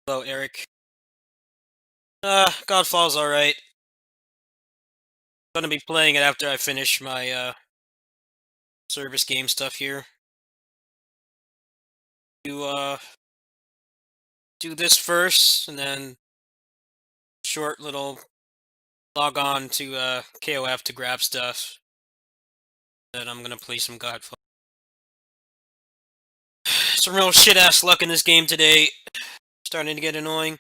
Hello, Eric. Godfall's alright. Gonna be playing it after I finish my, service game stuff here. Do, do this first, and then short little log on to, KOF to grab stuff. Then I'm gonna play some Godfall. Some real shit-ass luck in this game today. Starting to get annoying.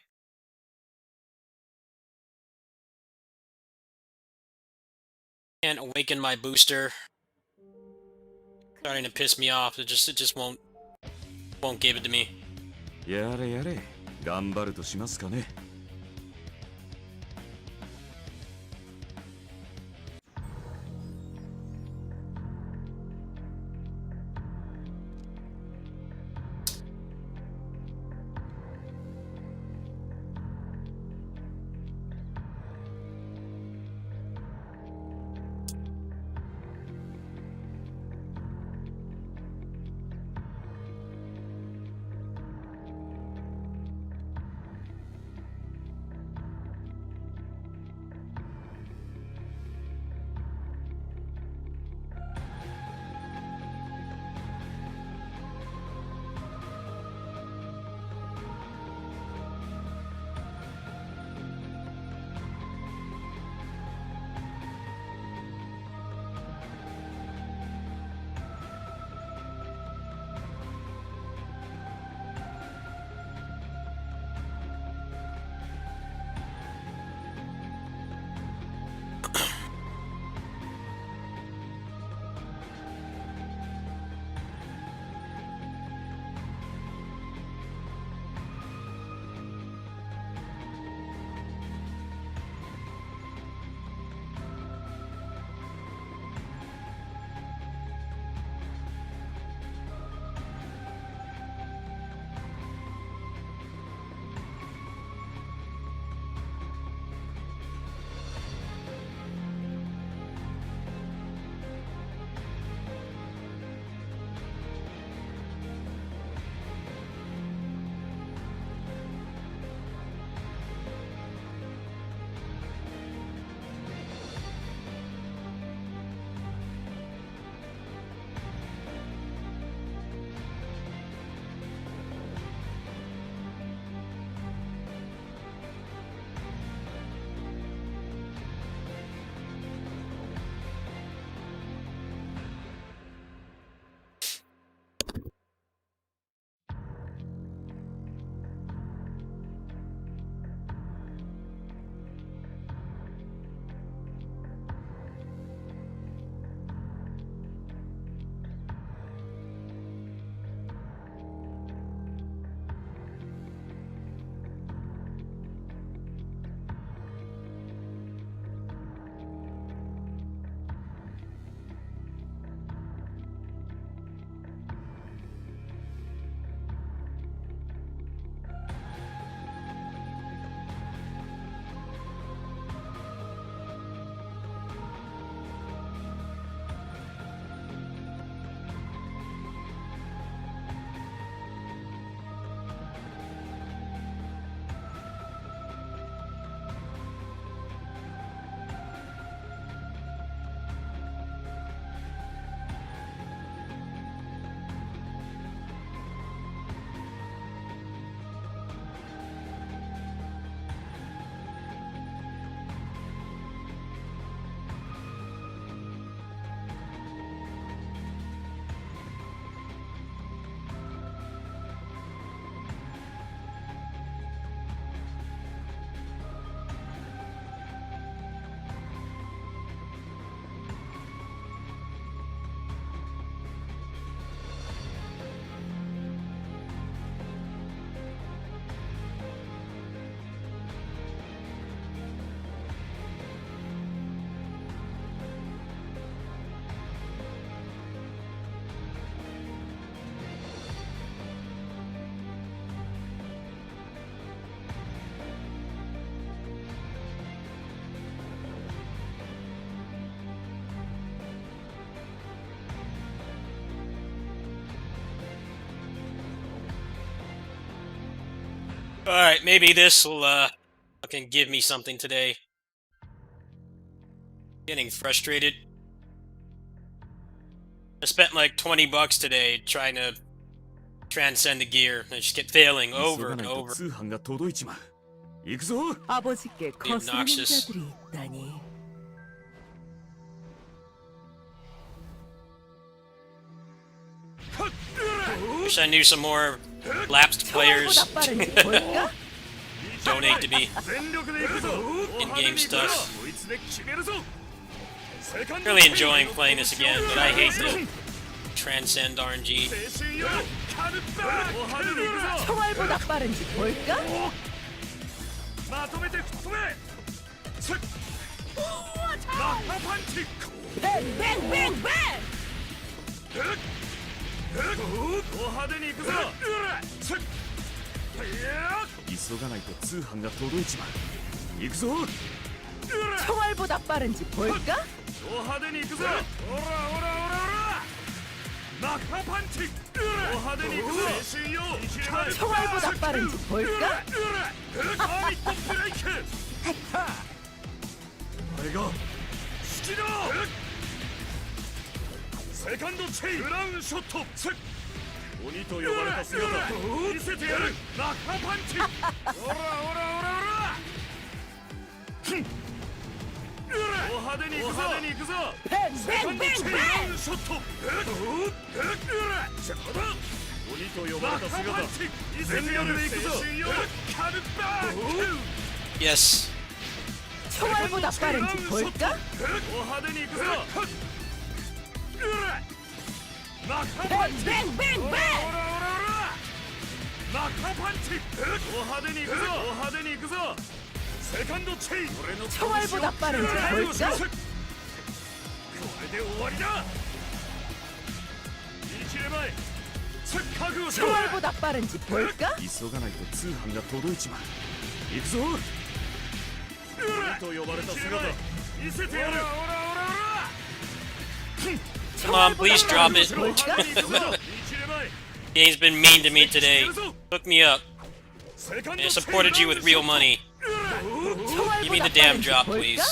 Can't awaken my booster. Starting to piss me off. It just won't give it to me. やれやれ、頑張るとしますかね。Alright, maybe this will, fucking give me something today. Getting frustrated. I spent like $20 today trying to transcend the gear. I just kept failing over and over. 아버지께 거스르는 obnoxious. 자들이 있다니. Wish I knew some more lapsed players. 처음보다 빠른지 볼까? Donate to me. In-game stuff. Really enjoying playing this again, but I hate the transcend RNG. 총알보다 빠른지 볼까? 뱅뱅뱅뱅! 急がないと通販が届いちまう。行くぞ。 총알보다 빠른지 볼까? ド派手に行くぞ。オラオラオラオラ。マッハパンチ。ド派手に行くぞ。青春よ。 총알보다 빠른지 볼까? アミットブレイク。あれが好きだ。セカンドチェイン。ブラウンショット。鬼と呼ばれた姿見せてやる。マッハパンチ。オラオラオラオラ。ド派手に行くぞ。派手に行くぞ。セカンドチェイン。ブラウンショット。邪魔だ。鬼と呼ばれた姿見せてやる。青春よ。カルバー。 Yes. 총알보다 빠른지 볼까? ド派手に行くぞ。マッハパンチ。 뱅뱅뱅뱅! オラオラオラオラ。マッハパンチ。ド派手に行くぞ。ド派手に行くぞ。セカンドチェイン。俺の 총알보다 빠른지 볼까? これで終わりだ。見切れまい。覚悟しろ。 총알보다 빠른지 볼까? 急がないと通販が届いちまう。行くぞ。鬼と呼ばれた姿見せてやる。オラオラオラ。 Come on, please drop it. 見切れまい。 Game's been mean to me today. Hook me up. セカンド I supported you with real money. Give me the damn drop, please.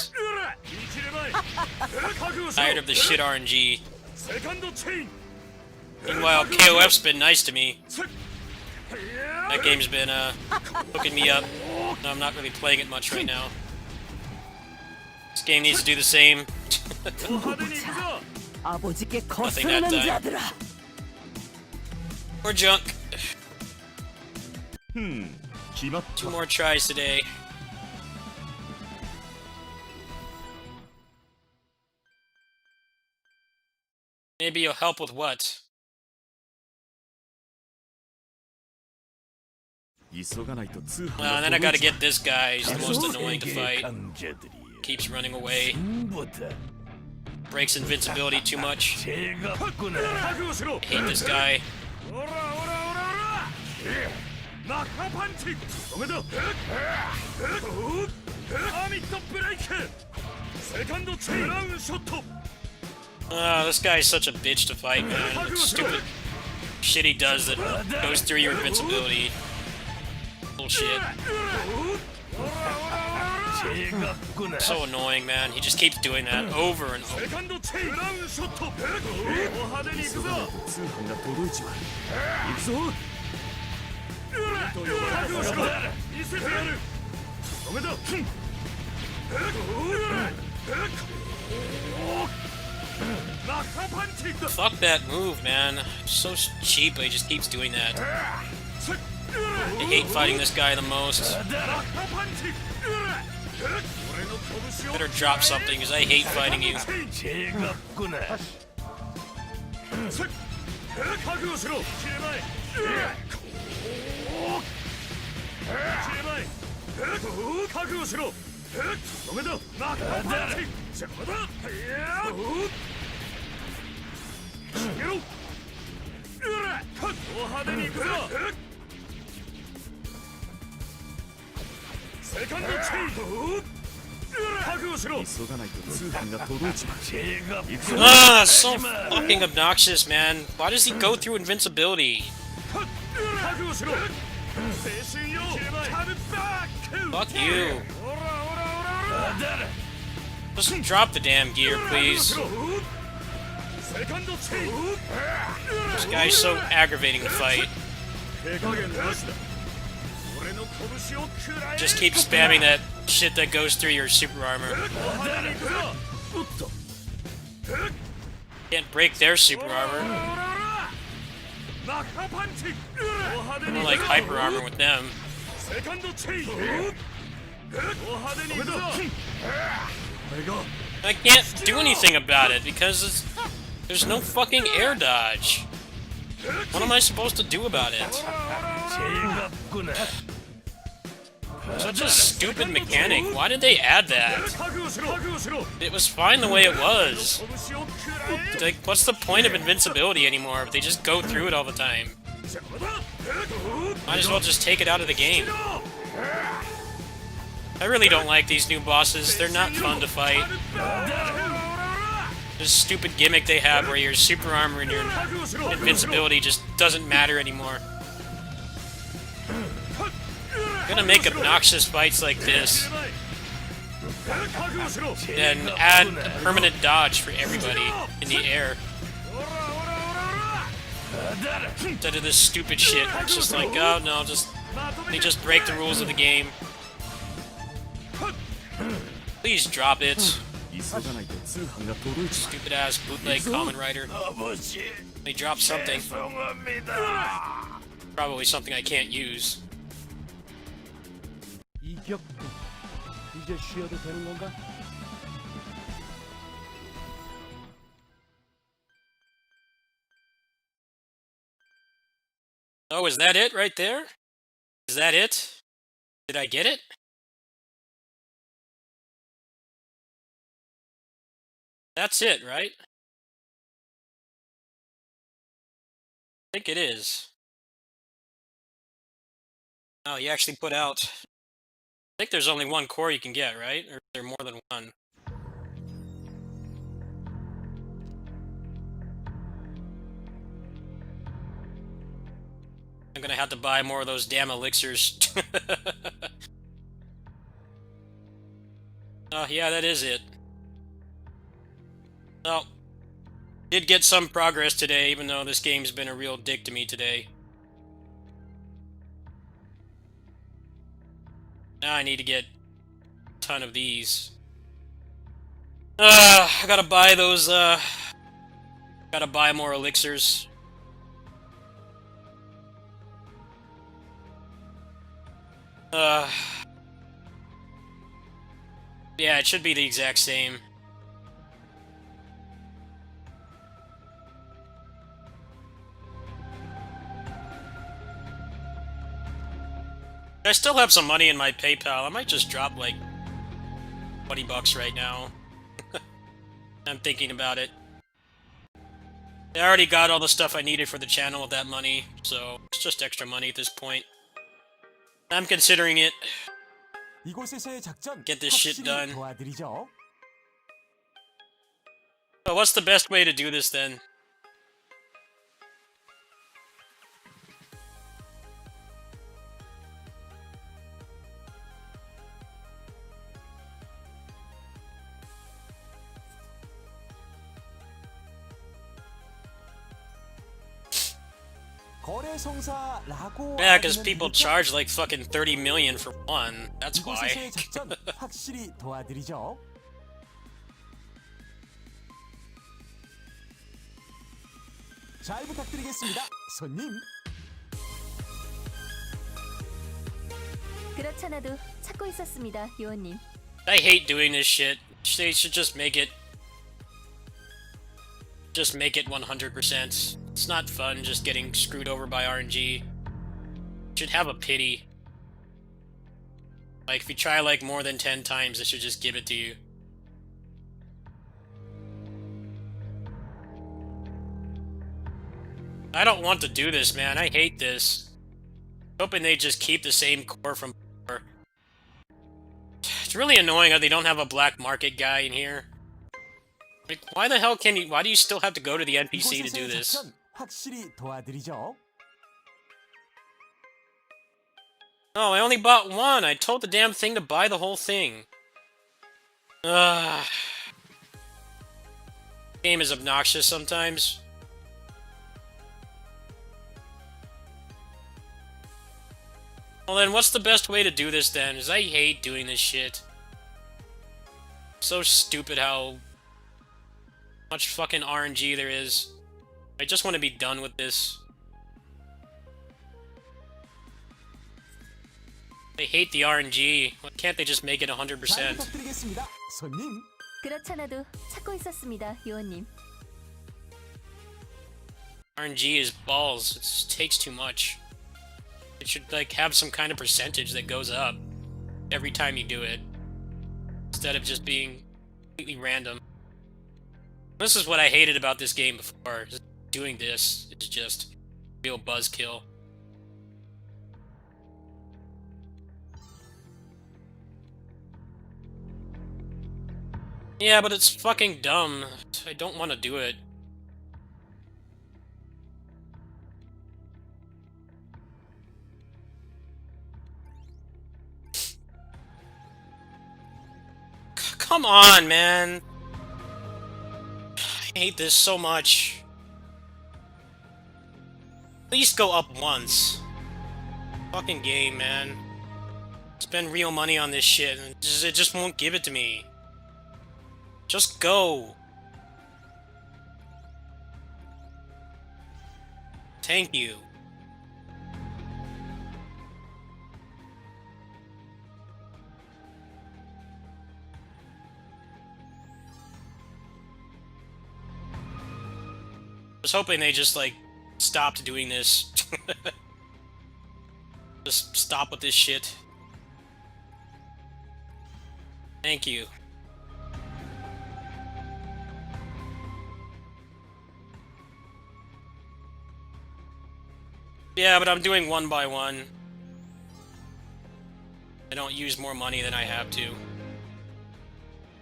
見切れまい。覚悟しろ。 Tired of the shit RNG. セカンドチェイン。 Meanwhile, KOF's been nice to me. That game's been hooking me up. No, I'm not really playing it much right now. This game needs to do the same. ド派手に行くぞ。 아버지께 거스르는 자들아. Or junk. 決まっ Two more tries today. Maybe you'll help with what? 急がないと通販 Well, が then I 届 gotta いちま get this guy. He's the most annoying to fight. Keeps running away. Breaks invincibility too much. 覚悟しろ。 Hate this guy. オラオラオラオラ。マッハパンチ。おめでとう。アミットブレイク。セカンドチェイン。ブラウンショット。 This guy's such a bitch to fight, man. The stupid shit he does that goes through your invincibility. Bullshit. So annoying, man. He just keeps doing that over and over. セカンドチェイン。ブラウンショット。派手に行くぞ。通販が届いちまう。行くぞ。覚悟しろ。見せてやる。おめでとう。 マッハパンチ。 Fuck that move, man. So cheap, but he just keeps doing that. I hate fighting this guy the most. マッハパンチ。 Better drop something, because I hate fighting you. 覚悟しろ。切れまい。切れまい。覚悟しろ。おめでとう。マッハパンチ。邪魔だ。逃げろ。派手に行くぞ。セカンドチェイン。覚悟しろ。急がないと通販が届いちまう。行くぞ。 So fucking obnoxious, man. Why does he go through invincibility? 覚悟しろ。Fuck you. Just drop the damn gear, please. This guy's so aggravating to fight. Just keep spamming that shit that goes through your super armor. Can't break their super armor. More like hyper armor with them. I can't do anything about it because there's no fucking air dodge. What am I supposed to do about it? Such a stupid mechanic. Why did they add that? It was fine the way it was. Like, what's the point of invincibility anymore if they just go through it all the time? Might as well just take it out of the game. I really don't like these new bosses. They're not fun to fight. This stupid gimmick they have where your super armor and your invincibility just doesn't matter anymore. I'm gonna make obnoxious fights like this and add a permanent dodge for everybody in the air instead of this stupid shit. It's just like, oh no, they just break the rules of the game. Please drop it. Stupid ass bootleg Kamen Rider. They dropped something. Probably something I can't use. Oh, is that it right there? Is that it? Did I get it? That's it, right? I think it is. Oh, you actually put out... I think there's only one core you can get, right? Or is there more than one? I'm gonna have to buy more of those damn elixirs. Oh, yeah, that is it. Well, did get some progress today, even though this game's been a real dick to me today. Now I need to get a ton of these. I gotta buy those, gotta buy more elixirs. Yeah, it should be the exact same. I still have some money in my PayPal. I might just drop like $20 right now. I'm thinking about it. I already got all the stuff I needed for the channel with that money, so it's just extra money at this point. I'm considering it. Get this shit done. So what's the best way to do this then? Yeah, because people charge like fucking 30 million for one. That's why. 그렇잖아도 찾고 있었습니다, 요원님. I hate doing this shit. They should just make it 100%. It's not fun just getting screwed over by RNG. Should have a pity. Like, if you try like more than 10 times, they should just give it to you. I don't want to do this, man. I hate this. Hoping they just keep the same core from before. It's really annoying how they don't have a black market guy in here. Like, why the hell why do you still have to go to the NPC to do this? Oh, I only bought one! I told the damn thing to buy the whole thing. Ugh. Game is obnoxious sometimes. Well then, what's the best way to do this then? Because I hate doing this shit. So stupid how much fucking RNG there is. I just want to be done with this. I hate the RNG. Why can't they just make it 100%? 부탁드리겠습니다. 손님. 그렇잖아도 찾고 있었습니다, 요원님. RNG is balls. It just takes too much. It should, like, have some kind of percentage that goes up every time you do it, instead of just being completely random. This is what I hated about this game before. Just doing this is just real buzzkill. Yeah, but it's fucking dumb. I don't want to do it. Come on, man. I hate this so much. At least go up once. Fucking game, man. Spend real money on this shit, and it just won't give it to me. Just go. Thank you. I was hoping they just, like, stopped doing this. Just stop with this shit. Thank you. Yeah, but I'm doing one by one. I don't use more money than I have to.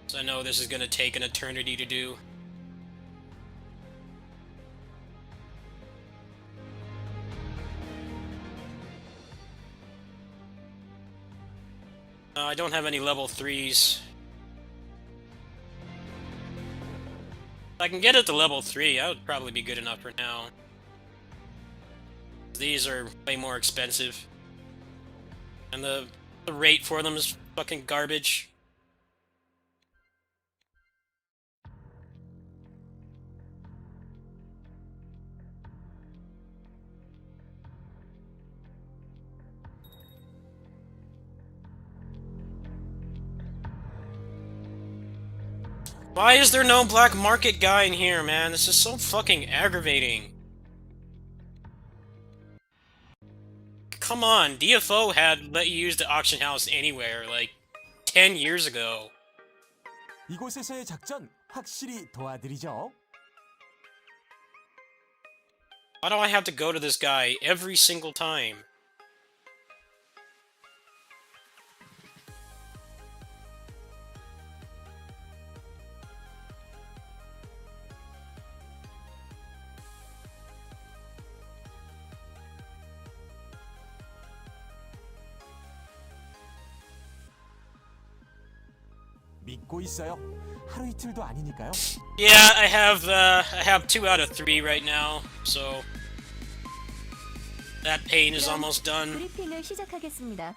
So I know this is gonna take an eternity to do. I don't have any level 3s. If I can get it to level 3, that would probably be good enough for now. These are way more expensive. And the rate for them is fucking garbage. Why is there no black market guy in here, man? This is so fucking aggravating. Come on, DFO had let you use the auction house anywhere, like, 10 years ago. 이곳에서의 작전 확실히 도와드리죠. Why do I have to go to this guy every single time? 믿고 있어요. 하루 이틀도 아니니까요. Yeah, I have 2 out of 3 right now, so that pain is almost done. 브리핑을 시작하겠습니다.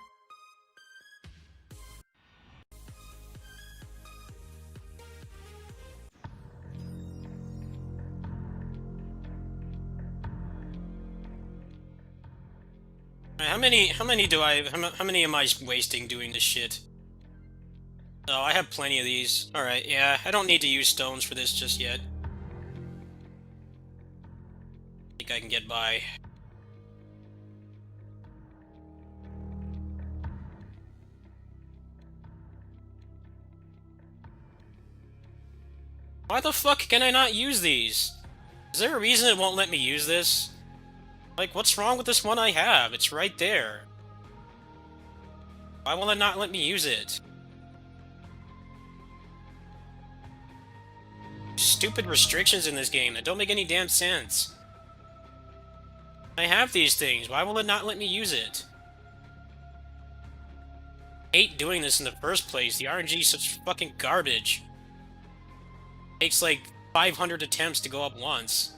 How many am I wasting doing this shit? Oh, I have plenty of these. Alright, yeah, I don't need to use stones for this just yet. I think I can get by. Why the fuck can I not use these? Is there a reason it won't let me use this? Like, what's wrong with this one I have? It's right there. Why will it not let me use it? Stupid restrictions in this game that don't make any damn sense. I have these things. Why will it not let me use it? hate doing this in the first place. The RNG is such fucking garbage. Takes like 500 attempts to go up once.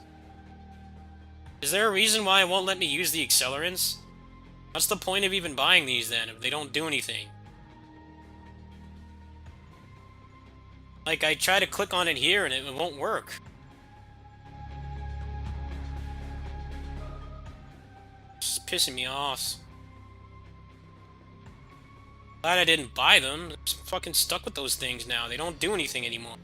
Is there a reason why it won't let me use the accelerants? What's the point of even buying these then, if they don't do anything? Like, I try to click on it here and it won't work. It's pissing me off. Glad I didn't buy them. I'm fucking stuck with those things now. They don't do anything anymore.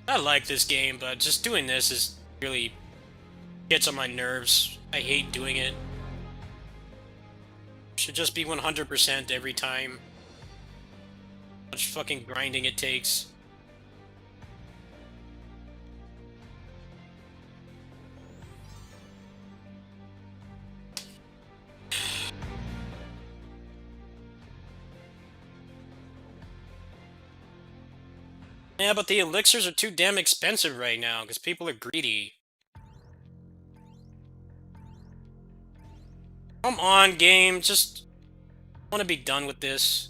I like this game, but just doing this is really gets on my nerves. I hate doing it. Should just be 100% every time. How much fucking grinding it takes. Yeah, but the elixirs are too damn expensive right now, because people are greedy. Come on, game, just want to be done with this.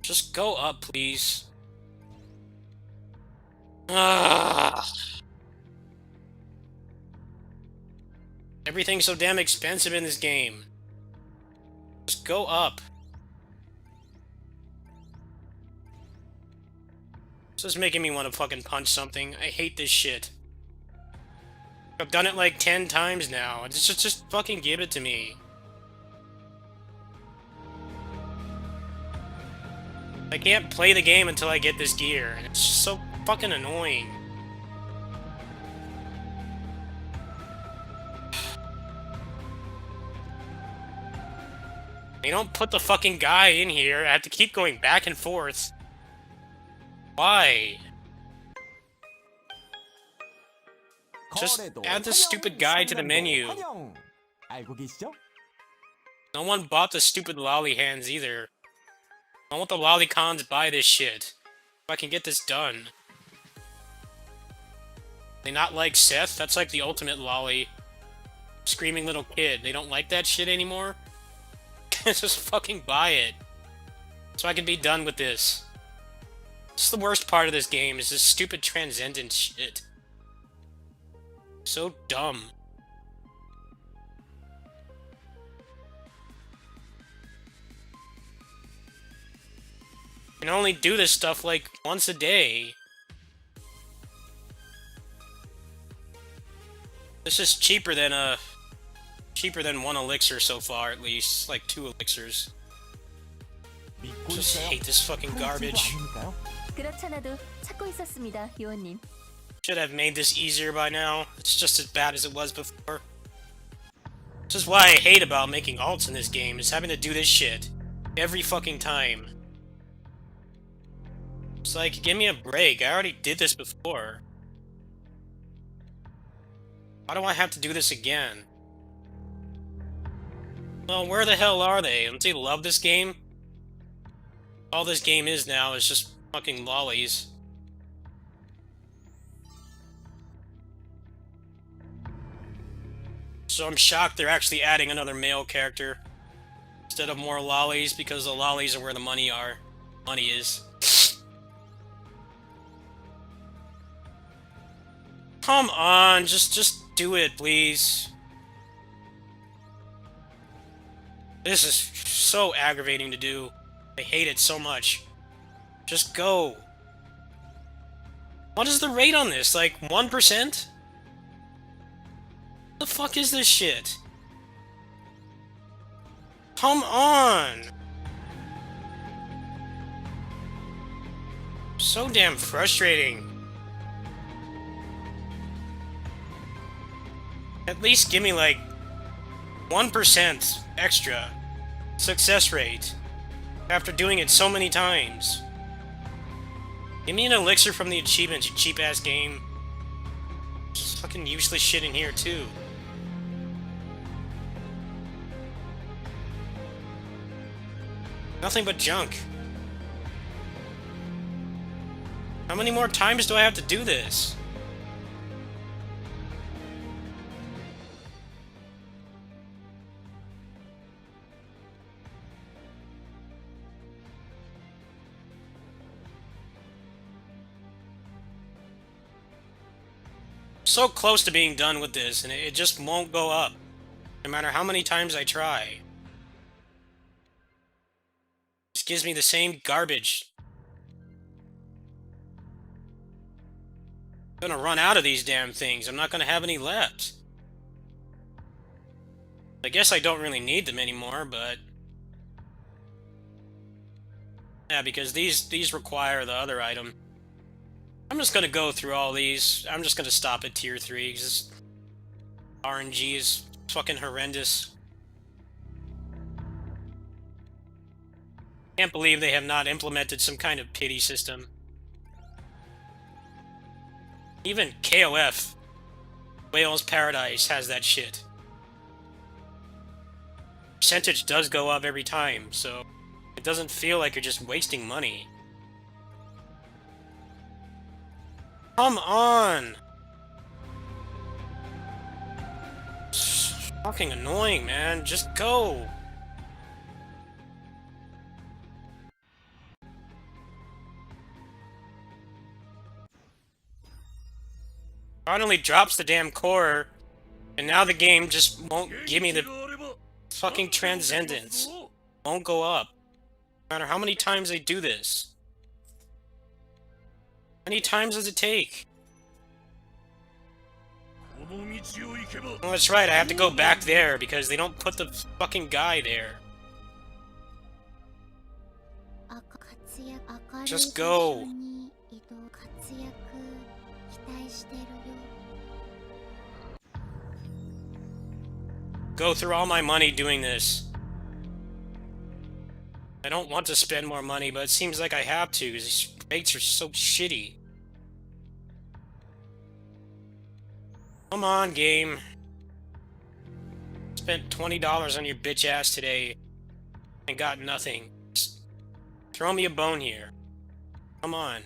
Just go up, please. Everything's so damn expensive in this game. Just go up. This is making me want to fucking punch something. I hate this shit. I've done it like 10 times now. Just fucking give it to me. I can't play the game until I get this gear, and it's just so fucking annoying. They don't put the fucking guy in here. I have to keep going back and forth. Why? Just add this stupid guy to the menu. No one bought the stupid lolly hands either. I want the lollycons buy this shit. If I can get this done. They not like Seth? That's like the ultimate lolly. Screaming little kid. They don't like that shit anymore? Just fucking buy it. So I can be done with this. This is the worst part of this game, is this stupid transcendent shit. So dumb. You can only do this stuff like once a day. This is cheaper than one elixir so far, at least. Like 2 elixirs. Just hate this fucking garbage. 그렇잖아도 찾고 있었습니다, 요원님. Should have made this easier by now. It's just as bad as it was before. This is why I hate about making alts in this game, is having to do this shit. Every fucking time. It's like, give me a break. I already did this before. Why do I have to do this again? Well, where the hell are they? Don't they love this game? All this game is now is just fucking lollies. So I'm shocked they're actually adding another male character instead of more lollies, because the lollies are where the money is. Come on, just do it, please. This is so aggravating to do. I hate it so much. Just go. What is the rate on this? Like 1%? The fuck is this shit? Come on! So damn frustrating. At least give me like 1% extra success rate after doing it so many times. Give me an elixir from the achievements, you cheap ass game. Just fucking useless shit in here too. Nothing but junk. How many more times do I have to do this? So close to being done with this, and it just won't go up. No matter how many times I try. This gives me the same garbage. I'm gonna run out of these damn things. I'm not gonna have any left. I guess I don't really need them anymore, but... yeah, because these require the other item. I'm just gonna go through all these. I'm just gonna stop at tier 3, because this RNG is fucking horrendous. Can't believe they have not implemented some kind of pity system. Even KOF, Whale's Paradise, has that shit. Percentage does go up every time, so it doesn't feel like you're just wasting money. Come on! It's fucking annoying, man. Just go! Finally drops the damn core, and now the game just won't give me the fucking transcendence. Won't go up. No matter how many times they do this. How many times does it take? Oh, that's right, I have to go back there because they don't put the fucking guy there. Just go. Go through all my money doing this. I don't want to spend more money, but it seems like I have to, because these rates are so shitty. Come on, game. Spent $20 on your bitch ass today and got nothing. Just throw me a bone here. Come on.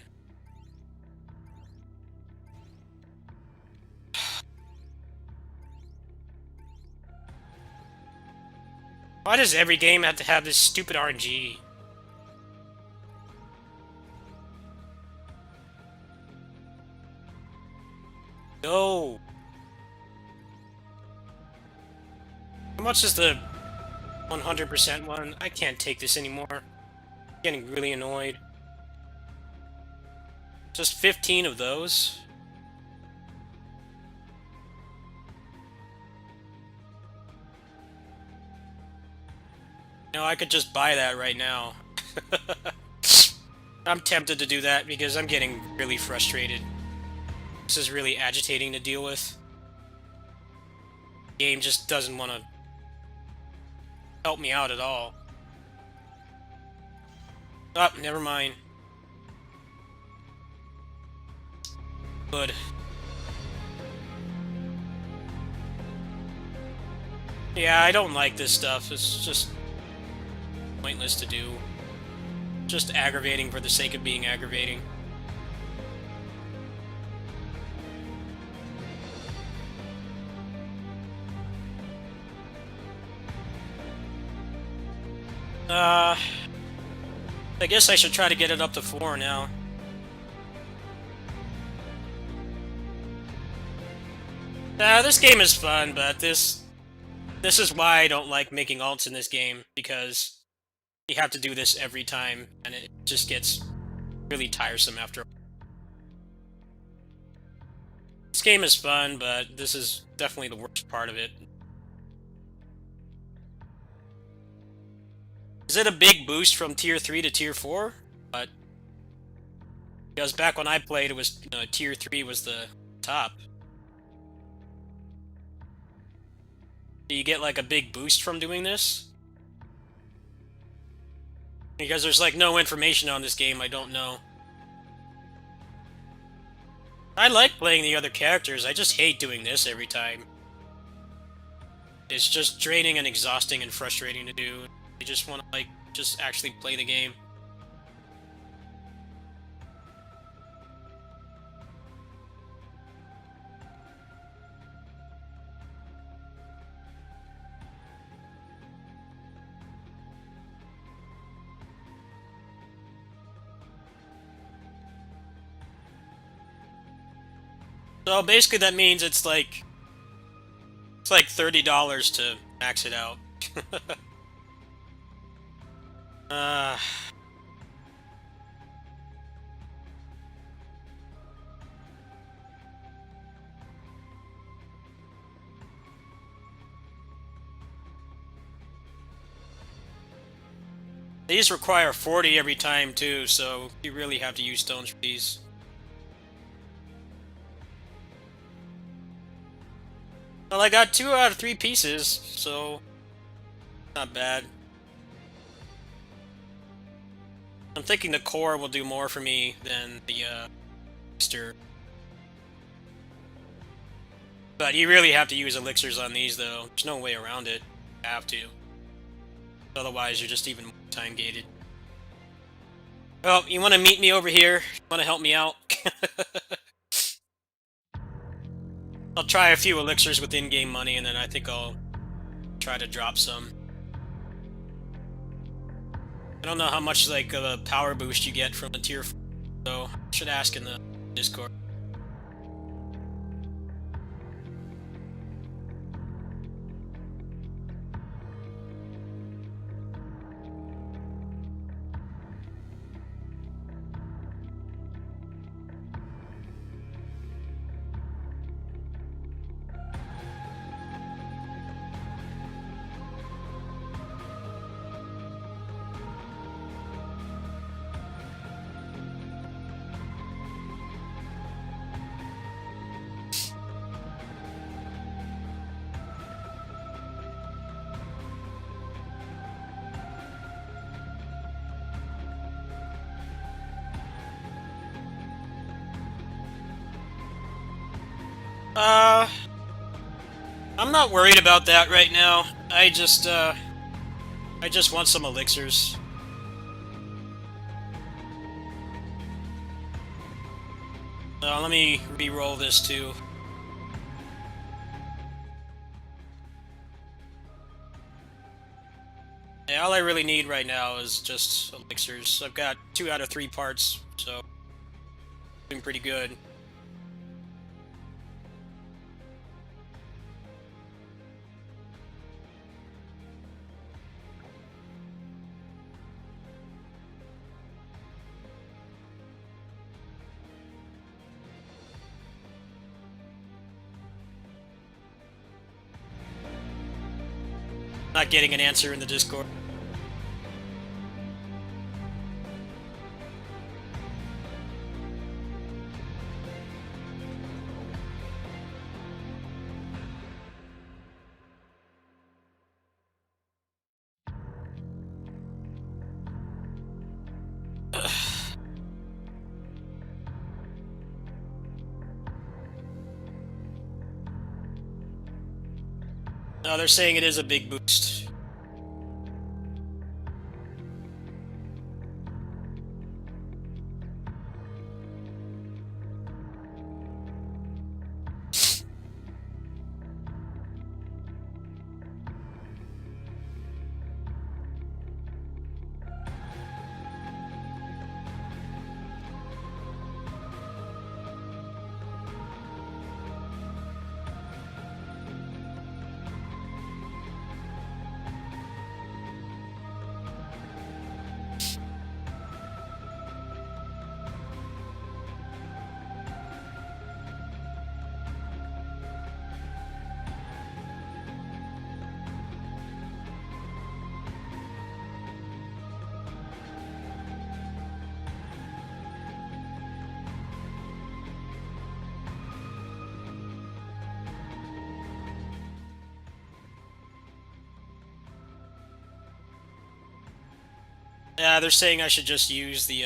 Why does every game have to have this stupid RNG? No. How much is the 100% one? I can't take this anymore. I'm getting really annoyed. Just 15 of those? No, I could just buy that right now. I'm tempted to do that because I'm getting really frustrated. This is really agitating to deal with. The game just doesn't want to help me out at all. Oh, never mind. Good. Yeah, I don't like this stuff. It's just pointless to do. Just aggravating for the sake of being aggravating. I guess I should try to get it up to 4 now. This game is fun, but this is why I don't like making alts in this game, because you have to do this every time, and it just gets really tiresome after a while. This game is fun, but this is definitely the worst part of it. Is it a big boost from Tier 3 to Tier 4? But because back when I played, it was Tier 3 was the top. Do you get like a big boost from doing this? Because there's like no information on this game, I don't know. I like playing the other characters, I just hate doing this every time. It's just draining and exhausting and frustrating to do. You just want to like, just actually play the game. So basically that means it's like $30 to max it out. uh These require 40 every time too, so you really have to use stones for these. Well, I got 2 out of 3 pieces, so not bad. I'm thinking the core will do more for me than the elixir. But you really have to use elixirs on these, though. There's no way around it. You have to. Otherwise, you're just even more time gated. Well, you want to meet me over here? You want to help me out? I'll try a few elixirs with in-game money, and then I think I'll try to drop some. I don't know how much like a power boost you get from a tier 4, so I should ask in the Discord. I'm not worried about that right now. I just want some elixirs. Let me re-roll this too. Yeah, all I really need right now is just elixirs. I've got 2 out of 3 parts, so doing pretty good. Not getting an answer in the Discord. No, they're saying it is a big boost. Yeah, they're saying I should just use the,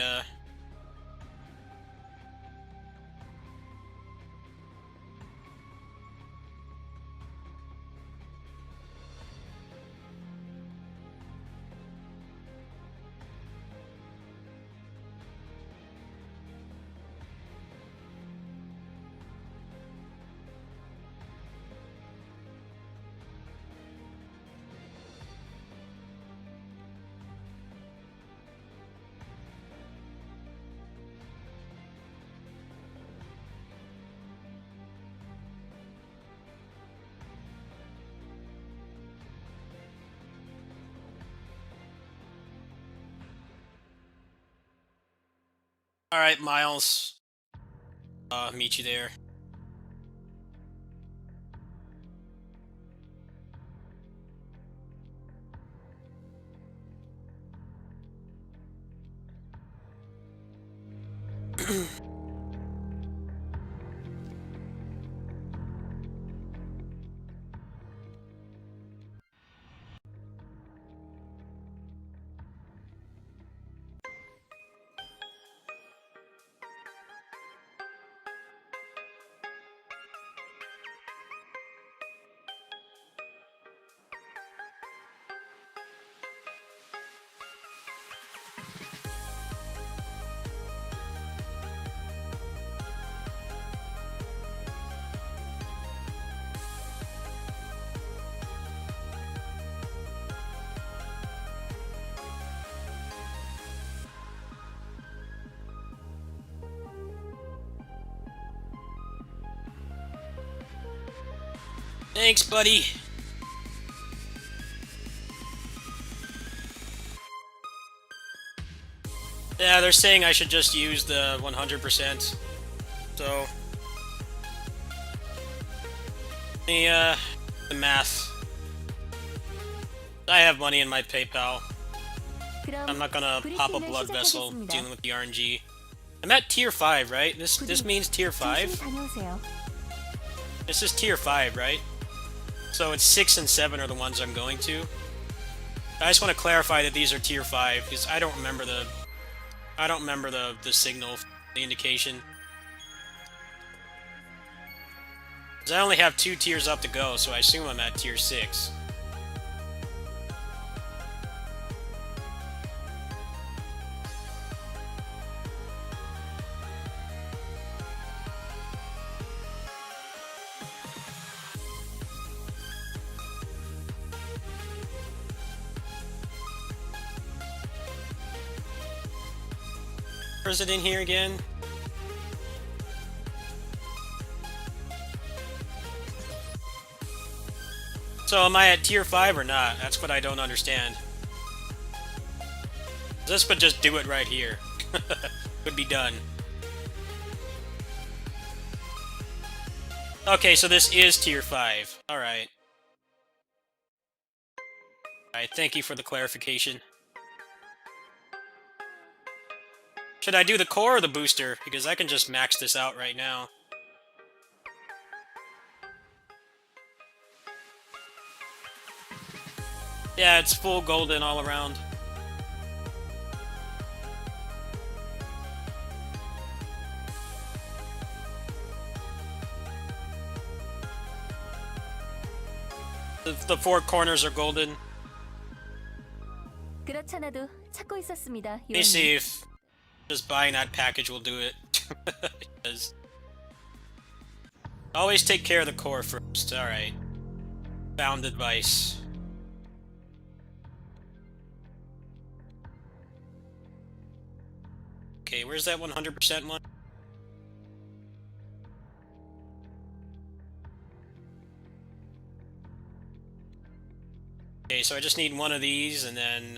Alright, Miles. Meet you there. Thanks, buddy. Yeah, they're saying I should just use the 100%. So the math. I have money in my PayPal. I'm not gonna pop a blood vessel dealing with the RNG. I'm at tier 5, right? This means tier 5? 다녀오세요. This is tier 5, right? So it's 6 and 7 are the ones I'm going to. I just want to clarify that these are tier 5 because I don't remember the signal, the indication. Because I only have 2 tiers up to go, so I assume I'm at tier 6. Is it in here again? So am I at tier 5 or not? That's what I don't understand. This would just do it right here. Would be done. Okay, so this is tier 5. Alright. Alright, thank you for the clarification. Should I do the core or the booster? Because I can just max this out right now. Yeah, it's full golden all around. The 4 corners are golden. 그렇잖아도 찾고 있었습니다. Let me 요원님. see if just buying that package will do it. Because always take care of the core first. Alright. Sound advice. Okay, where's that 100% one? Okay, so I just need one of these and then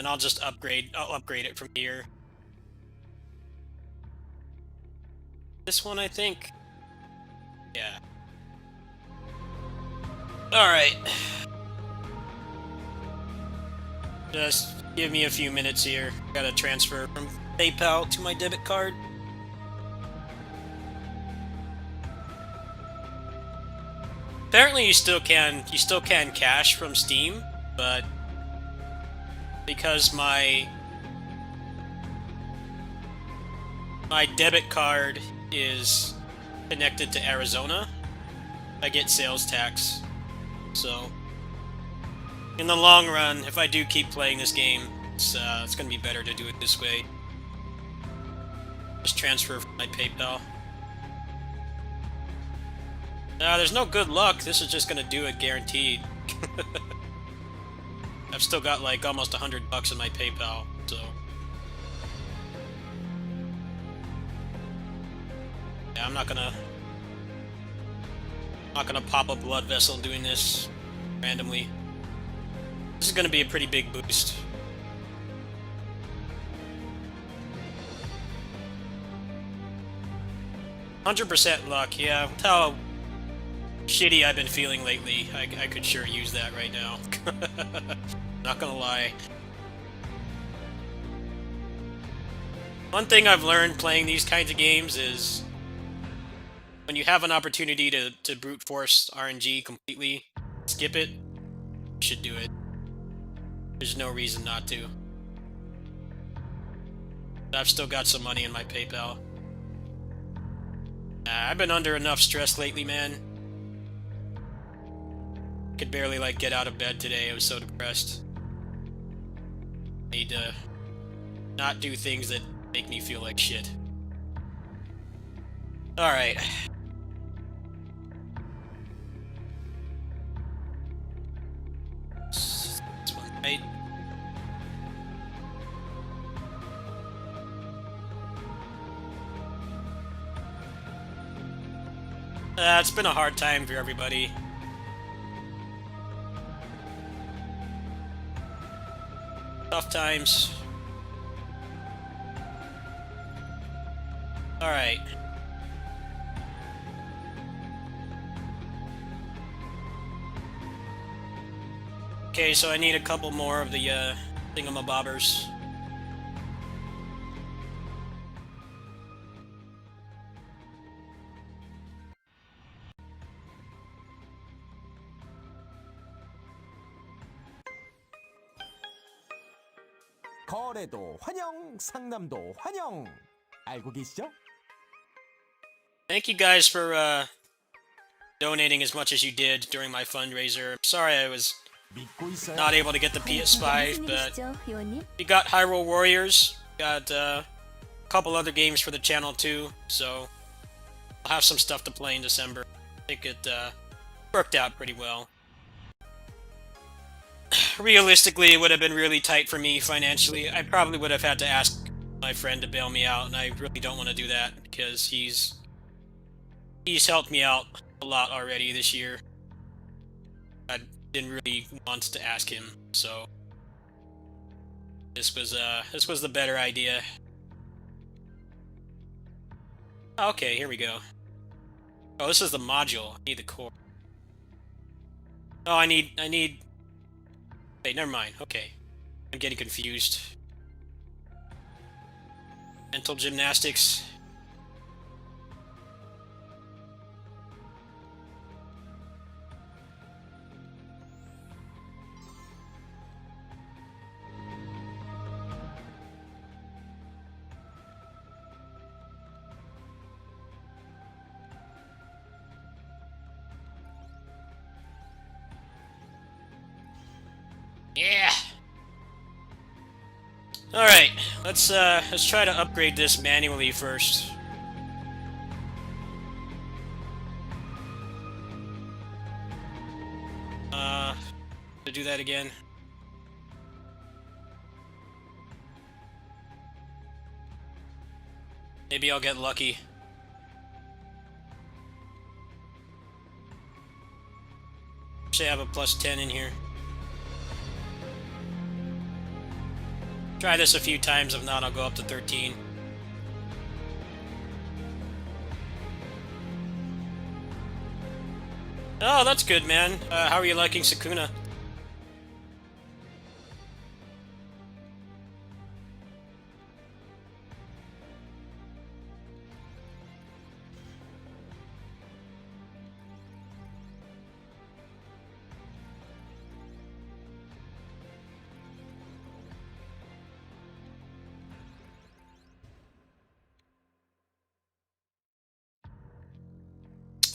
I'll just upgrade it from here. This one, I think. Yeah. Alright. Just give me a few minutes here. Gotta transfer from PayPal to my debit card. Apparently you still can cash from Steam, but because my debit card is connected to Arizona, I get sales tax. So in the long run, if I do keep playing this game, it's gonna be better to do it this way. Just transfer from my PayPal. There's no good luck. This is just gonna do it guaranteed. I've still got like almost $100 in my PayPal, so yeah, I'm not gonna pop a blood vessel doing this randomly. This is gonna be a pretty big boost. 100% luck, yeah. With how shitty I've been feeling lately, I could sure use that right now. Not gonna lie. One thing I've learned playing these kinds of games is when you have an opportunity to brute force RNG completely, skip it, you should do it. There's no reason not to. I've still got some money in my PayPal. I've been under enough stress lately, man. Could barely, like, get out of bed today. I was so depressed. Need to not do things that make me feel like shit. Alright. This one, right? It's been a hard time for everybody. Tough times. Alright. Okay, so I need a couple more of the thingamabobbers. 거래도 환영, 상담도 환영. 알고 계시죠? Thank you guys for donating as much as you did during my fundraiser. I'm sorry I was 믿고 있어요. not able to get the 무슨 PS5, but 일이시죠, 요원님? we got Hyrule Warriors, got a couple other games for the channel too, so I'll have some stuff to play in December. I think it worked out pretty well. Realistically, it would have been really tight for me financially. I probably would have had to ask my friend to bail me out, and I really don't want to do that because he's helped me out a lot already this year. I didn't really want to ask him, so this was the better idea. Okay, here we go. Oh, this is the module. I need the core. Oh, I need... Wait, never mind. Okay. I'm getting confused. Mental gymnastics. Yeah. All right. Let's try to upgrade this manually first. To do that again. Maybe I'll get lucky. Should have a plus 10 in here. Try this a few times, if not, I'll go up to 13. Oh, that's good, man. How are you liking Sukuna?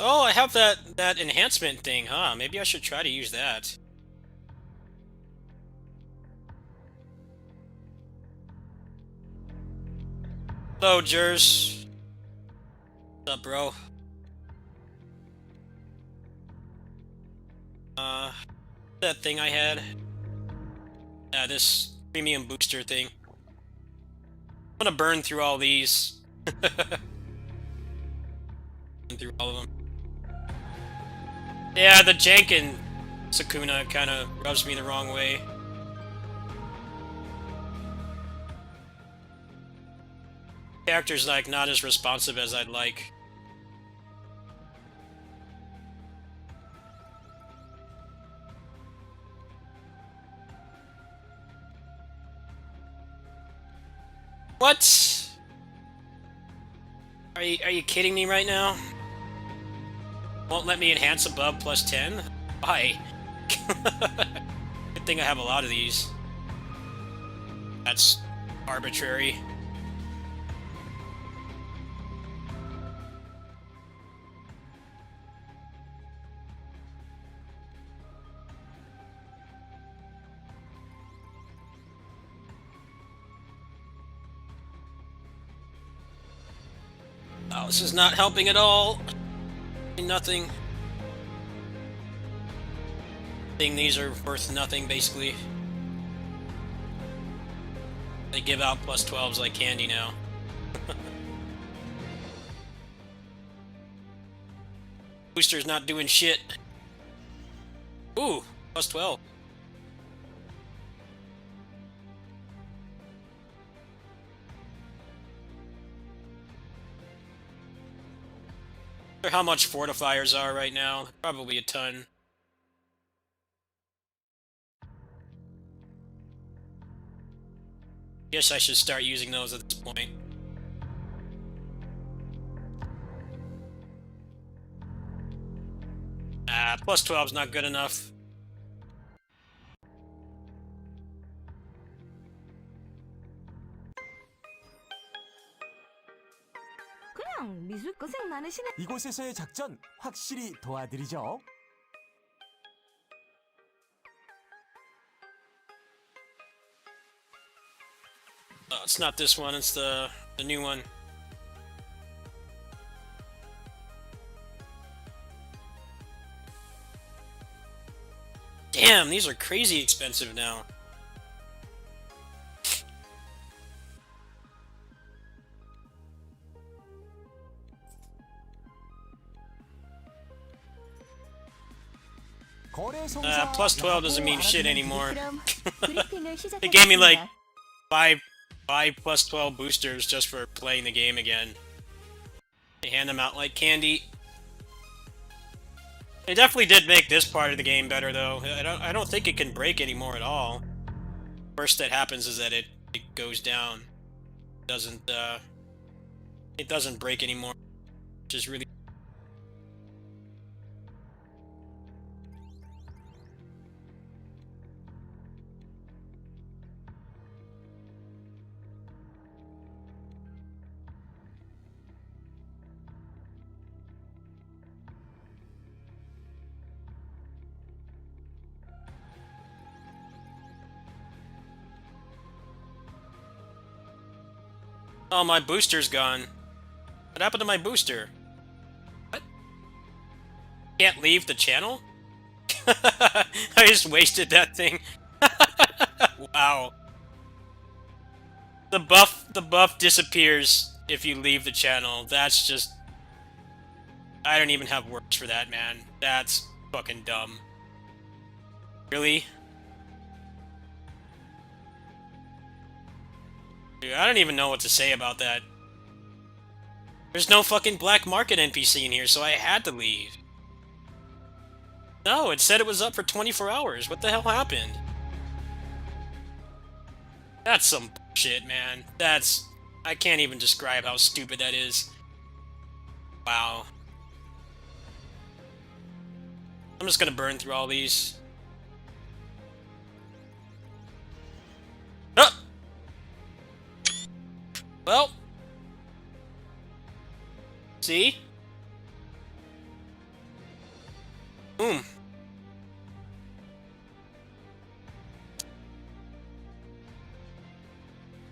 Oh, I have that enhancement thing, huh? Maybe I should try to use that. Hello, Jers. What's up, bro? That thing I had. Yeah, this premium booster thing. I'm gonna burn through all these. Burn through all of them. Yeah, the jankin' Sukuna kind of rubs me the wrong way. Character's like not as responsive as I'd like. What? Are you kidding me right now? Won't let me enhance above +10? Why? Good thing I have a lot of these. That's arbitrary. Oh, this is not helping at all. Nothing. These are worth nothing, basically. They give out +12s like candy now. Booster's not doing shit. Ooh, +12. I wonder how much fortifiers are right now. Probably a ton. Guess I should start using those at this point. +12 is not good enough. 그냥 미술 고생 많으시네. 이곳에서의 작전 확실히 도와드리죠. It's not this one, it's the new one. Damn, these are crazy expensive now. +12 doesn't mean shit anymore. 그럼 브리핑을 They gave me like 시작하겠습니다. five +12 boosters just for playing the game again. They hand them out like candy. They definitely did make this part of the game better, though. I don't think it can break anymore at all. Worst that happens is that it goes down. It doesn't break anymore, which is really. Oh, my booster's gone. What happened to my booster? What? Can't leave the channel? I just wasted that thing. Wow. The buff disappears if you leave the channel. That's just... I don't even have words for that, man. That's fucking dumb. Really? Dude, I don't even know what to say about that. There's no fucking black market NPC in here, so I had to leave. No, it said it was up for 24 hours. What the hell happened? That's some bullshit, man. That's... I can't even describe how stupid that is. Wow. I'm just gonna burn through all these. Oh! Well. See? Boom.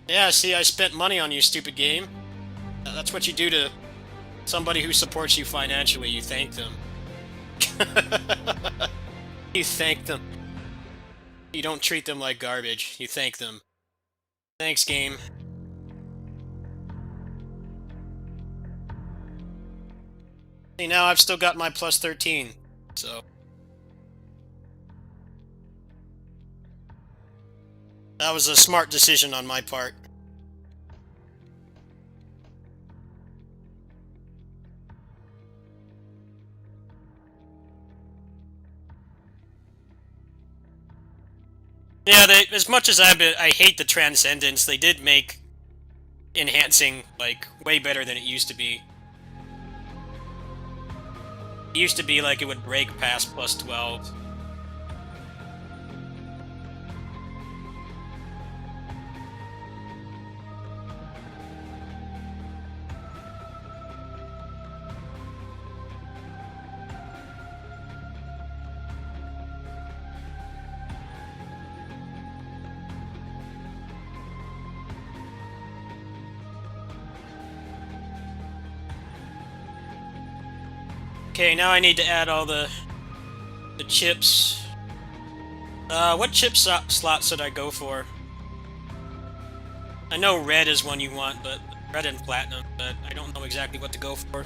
Yeah, see, I spent money on you, stupid game. That's what you do to somebody who supports you financially. You thank them. You thank them. You don't treat them like garbage. You thank them. Thanks, game. See, now I've still got my plus 13, so... That was a smart decision on my part. Yeah, as much as I hate the Transcendence, they did make enhancing, like, way better than it used to be. It used to be like it would break past plus 12. Okay, now I need to add all the chips. What chip slot should I go for? I know red is one you want, but red and platinum, but I don't know exactly what to go for.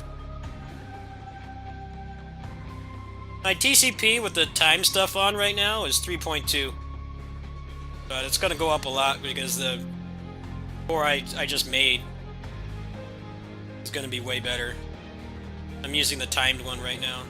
My TCP with the time stuff on right now is 3.2. But it's gonna go up a lot because the core I just made is gonna be way better. I'm using the timed one right now.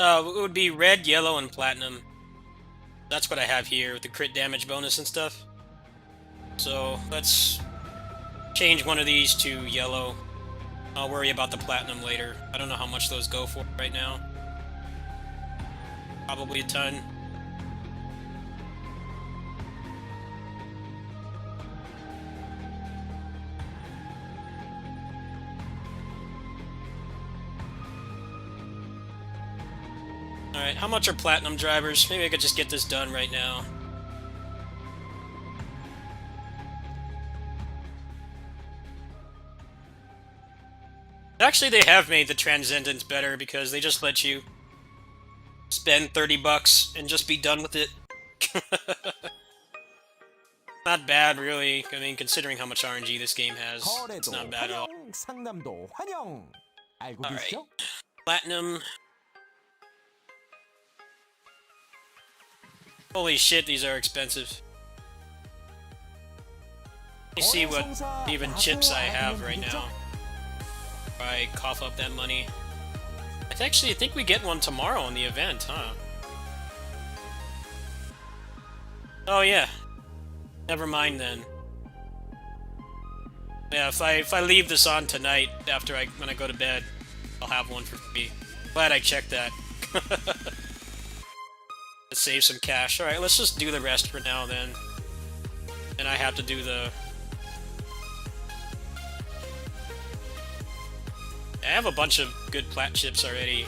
It would be red, yellow, and platinum. That's what I have here with the crit damage bonus and stuff. So let's change one of these to yellow. I'll worry about the platinum later. I don't know how much those go for right now. Probably a ton. Alright, how much are platinum drivers? Maybe I could just get this done right now. Actually, they have made the Transcendence better because they just let you spend 30 bucks and just be done with it. Not bad, really. I mean, considering how much RNG this game has, it's 거래도 not bad at all. 환영, 상담도 환영. 알고 Alright. 계시죠? Platinum. Holy shit, these are expensive. Let me see what even chips I have right now. I cough up that money. I think we get one tomorrow on the event, huh? Oh yeah. Never mind then. Yeah, if I leave this on tonight when I go to bed, I'll have one for free. Glad I checked that. Let's save some cash. Alright, let's just do the rest for now then. And I have to do the... I have a bunch of good plat chips already.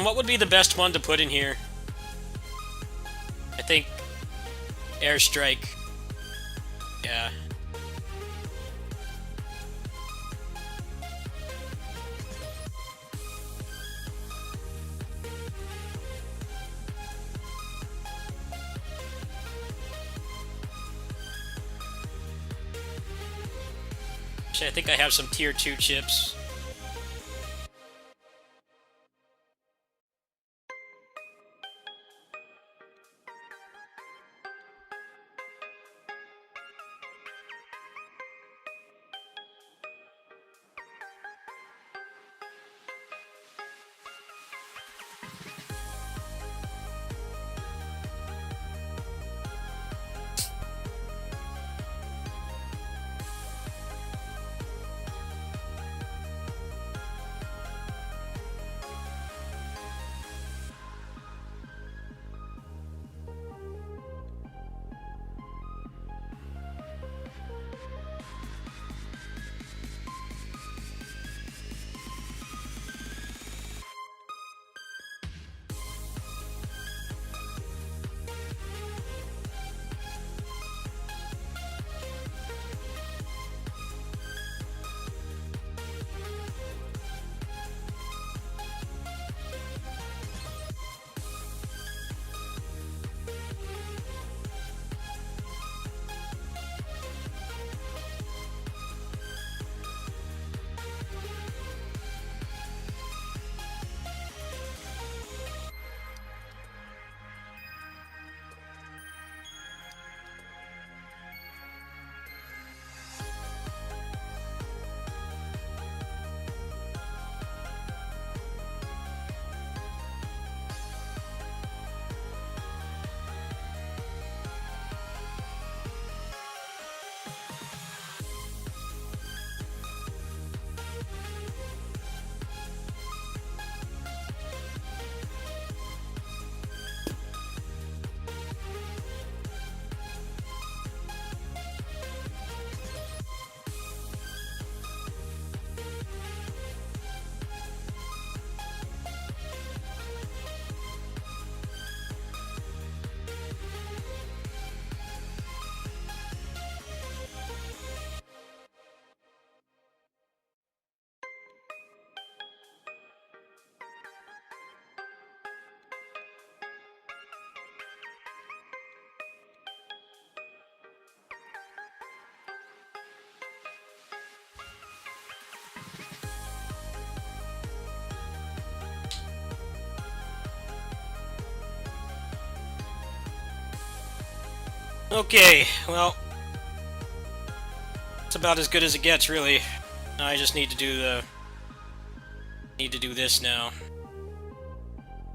What would be the best one to put in here? I think Airstrike. Yeah. Actually, I think I have some tier 2 chips. Okay, well, it's about as good as it gets, really. I just need to do this now.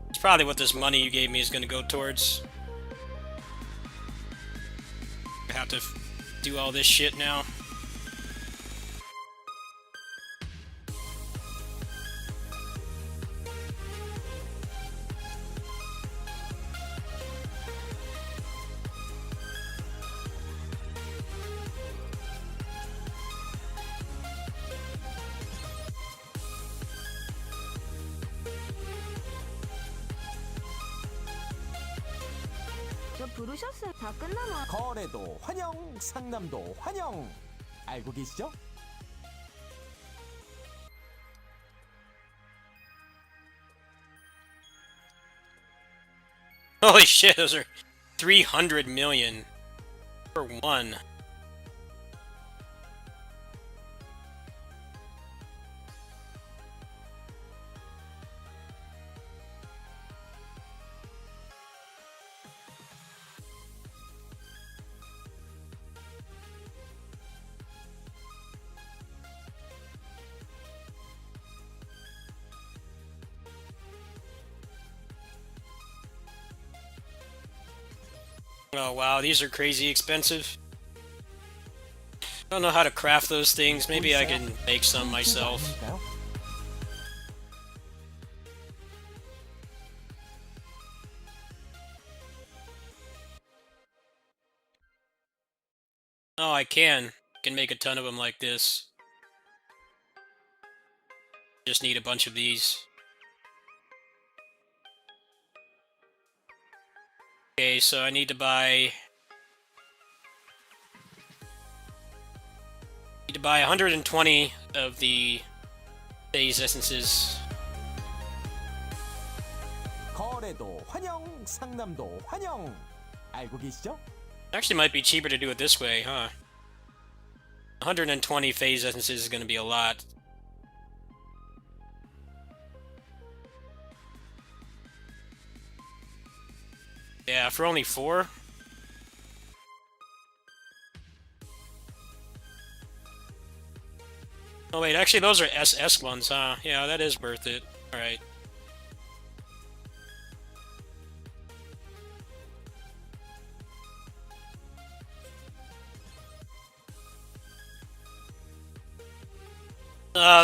It's probably what this money you gave me is going to go towards. I have to do all this shit now. 저 부르셨어요. 다 끝나면 거래도 환영, 상남도 환영. 알고 계시죠? Holy shit, those are 300 million for one. Oh wow, these are crazy expensive. I don't know how to craft those things. Maybe I can make some myself. 아닐까요? Oh, I can. I can make a ton of them like this. Just need a bunch of these. Okay, so I need to buy 120 of the phase essences. 거래도 환영, 상남도 환영. 알고 계시죠? Actually might be cheaper to do it this way, huh? 120 phase essences is going to be a lot. Yeah, for only 4? Oh wait, actually those are SS ones, huh? Yeah, that is worth it. Alright.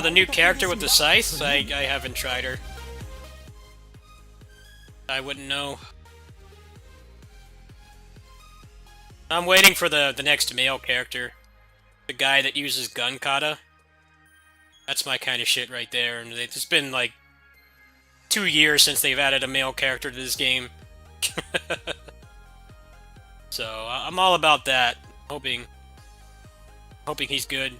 The new character with the scythe? I haven't tried her. I wouldn't know. I'm waiting for the next male character. The guy that uses gun kata. That's my kind of shit right there. And it's been like 2 years since they've added a male character to this game. So I'm all about that. Hoping he's good.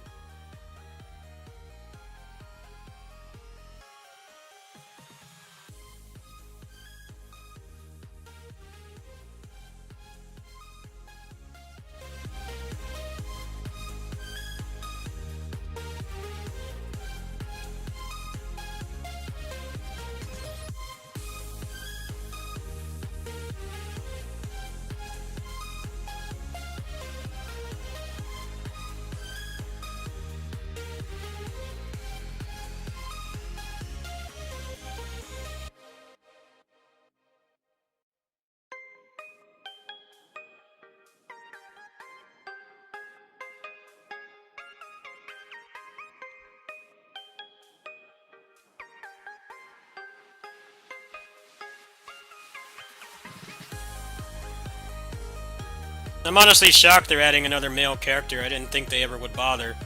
I'm honestly shocked they're adding another male character. I didn't think they ever would bother.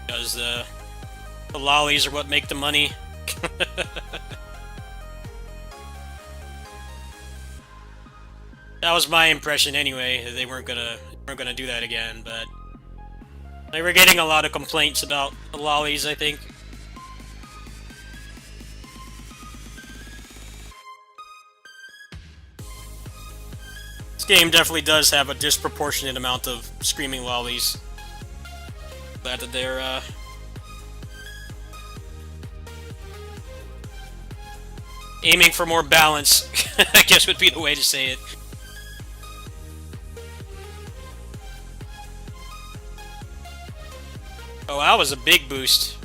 Because the lollies are what make the money. That was my impression anyway. They weren't gonna do that again, but they were getting a lot of complaints about the lollies, I think. This game definitely does have a disproportionate amount of screaming lollies. Glad that they're aiming for more balance, I guess would be the way to say it. Oh, that was a big boost.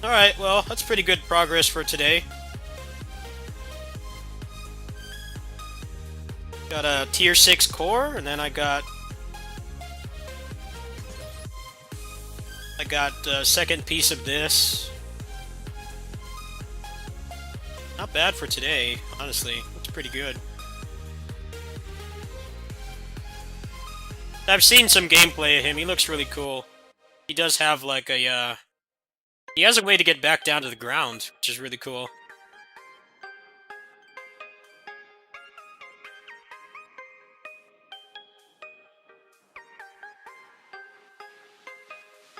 Alright, well, that's pretty good progress for today. Got a tier 6 core, and then I got a second piece of this. Not bad for today, honestly. It's pretty good. I've seen some gameplay of him. He looks really cool. He does have like a he has a way to get back down to the ground, which is really cool.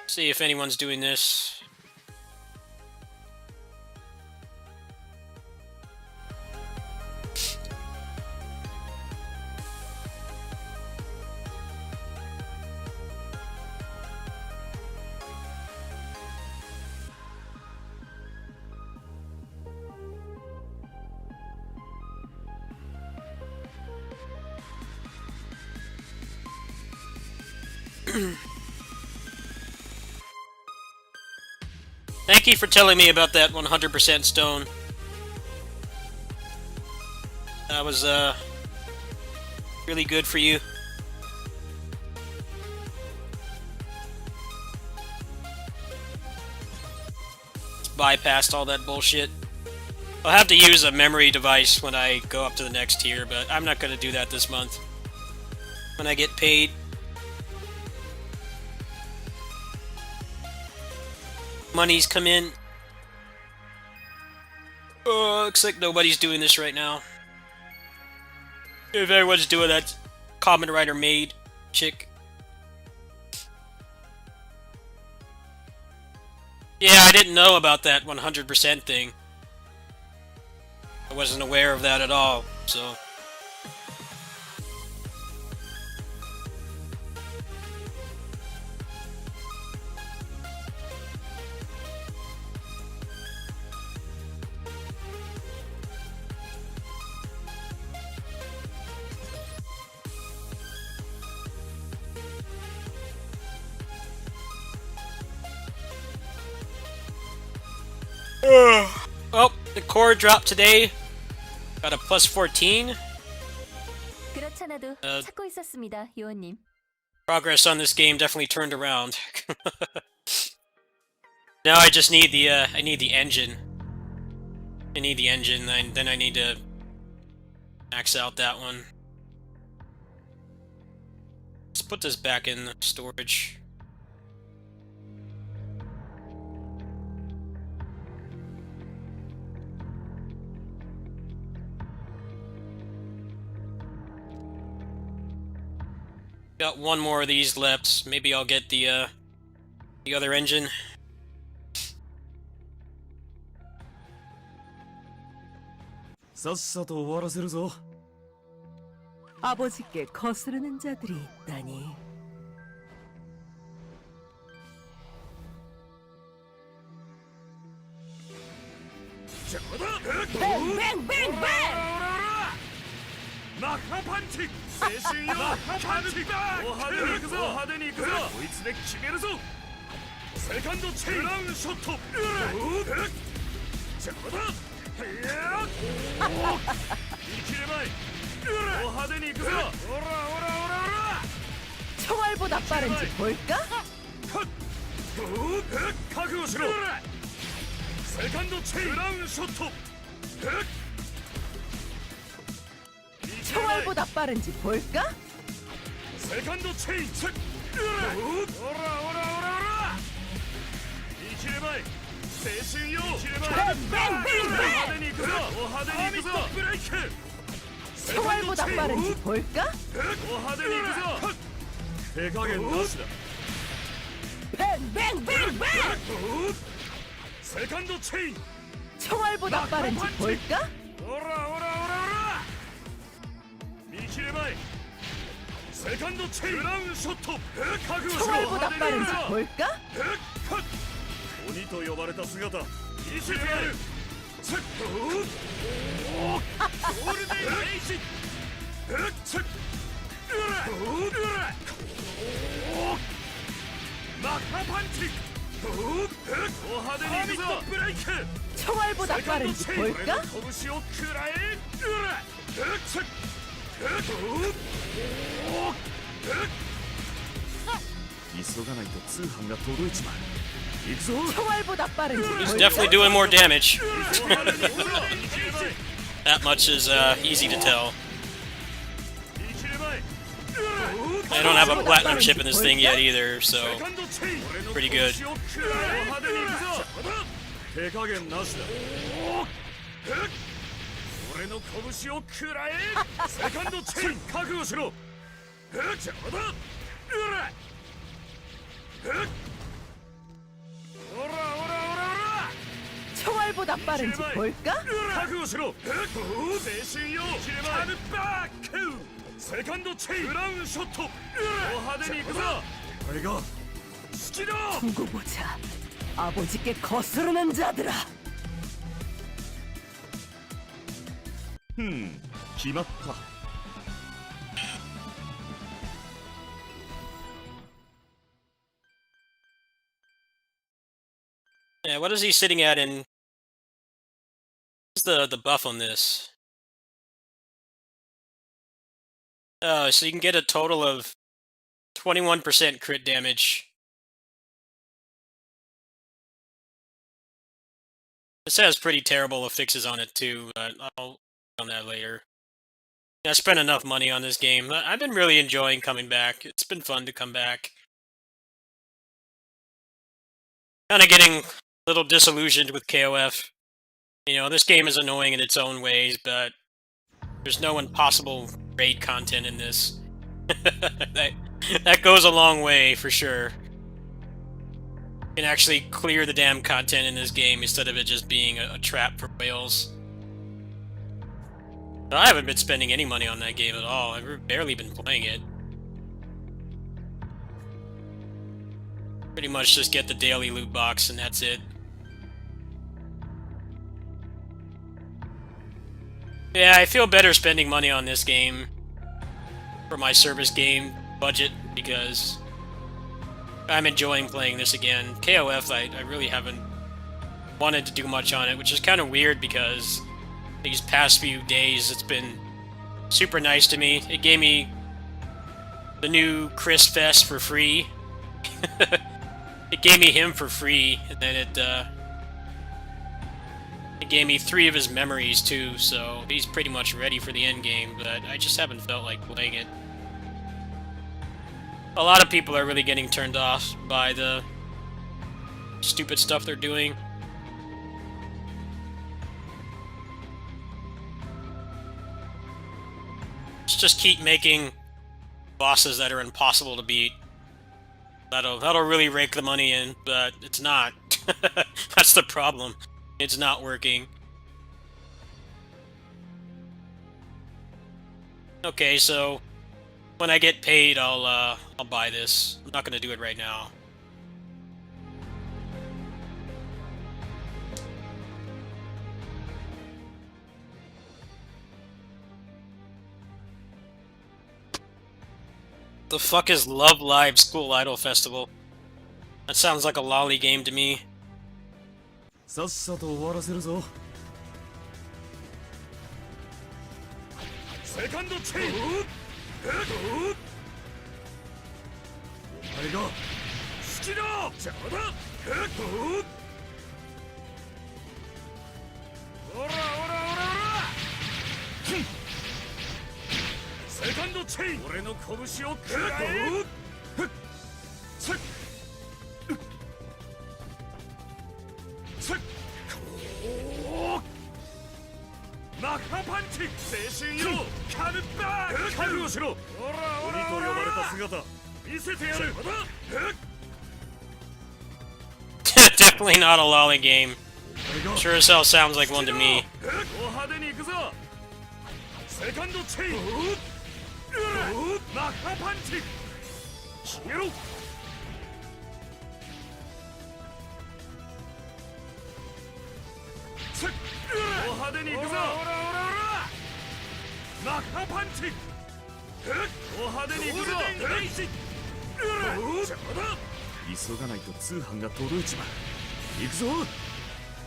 See if anyone's doing this. Thank you for telling me about that 100% stone. That was, really good for you. Bypassed all that bullshit. I'll have to use a memory device when I go up to the next tier, but I'm not gonna do that this month. When I get paid. monies come in. Looks like nobody's doing this right now. If everyone's doing that, Kamen Rider maid chick. Yeah, I didn't know about that 100% thing. I wasn't aware of that at all, so... Well, the core dropped today. Got a plus 14. 그렇잖아도 찾고 있었습니다, 요원님. Progress on this game definitely turned around. Now I just need the I need the engine. I need the engine, and then I need to max out that one. Let's put this back in storage. Got one more of these left. Maybe I'll get the other engine. 아버지께 거스르는 자들이 있다니. 뱅뱅뱅뱅! 나카판틱! 세신요! 나카판틱! 오하데니 이끄소! 도이츠데 키메르소! 세컨드 체인! 그랑 쇼톱! 자다! 이키레바이! 오하데니 이끄소! 오라! 총알보다 빠른지 볼까? 카그오시로! 세컨드 체인! 그랑 쇼톱! 총알보다 빠른지 볼까? 세컨드 체인! 오라! 이키레바이! 세신요! 오하데니 이끄소! 브레이크! 총알보다 빠른지 볼까? 오하데니 이끄소! 대각엔 나시다! 뱅뱅뱅뱅! 세컨드 체인! 총알보다 빠른지 볼까? 오라! 미키레바이! 세컨드 체인! 그랑 쇼톱! 총알보다 빠른지 볼까? 鬼と呼ばれた姿見せてやるゴールデンエイジマッハパンチお派手にいくぞブレイク 총알보다 빠른지 볼까? 拳を食らえ 急がないと通販が届いちまう。行くぞ。 총알보다 빠른지 He's 볼까? definitely doing more damage. That much is easy to tell. I don't have a platinum chip in this thing yet either, so pretty good. 手加減なしだ俺の拳を食らえセカンドチェイン覚悟しろ邪魔だオラ 총알보다 빠른지 볼까? 覚悟しろ青春よカルバックセカンドチェインブラウンショット派手に行くぞあれが好きだ 두고 보자. 아버지께 거스르는 자들아. 決まった。 Yeah, what is he sitting at in... What's the buff on this? Oh, so you can get a total of 21% crit damage. This has pretty terrible affixes on it too, but I'll on that later. I spent enough money on this game. I've been really enjoying coming back. It's been fun to come back. Kind of getting a little disillusioned with KOF. You know, this game is annoying in its own ways, but there's no impossible raid content in this. that goes a long way, for sure. You can actually clear the damn content in this game instead of it just being a trap for whales. But I haven't been spending any money on that game at all. I've barely been playing it. Pretty much just get the daily loot box and that's it. Yeah, I feel better spending money on this game for my service game budget because I'm enjoying playing this again. KOF, I really haven't wanted to do much on it, which is kind of weird because these past few days it's been super nice to me. It gave me the new Chris Fest for free. It gave me him for free, and then it gave me 3 of his memories too, so he's pretty much ready for the end game, but I just haven't felt like playing it. A lot of people are really getting turned off by the stupid stuff they're doing. Let's just keep making bosses that are impossible to beat. That'll really rake the money in, but it's not. That's the problem. It's not working. Okay, so when I get paid, I'll buy this. I'm not gonna do it right now. The fuck is Love Live School Idol Festival? That sounds like a lolly game to me. さっさと終わらせるぞ。セカンドチェイン。お前が好きだ。邪魔だ。おらおらおらおら。セカンドチェイン。俺の拳を食らえ。マッハパンチ青春よカルバー覚悟しろ。おらおらおら鬼と呼ばれた姿見せてやる。 Definitely not a lolly game. Sure as hell sounds like one to me. 派手に行くぞ。セカンドチェイン。マッハパンチ消えろ。派手に行くぞ。マッハパンチ。派手に行くぞ。急がないと通販が届いちまう。行くぞ。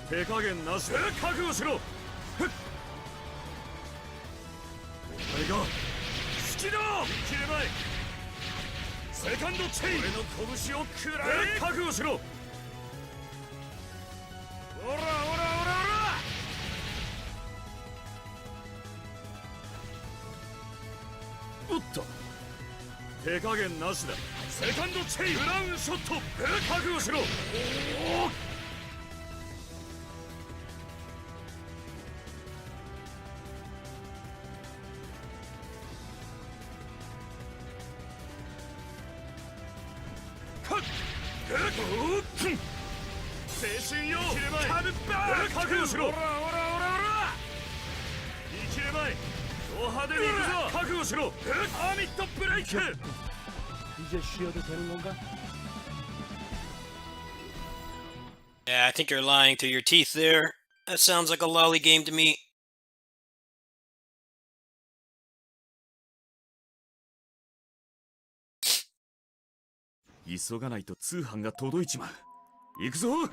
手加減なしで覚悟しろ。お前が好きだ。見切れない。セカンドチェイン。俺の拳を食らえ。覚悟しろ。おらおらおらおら。 おっと手加減なしだ。セカンドチェイン。ブラウンショット。覚悟しろ。おお 青春よカルバー覚悟しろ。おらおらおらおら。見切れまい。 派手に行くぞ。覚悟しろ。アーミットブレイク。이제 쉬어도 되는 건가? Yeah, I think you're lying through your teeth there. That sounds like a lolly game to me.急がないと通販が届いちまう。行くぞ。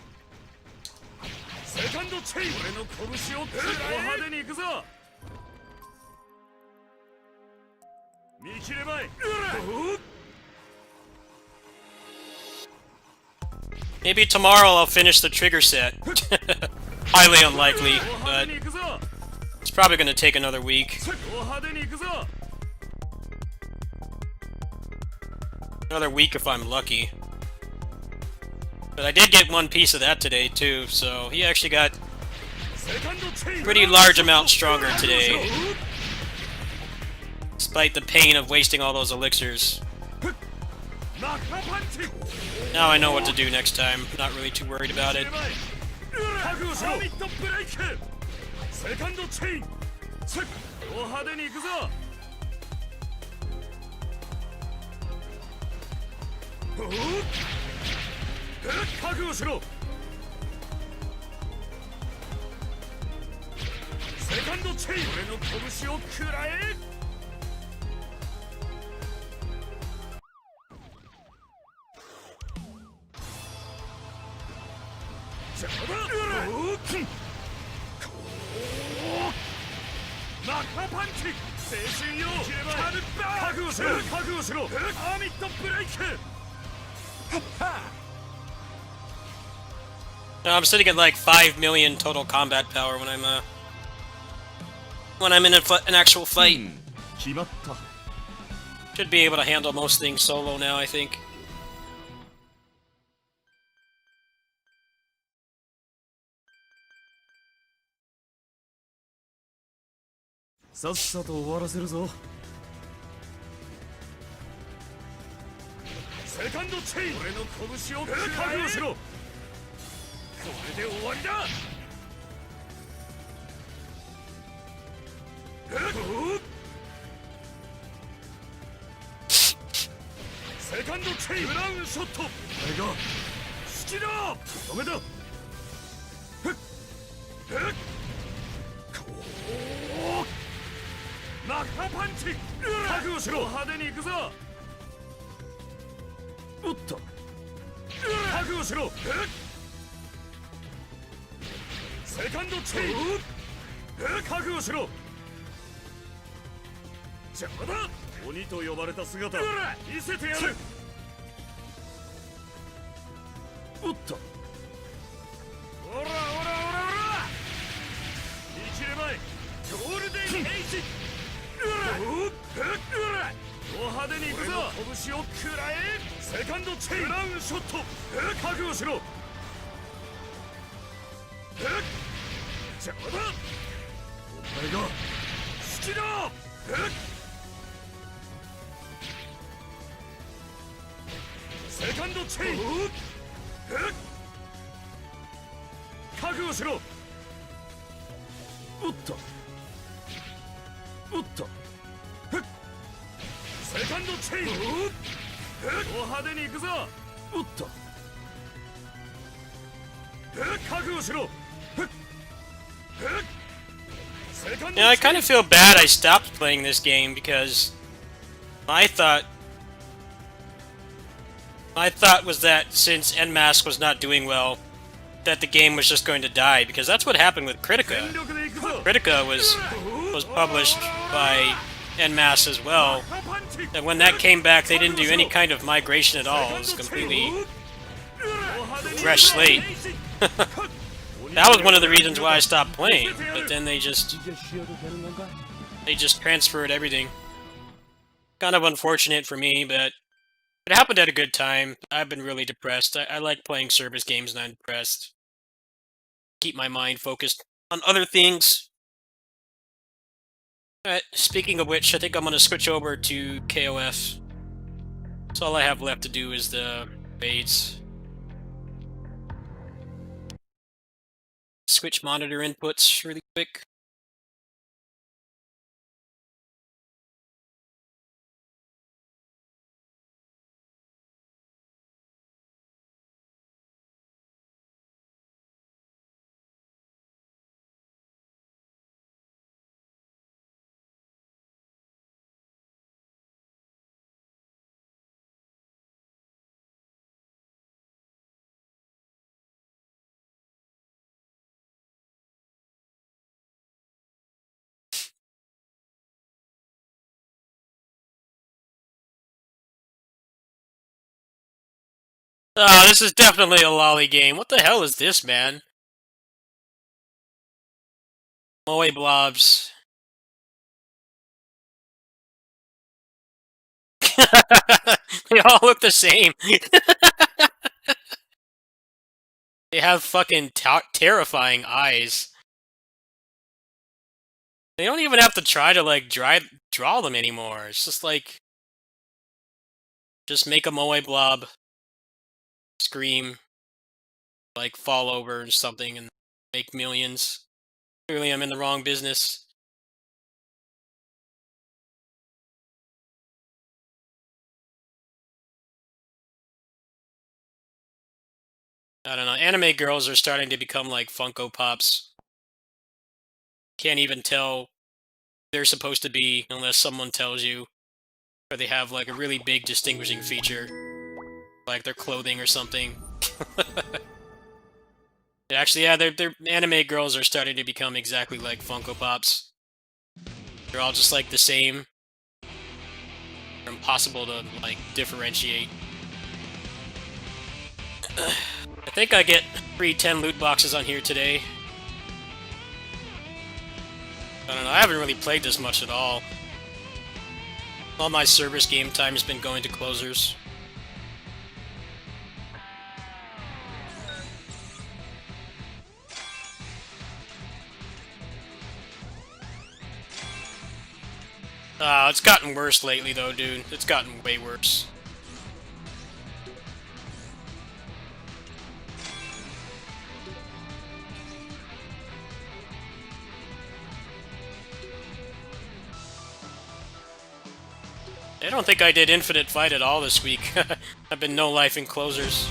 セカンドチェイン。俺の拳を食らえ。派手に行くぞ。 見切れまい。 Maybe tomorrow I'll finish the trigger set. Highly unlikely, but it's probably going to take another week. Another week if I'm lucky. But I did get one piece of that today too, so he actually got pretty large amount stronger today. Despite the pain of wasting all those elixirs. Now I know what to do next time. Not really too worried about it. Now I'm sitting at like 5 million total combat power when I'm in an actual fight. 決まった Should be able to handle most things solo now, I think. さっさと終わらせるぞセカンドチェイン俺の拳を覚悟しろこれで終わりだセカンドチェインブラウンショットこれが好きだダメだマッハパンチ覚悟しろ派手に行くぞおっと覚悟しろセカンドチェイン覚悟しろ邪魔だ鬼と呼ばれた姿見せてやるおっとおらおらおらおら一レ前ゴールデンエイジド派手に行くぞ拳を食らえセカンドチェインブラウンショット覚悟しろ邪魔だお前が好きだセカンドチェイン覚悟しろおっとおっとセカンドチェインド派手に行くぞおっと覚悟しろ You know, I kind of feel bad I stopped playing this game because my thought was that since NMASK was not doing well, that the game was just going to die, because that's what happened with Critica. Critica was published by NMASK as well, and when that came back, they didn't do any kind of migration at all. It was completely fresh slate. That was one of the reasons why I stopped playing, but then they just transferred everything. Kind of unfortunate for me, but it happened at a good time. I've been really depressed. I like playing service games when I'm depressed. Keep my mind focused on other things. Alright, speaking of which, I think I'm going to switch over to KOF. So all I have left to do is the raids. Switch monitor inputs really quick. Ah, this is definitely a lolly game. What the hell is this, man? Moe blobs. They all look the same. They have fucking terrifying eyes. They don't even have to try to, like, draw them anymore. It's just like... Just make a moe blob scream, like, fall over or something and make millions. Clearly I'm in the wrong business. I don't know. Anime girls are starting to become like Funko Pops. Can't even tell they're supposed to be unless someone tells you. Or they have like a really big distinguishing feature. Like their clothing or something. Actually, yeah, they're anime girls are starting to become exactly like Funko Pops. They're all just like the same. They're impossible to like differentiate. I think I get free 10 loot boxes on here today. I don't know, I haven't really played this much at all. All my service game time has been going to closers. It's gotten worse lately though, dude. It's gotten way worse. I don't think I did Infinite Fight at all this week. I've been no life in closers.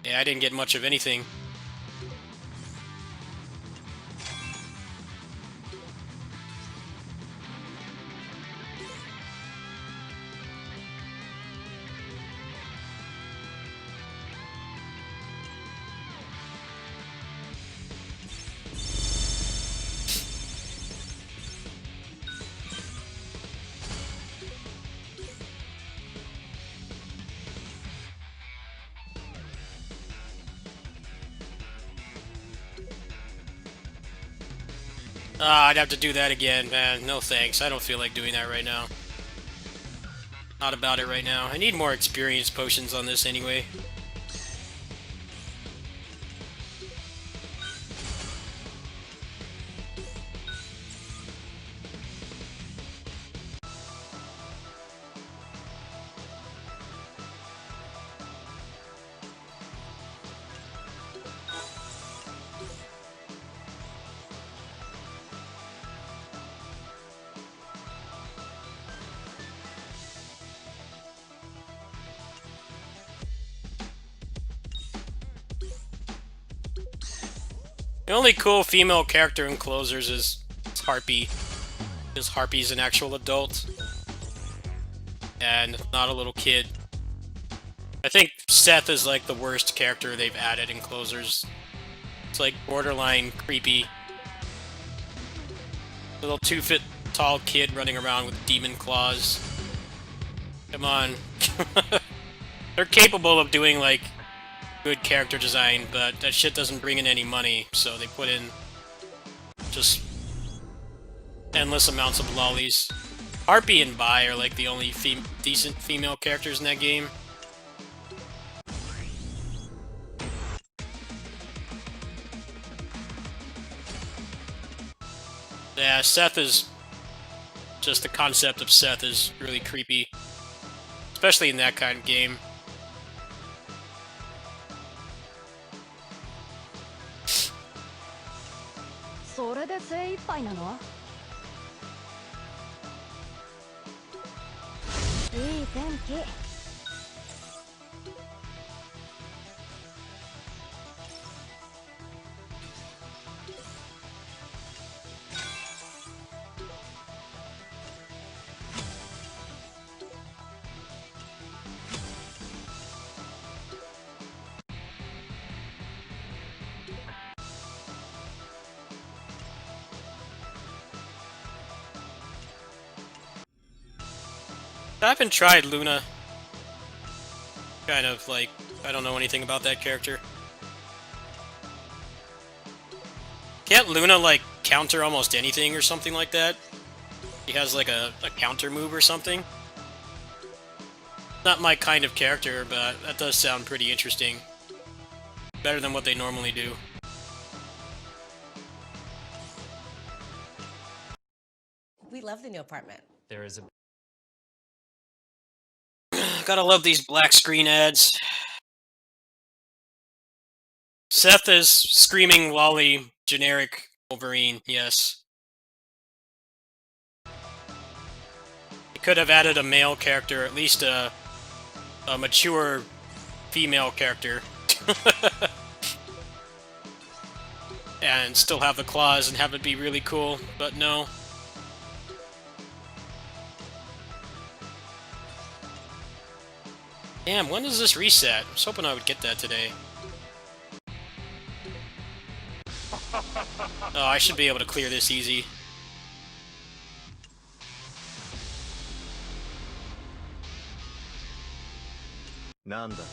Yeah, I didn't get much of anything. I'd have to do that again, man. No thanks. I don't feel like doing that right now. Not about it right now. I need more experience potions on this anyway. The only cool female character in Closers is Harpy. Because Harpy's an actual adult. And not a little kid. I think Seth is like the worst character they've added in Closers. It's like borderline creepy. Little 2-foot tall kid running around with demon claws. Come on. They're capable of doing like good character design, but that shit doesn't bring in any money, so they put in just endless amounts of lollies. Harpy and Bai are like the only decent female characters in that game. Yeah, Seth is... just the concept of Seth is really creepy. Especially in that kind of game. I haven't tried Luna. Kind of like, I don't know anything about that character. Can't Luna like counter almost anything or something like that? He has like a counter move or something? Not my kind of character, but that does sound pretty interesting. Better than what they normally do. We love the new apartment. There is a Gotta love these black screen ads. Seth is screaming lolly generic Wolverine, yes. You could have added a male character, at least a mature female character. And still have the claws and have it be really cool, but no. Damn, when does this reset? I was hoping I would get that today. Oh, I should be able to clear this easy. Nanda.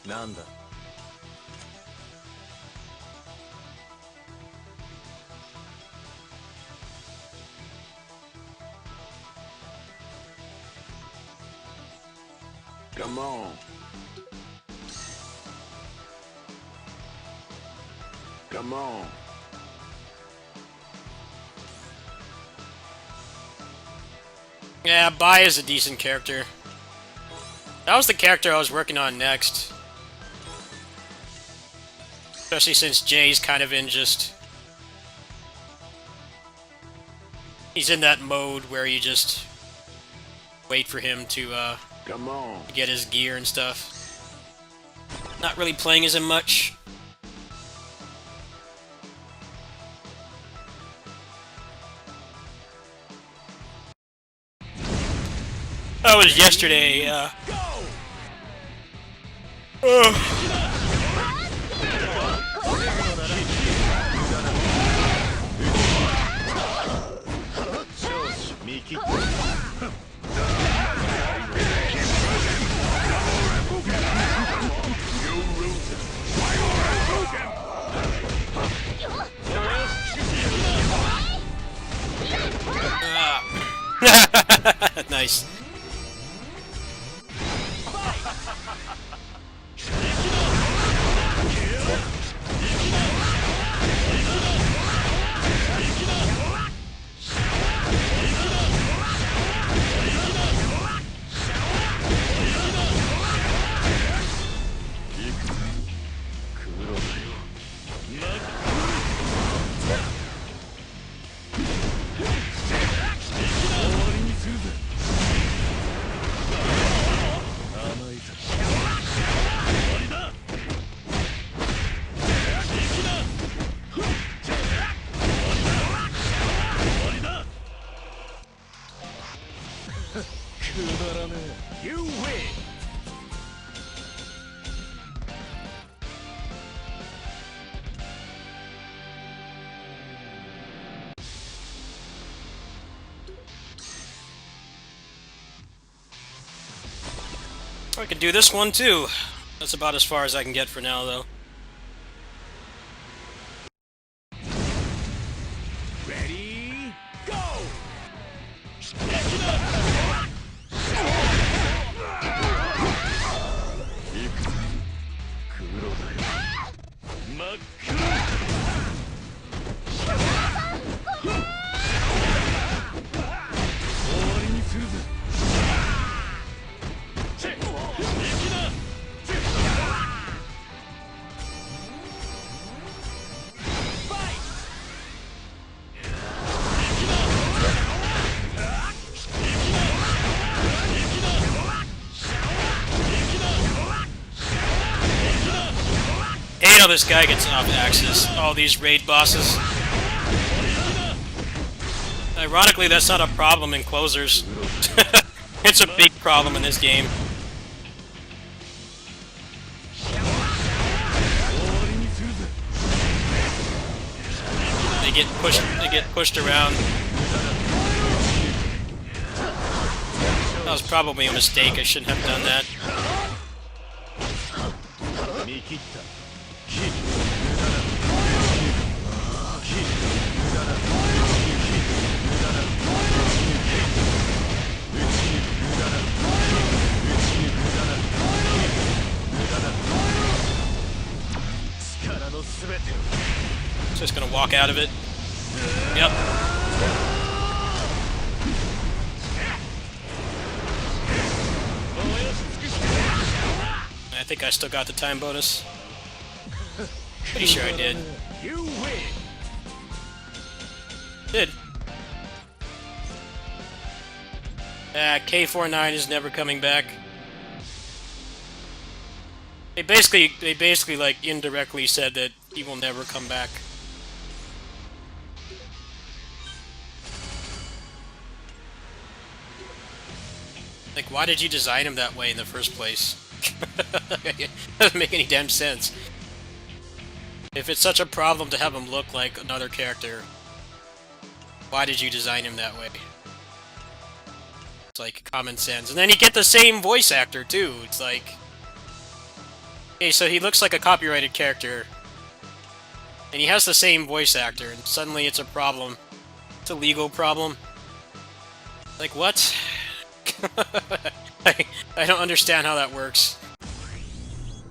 Nanda. Come on. Come on. Yeah, Bai is a decent character. That was the character I was working on next. Especially since Jay's kind of in just... He's in that mode where you just wait for him to Come on. get his gear and stuff. Not really playing as him much. That was yesterday, Nice. You win. I could do this one too. That's about as far as I can get for now, though. Ready? Go! Hate how this guy gets off axis. All these raid bosses. Ironically, that's not a problem in closers. It's a big problem in this game. They get pushed around. That was probably a mistake. I shouldn't have done that. 見切った Just gonna walk out of it. Yep. I think I still got the time bonus. Pretty sure I did. You win. Did. K49 is never coming back. They basically like indirectly said that he will never come back. Like, why did you design him that way in the first place? Doesn't make any damn sense. If it's such a problem to have him look like another character, why did you design him that way? It's like common sense. And then you get the same voice actor too. It's like, okay, so he looks like a copyrighted character, and he has the same voice actor, and suddenly it's a problem. It's a legal problem. Like, what? I don't understand how that works.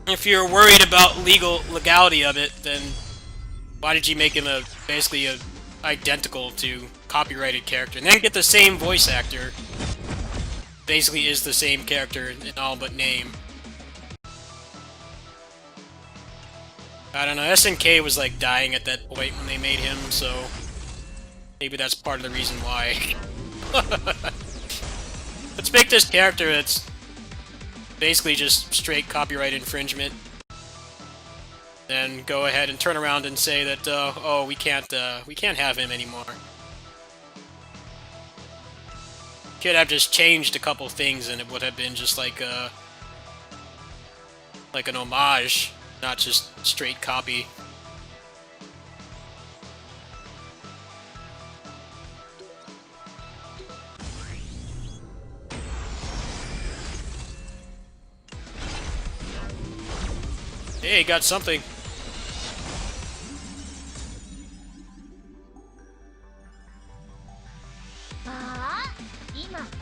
If you're worried about legality of it, then why did you make him basically a identical to copyrighted character, and then get the same voice actor? Basically is the same character in all but name. I don't know, SNK was like dying at that point when they made him, so maybe that's part of the reason why. Let's make this character that's basically just straight copyright infringement. Then go ahead and turn around and say that, oh, we can't have him anymore. Could have just changed a couple things, and it would have been just like an homage, not just straight copy. Hey, got something.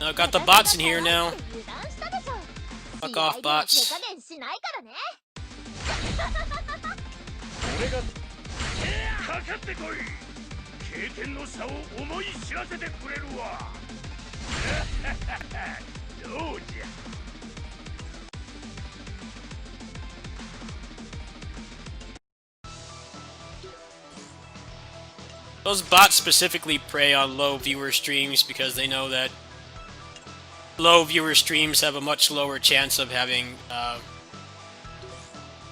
Now got the bots in here now. Fuck off, bots. 俺がかかってこい。経験の差を思い知らせてくれるわ。どうじゃ。 Those bots specifically prey on low viewer streams because they know that low viewer streams have a much lower chance of having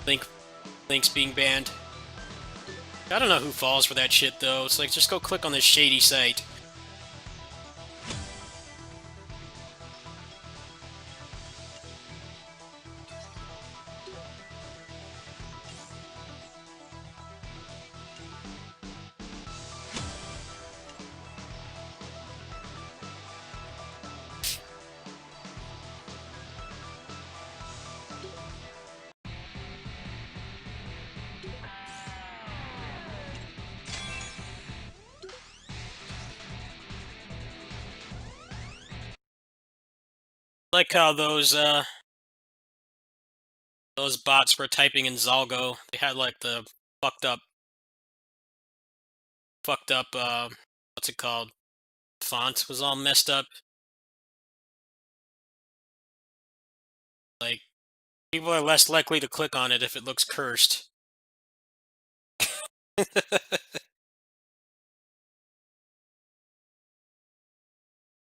links being banned. I don't know who falls for that shit though. It's like, just go click on this shady site. Like how those bots were typing in Zalgo. They had like the fucked up what's it called? Font was all messed up. Like, people are less likely to click on it if it looks cursed.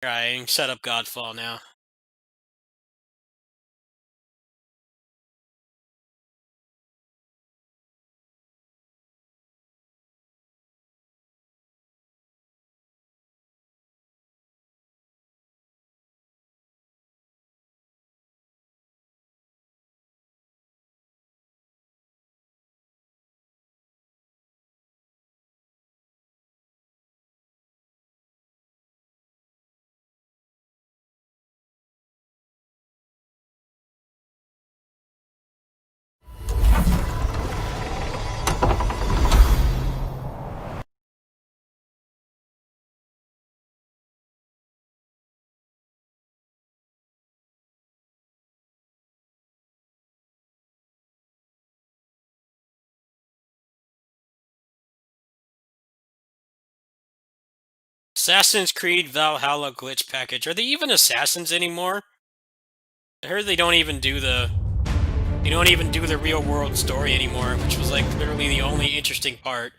Alright, set up Godfall now. Assassin's Creed Valhalla glitch package. Are they even assassins anymore? I heard they don't even do the real world story anymore, which was like literally the only interesting part.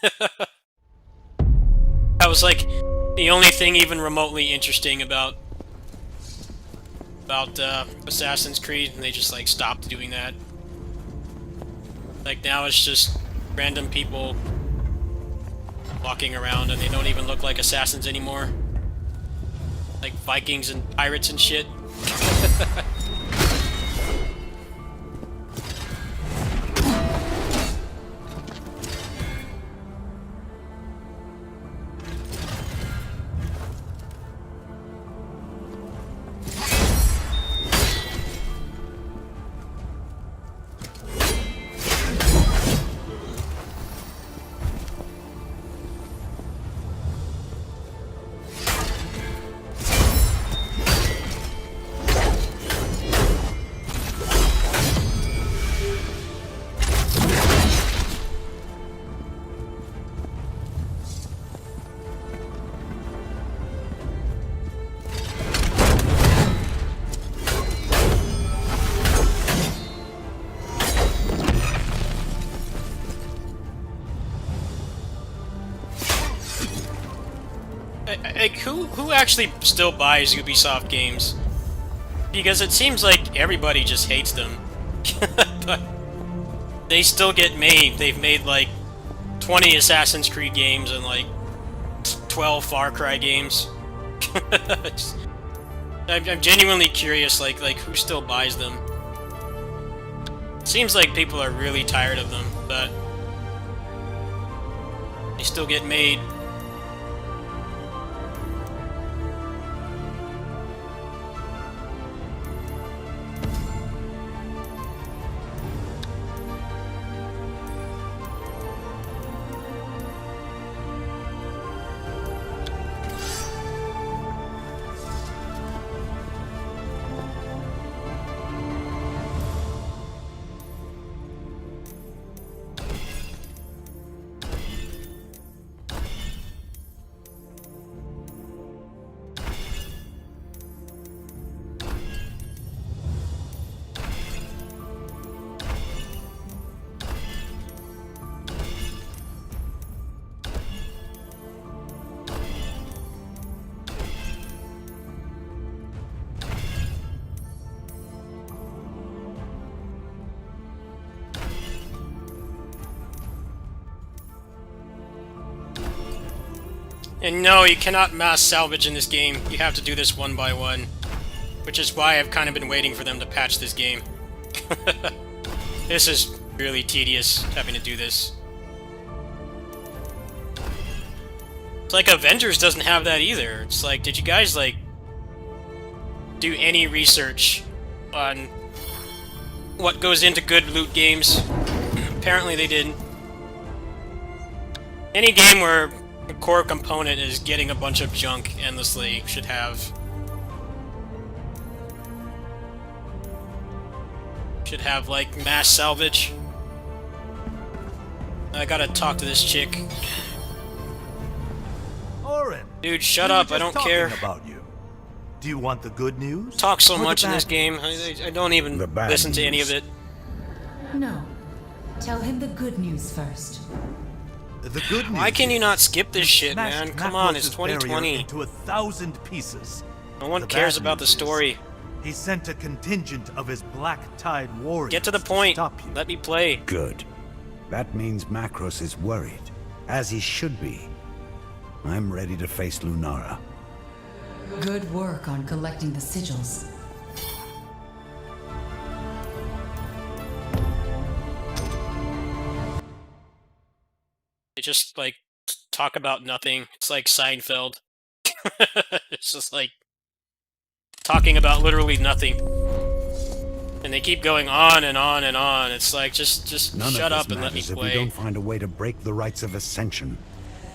That was like the only thing even remotely interesting about Assassin's Creed, and they just like stopped doing that. Like now it's just random people walking around and they don't even look like assassins anymore. Like Vikings and pirates and shit. Like, who actually still buys Ubisoft games? Because it seems like everybody just hates them. But they still get made. They've made like 20 Assassin's Creed games and like 12 Far Cry games. I'm genuinely curious, like who still buys them? Seems like people are really tired of them, but they still get made. And no, you cannot mass salvage in this game. You have to do this one by one. Which is why I've kind of been waiting for them to patch this game. This is really tedious, having to do this. It's like Avengers doesn't have that either. It's like, did you guys, like, do any research on what goes into good loot games? Apparently they didn't. Any game where the core component is getting a bunch of junk endlessly should have like mass salvage. I gotta talk to this chick. Orin, dude, shut up! I don't care. About you. Do you want the good news? Talk so much in this game. I don't even listen to any of it. No. Tell him the good news first. The good news. Why can you not skip this shit, man? Come on, it's 2020. Into 1,000 pieces. No one cares about the story. He sent a contingent of his Black Tide warriors. Get to the point. Stop you. Let me play. Good. That means Macros is worried, as he should be. I'm ready to face Lunara. Good work on collecting the sigils. They just, like, talk about nothing. It's like Seinfeld. It's just, like, talking about literally nothing. And they keep going on and on and on. It's like, just shut up and let me play. If we don't find a way to break the rites of Ascension.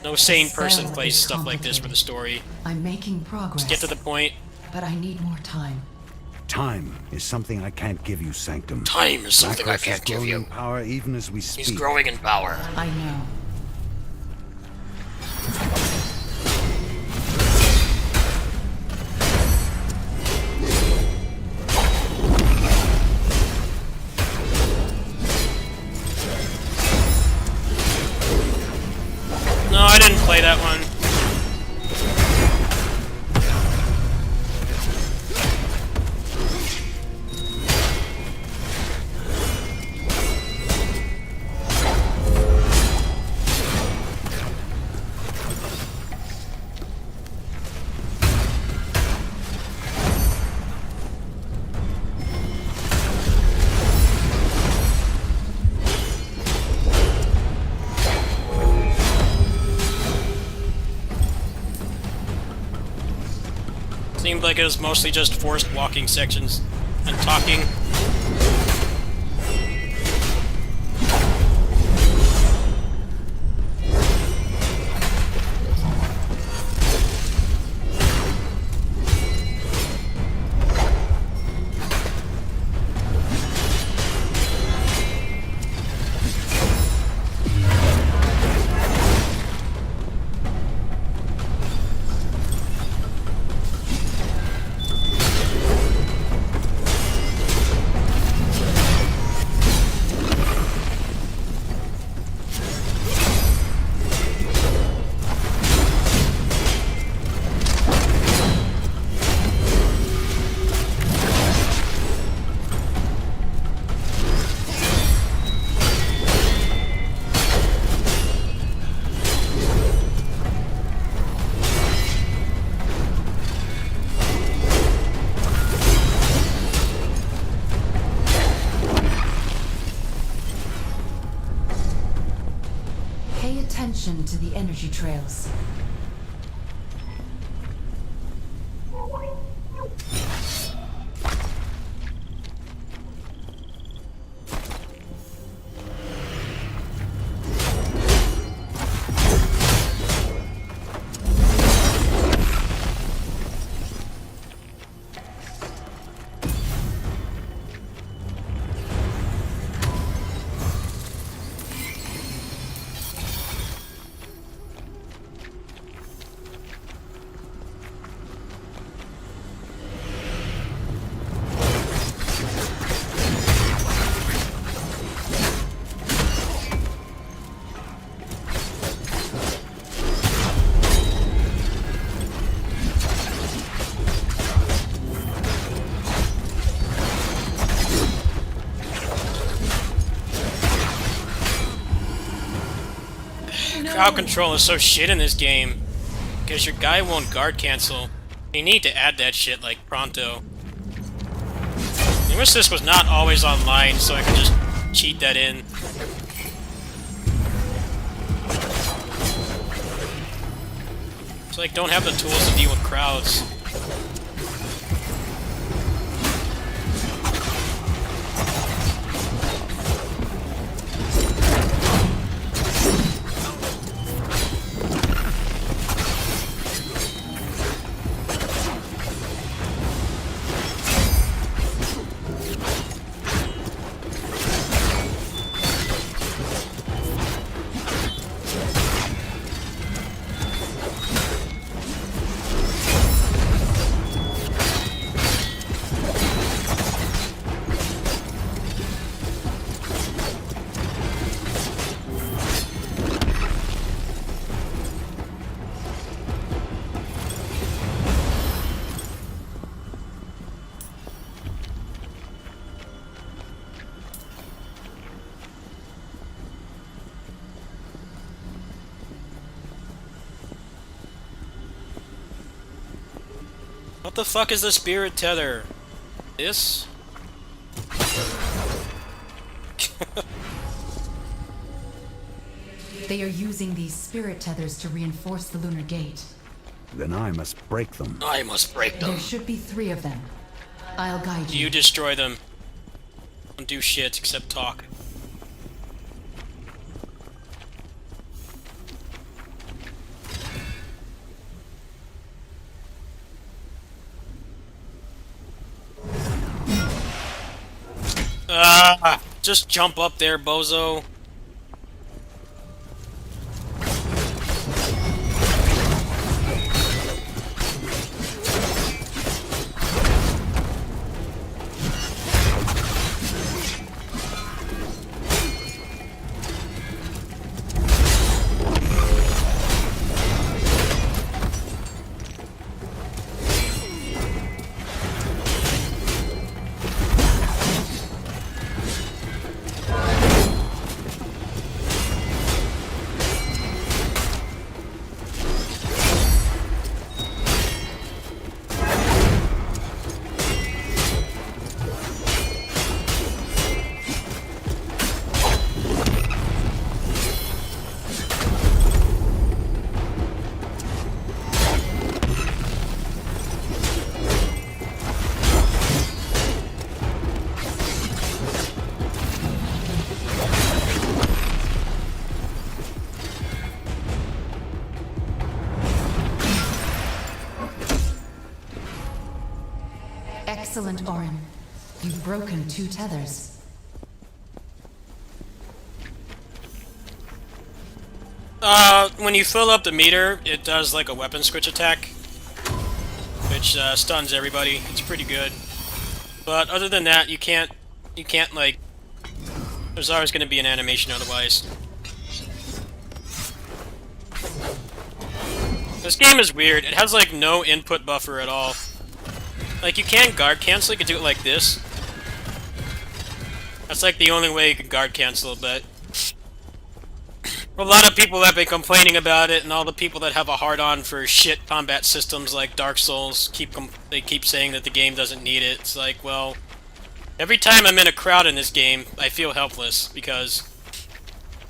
No sane person plays stuff like this for the story. I'm making progress. Just get to the point. But I need more time. Time is something I can't give you, Sanctum. Time is something I can't give you. In power even as we speak. He's growing in power. I know. Seemed like it was mostly just forced walking sections and talking. Attention to the energy trails. Crowd control is so shit in this game. Because your guy won't guard cancel. You need to add that shit, like, pronto. I wish this was not always online, so I could just cheat that in. It's like, don't have the tools to deal with crowds. What the fuck is the spirit tether? This? They are using these spirit tethers to reinforce the lunar gate. Then I must break them. I must break them. There should be 3 of them. I'll guide you. You destroy them. Don't do shit except talk. Just jump up there, bozo. Excellent, Orin. You've broken 2 tethers. When you fill up the meter, it does like a weapon switch attack, which stuns everybody. It's pretty good. But other than that, you can't like, there's always going to be an animation otherwise. This game is weird. It has like no input buffer at all. Like you can guard cancel, you can do it like this. That's like the only way you can guard cancel, but a lot of people have been complaining about it, and all the people that have a hard-on for shit combat systems like Dark Souls they keep saying that the game doesn't need it. It's like, well, every time I'm in a crowd in this game, I feel helpless because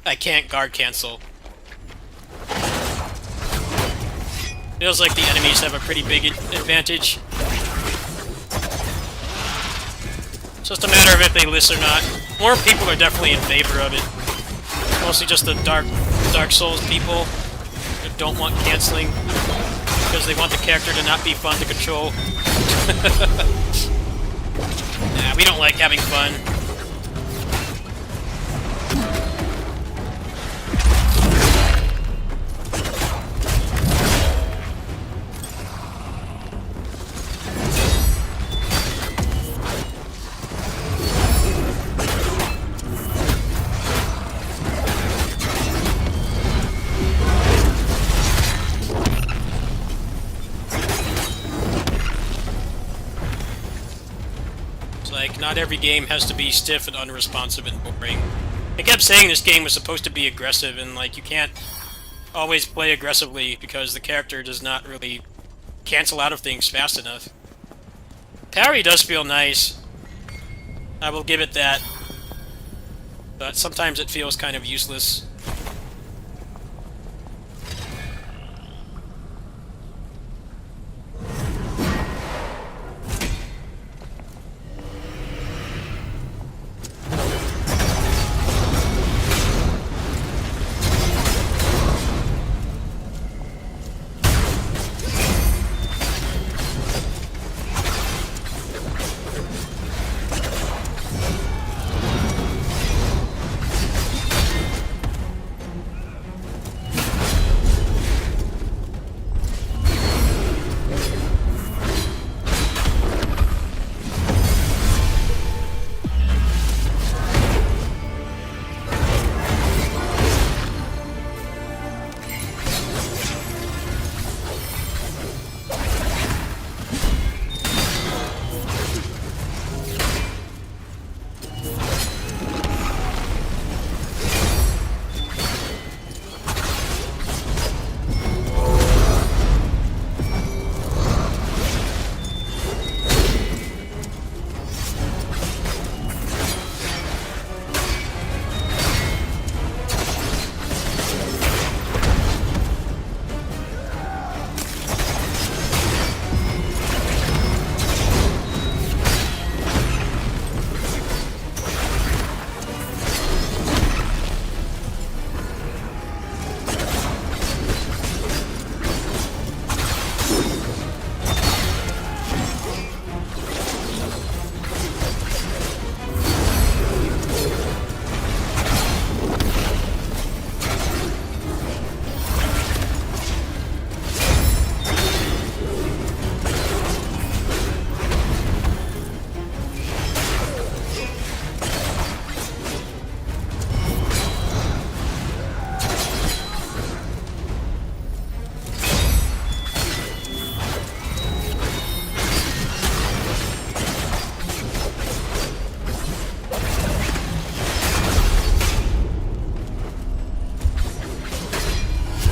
I can't guard cancel. Feels like the enemies have a pretty big advantage. It's just a matter of if they list or not. More people are definitely in favor of it. Mostly just the Dark Souls people who don't want canceling because they want the character to not be fun to control. Nah, we don't like having fun. Not every game has to be stiff and unresponsive and boring. I kept saying this game was supposed to be aggressive, and like you can't always play aggressively because the character does not really cancel out of things fast enough. Parry does feel nice. I will give it that. But sometimes it feels kind of useless.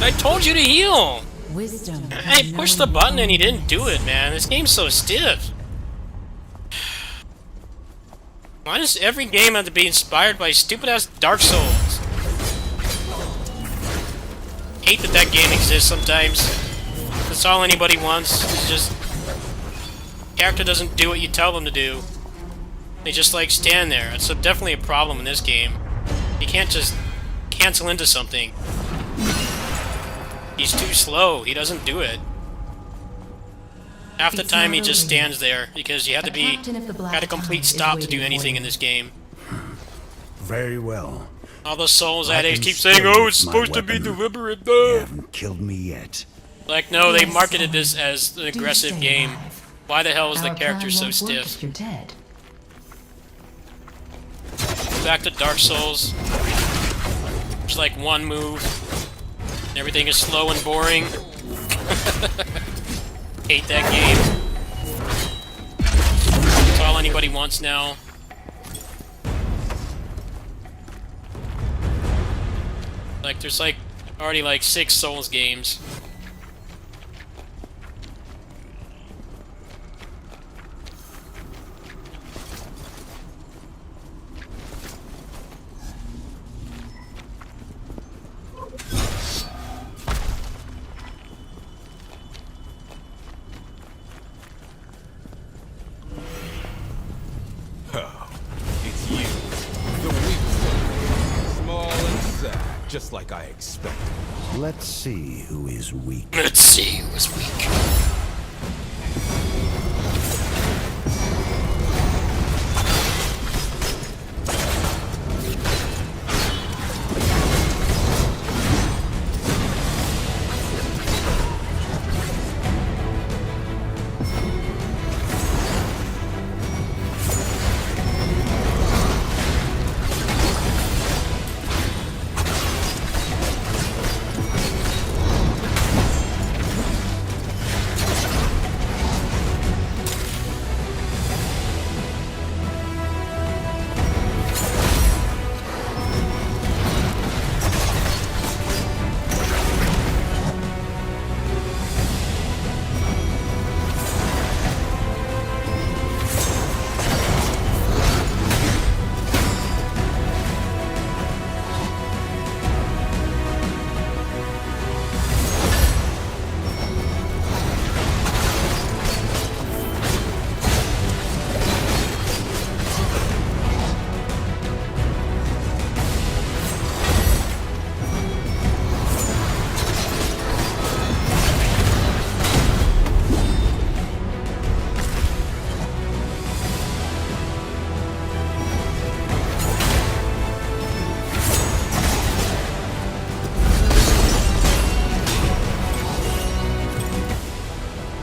I told you to heal! Wisdom. I pushed the button and he didn't do it, man. This game's so stiff. Why does every game have to be inspired by stupid-ass Dark Souls? Hate that that game exists sometimes. That's all anybody wants. It's just... character doesn't do what you tell them to do. They just, like, stand there. It's definitely a problem in this game. You can't just cancel into something. He's too slow. He doesn't do it. Half the It's time not he just over yet. stands there because you have to A be captain of the Black at a complete Tide is stop to do waiting for anything you. in this game. Very well. All those souls I addicts can keep saying, still "Oh, lift it's my supposed to be weapon. deliberate." You Though. haven't killed me yet. Like, no, they Yes, marketed Owen. this as an Do aggressive stay game. alive. Why the hell is the Our character plan so won't work stiff? if you're dead. Back to Dark Souls. It's like one move. And everything is slow and boring. Hate that game. That's all anybody wants now. Like, there's like already like 6 Souls games. It's you. The weak one. Small and sad, just like I expected. Let's see who is weak. Let's see who was weak.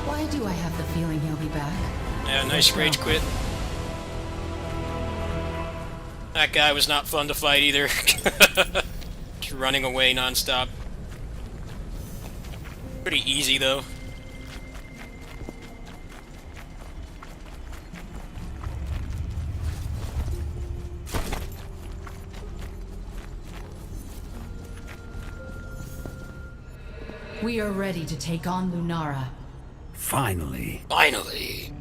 Why do I have the feeling he'll be back? Yeah, nice rage quit. That guy was not fun to fight either. Just running away non-stop. Pretty easy though. We are ready to take on Lunara. Finally. Finally.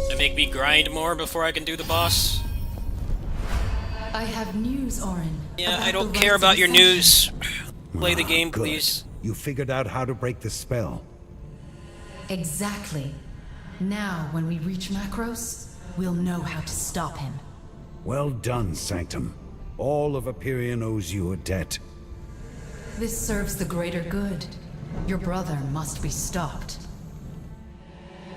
They make me grind more before I can do the boss. I have news, Orin. Yeah, about I don't the care rites about of your ascension. news. Play the game, Good. please. You figured out how to break the spell. Exactly. Now, when we reach Macros, we'll know how to stop him. Well done, Sanctum. All of Aperion owes you a debt. This serves the greater good. Your brother must be stopped.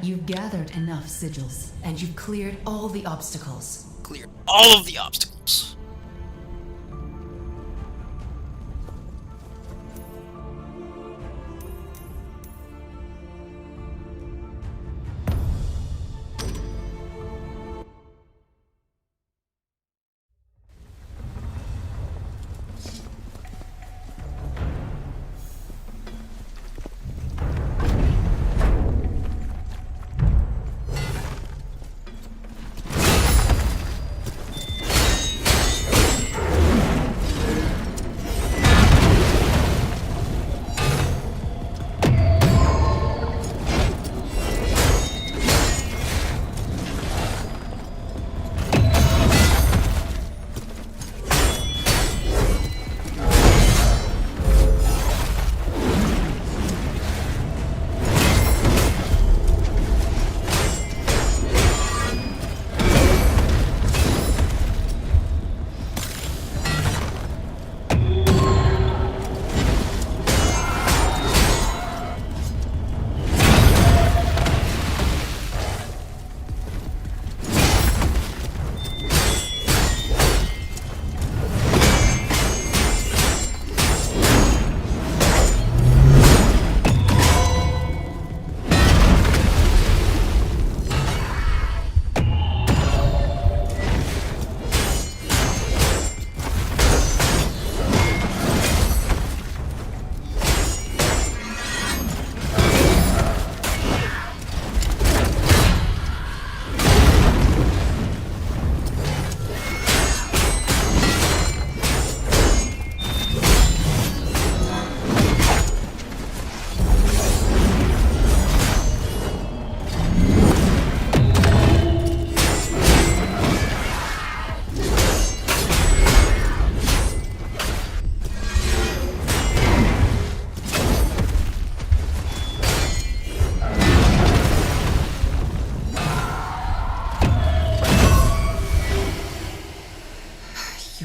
You've gathered enough sigils, and you've cleared all the obstacles. Clear all of the obstacles.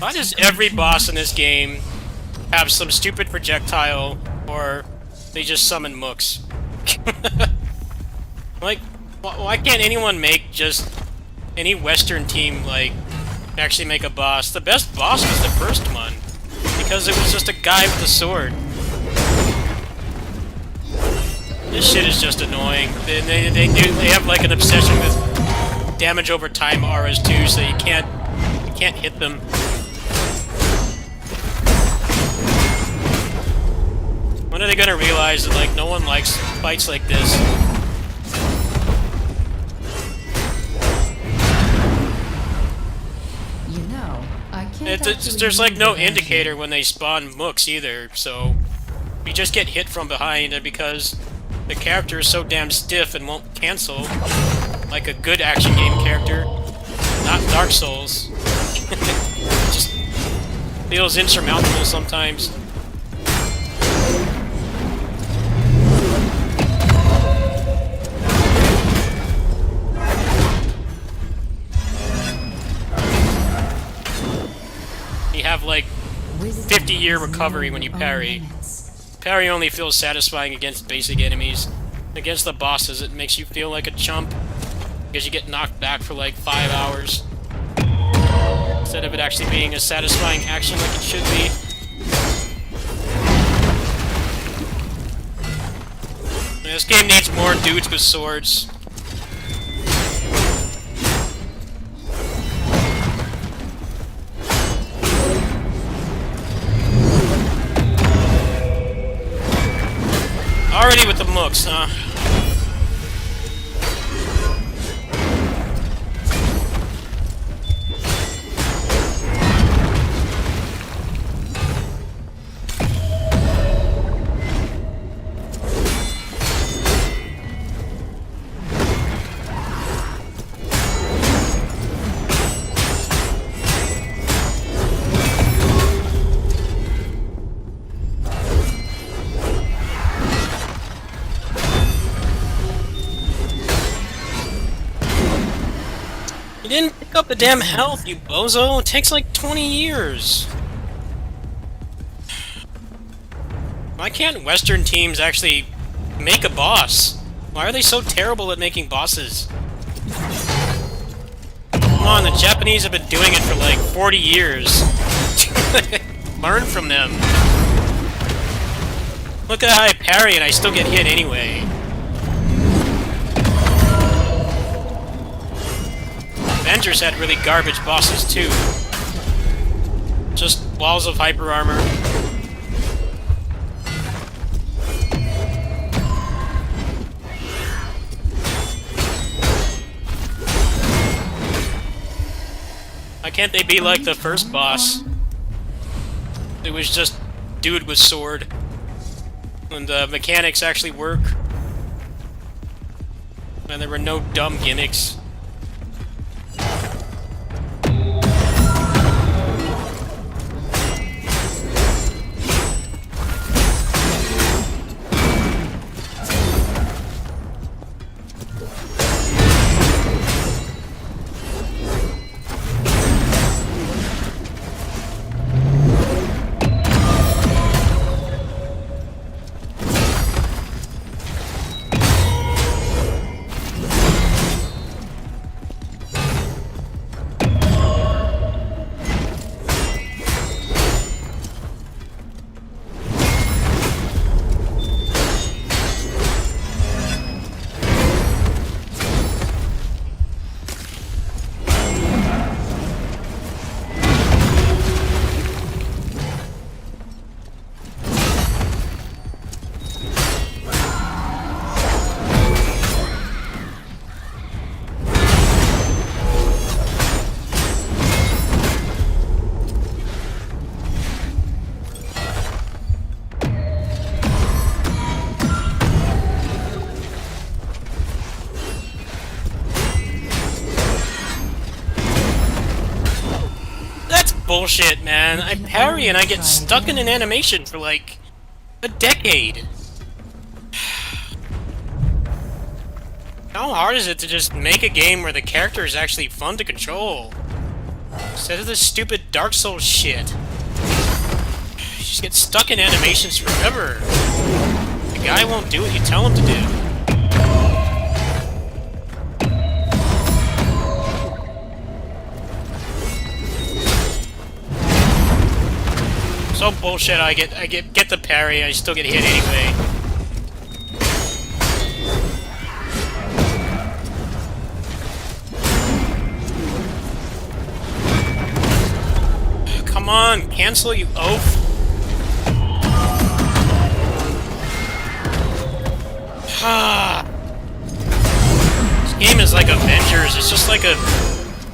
Why does every boss in this game have some stupid projectile, or they just summon mooks? Like, why can't anyone make just any Western team, like, actually make a boss? The best boss was the first one, because it was just a guy with a sword. This shit is just annoying. They have like an obsession with damage over time RS2, so you can't hit them. When are they gonna realize that like no one likes fights like this? You know, I can't. There's like no indicator when they spawn mooks either, so you just get hit from behind, and because the character is so damn stiff and won't cancel, like a good action game character, not Dark Souls. It just feels insurmountable sometimes. You have like 50-year recovery when you parry. Parry only feels satisfying against basic enemies. Against the bosses, it makes you feel like a chump, because you get knocked back for like 5 hours. Instead of it actually being a satisfying action like it should be. This game needs more dudes with swords. Already with the mooks, huh? You didn't pick up the damn health, you bozo! It takes like 20 years! Why can't Western teams actually make a boss? Why are they so terrible at making bosses? Come on, the Japanese have been doing it for like 40 years. Learn from them. Look at how I parry and I still get hit anyway. Avengers had really garbage bosses too. Just walls of hyper armor. Why can't they be like the first boss? It was just dude with sword. And the mechanics actually work. And there were no dumb gimmicks. Bullshit, man. I parry and I get stuck in an animation for like a decade. How hard is it to just make a game where the character is actually fun to control? Instead of this stupid Dark Souls shit. You just get stuck in animations forever. The guy won't do what you tell him to do. So bullshit. I get the parry. I still get hit anyway. Come on, cancel, you oaf. This game is like Avengers. It's just like a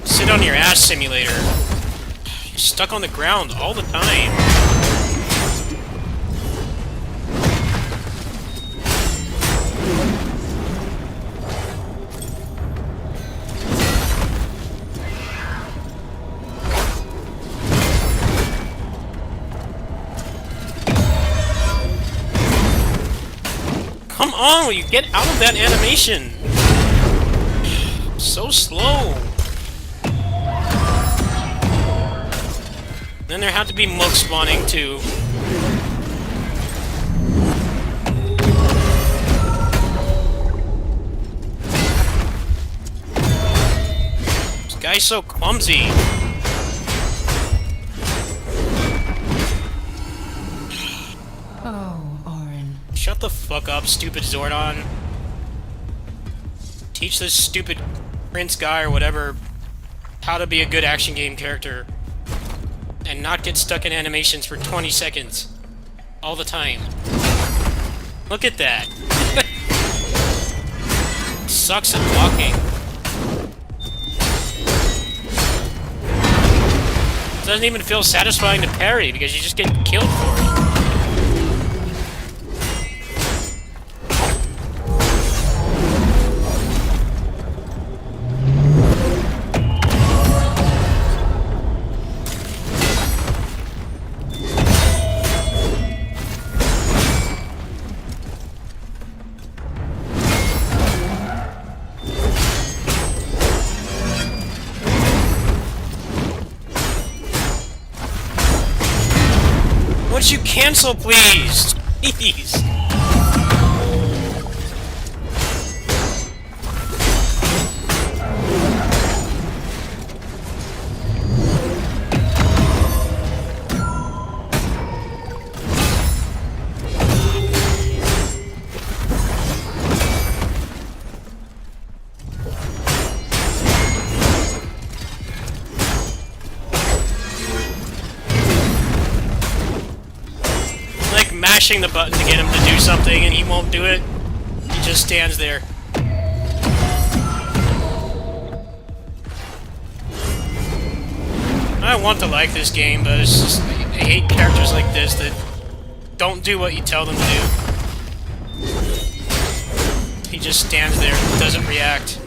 sit on your ass simulator. You're stuck on the ground all the time. Come on, will you get out of that animation? So slow. Then there had to be Mook spawning too. This guy's so clumsy. Shut the fuck up, stupid Zordon. Teach this stupid Prince guy or whatever how to be a good action game character. And not get stuck in animations for 20 seconds. All the time. Look at that. Sucks at blocking. It doesn't even feel satisfying to parry because you just get killed for it. Would you cancel, please? Please. Mashing the button to get him to do something and he won't do it. He just stands there. I want to like this game, but it's just, I hate characters like this that don't do what you tell them to do. He just stands there and doesn't react.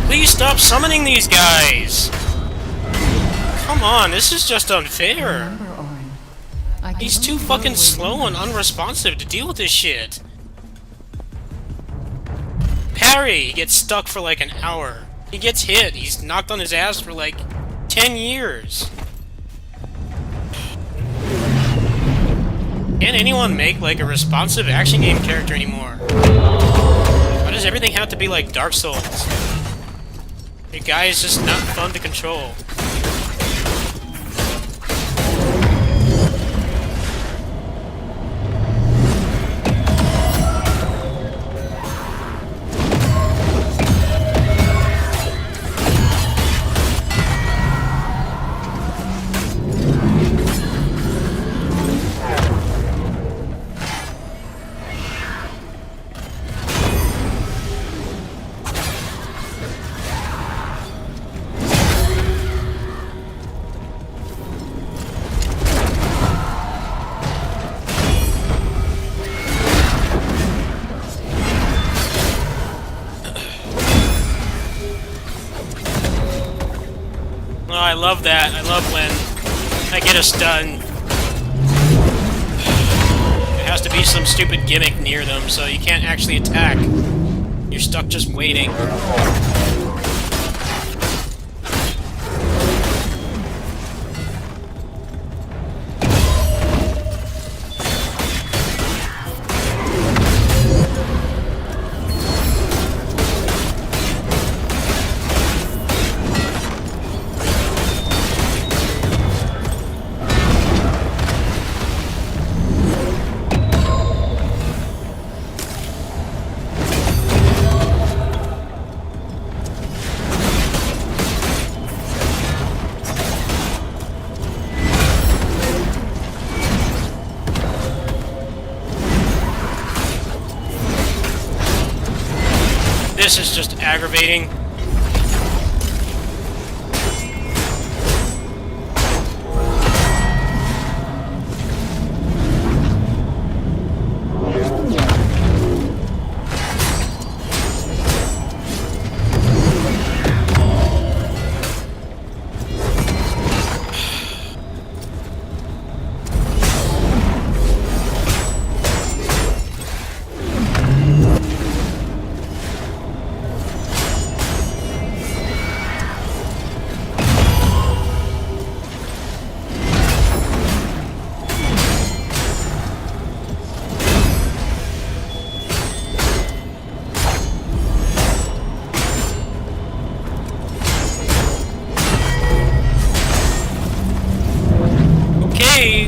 Please stop summoning these guys! Come on, this is just unfair. Remember, Orin, He's too fucking slow and unresponsive to deal with this shit. Parry! He gets stuck for like an hour. He gets hit. He's knocked on his ass for like 10 years. Can't anyone make like a responsive action game character anymore? Why does everything have to be like Dark Souls? Your guy is just not fun to control. Oh, I love that. I love when I get a stun. There has to be some stupid gimmick near them, so you can't actually attack. You're stuck just waiting. This is just aggravating.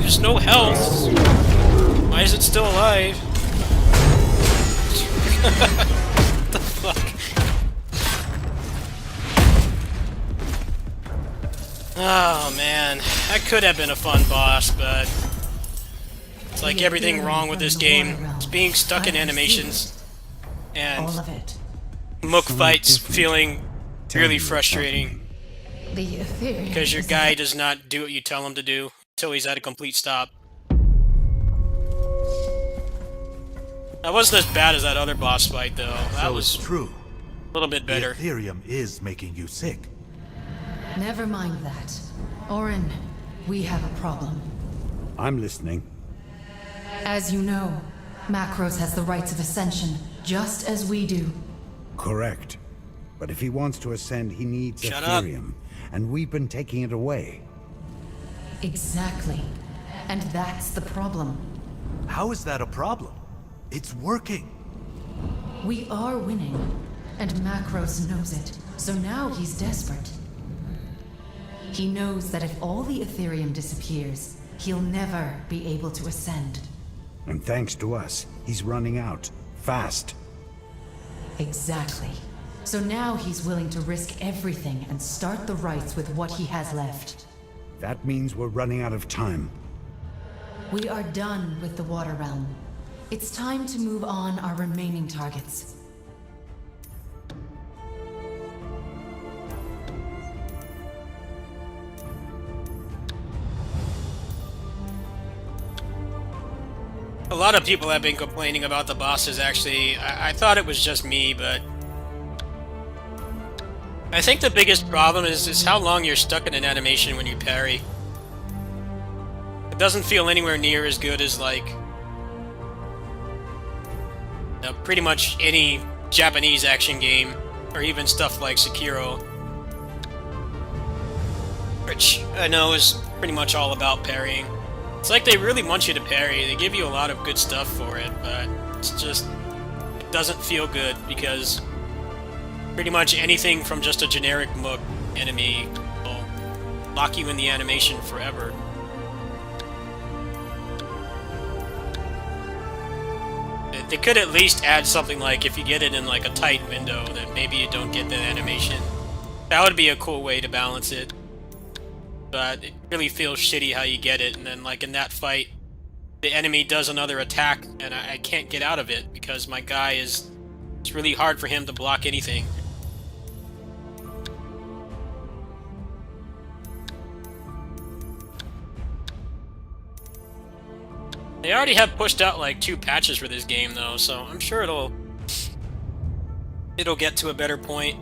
There's no health. Why is it still alive? What the fuck? Oh man, that could have been a fun boss, but it's like everything wrong with this game. It's being stuck in animations and mook fights feeling really frustrating because your guy does not do what you tell him to do until he's at a complete stop. That wasn't as bad as that other boss fight, though. That was true. A little bit better. The Ethereum is making you sick. Never mind that. Orin, we have a problem. I'm listening. As you know, Macros has the rights of ascension, just as we do. Correct. But if he wants to ascend, he needs Shut Ethereum. And we've been taking it away. Exactly. And that's the problem. How is that a problem? It's working. We are winning, and Macros knows it, so now he's desperate. He knows that if all the Ethereum disappears, he'll never be able to ascend. And thanks to us, he's running out. Fast. Exactly. So now he's willing to risk everything and start the rites with what he has left. That means we're running out of time. We are done with the Water Realm. It's time to move on our remaining targets. A lot of people have been complaining about the bosses, actually. I thought it was just me, but I think the biggest problem is how long you're stuck in an animation when you parry. doesn't feel anywhere near as good as, like, pretty much any Japanese action game, or even stuff like Sekiro, which I know is pretty much all about parrying. It's like they really want you to parry. They give you a lot of good stuff for it, but it's just, it doesn't feel good because pretty much anything from just a generic Mook enemy will lock you in the animation forever. They could at least add something like, if you get it in like a tight window, then maybe you don't get that animation. That would be a cool way to balance it. But it really feels shitty how you get it, and then like in that fight, the enemy does another attack, and I can't get out of it because my guy is... It's really hard for him to block anything. They already have pushed out like 2 patches for this game though, so I'm sure it'll get to a better point.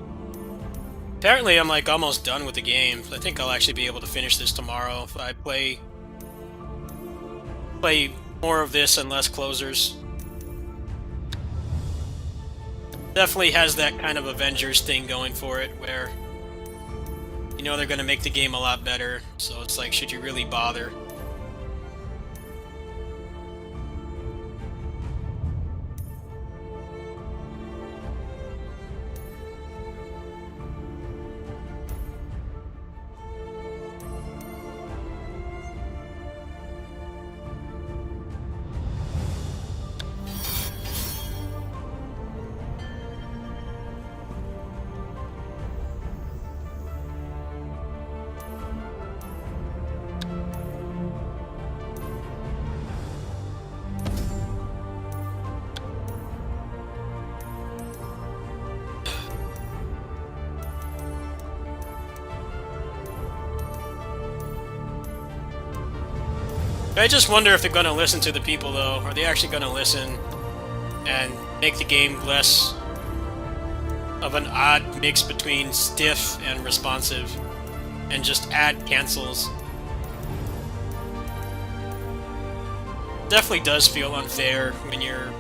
Apparently I'm like almost done with the game. I think I'll actually be able to finish this tomorrow if I play more of this and less closers. Definitely has that kind of Avengers thing going for it, where you know they're gonna make the game a lot better, so it's like, should you really bother? I just wonder if they're going to listen to the people, though. Are they actually going to listen and make the game less of an odd mix between stiff and responsive, and just add cancels? Definitely does feel unfair when you're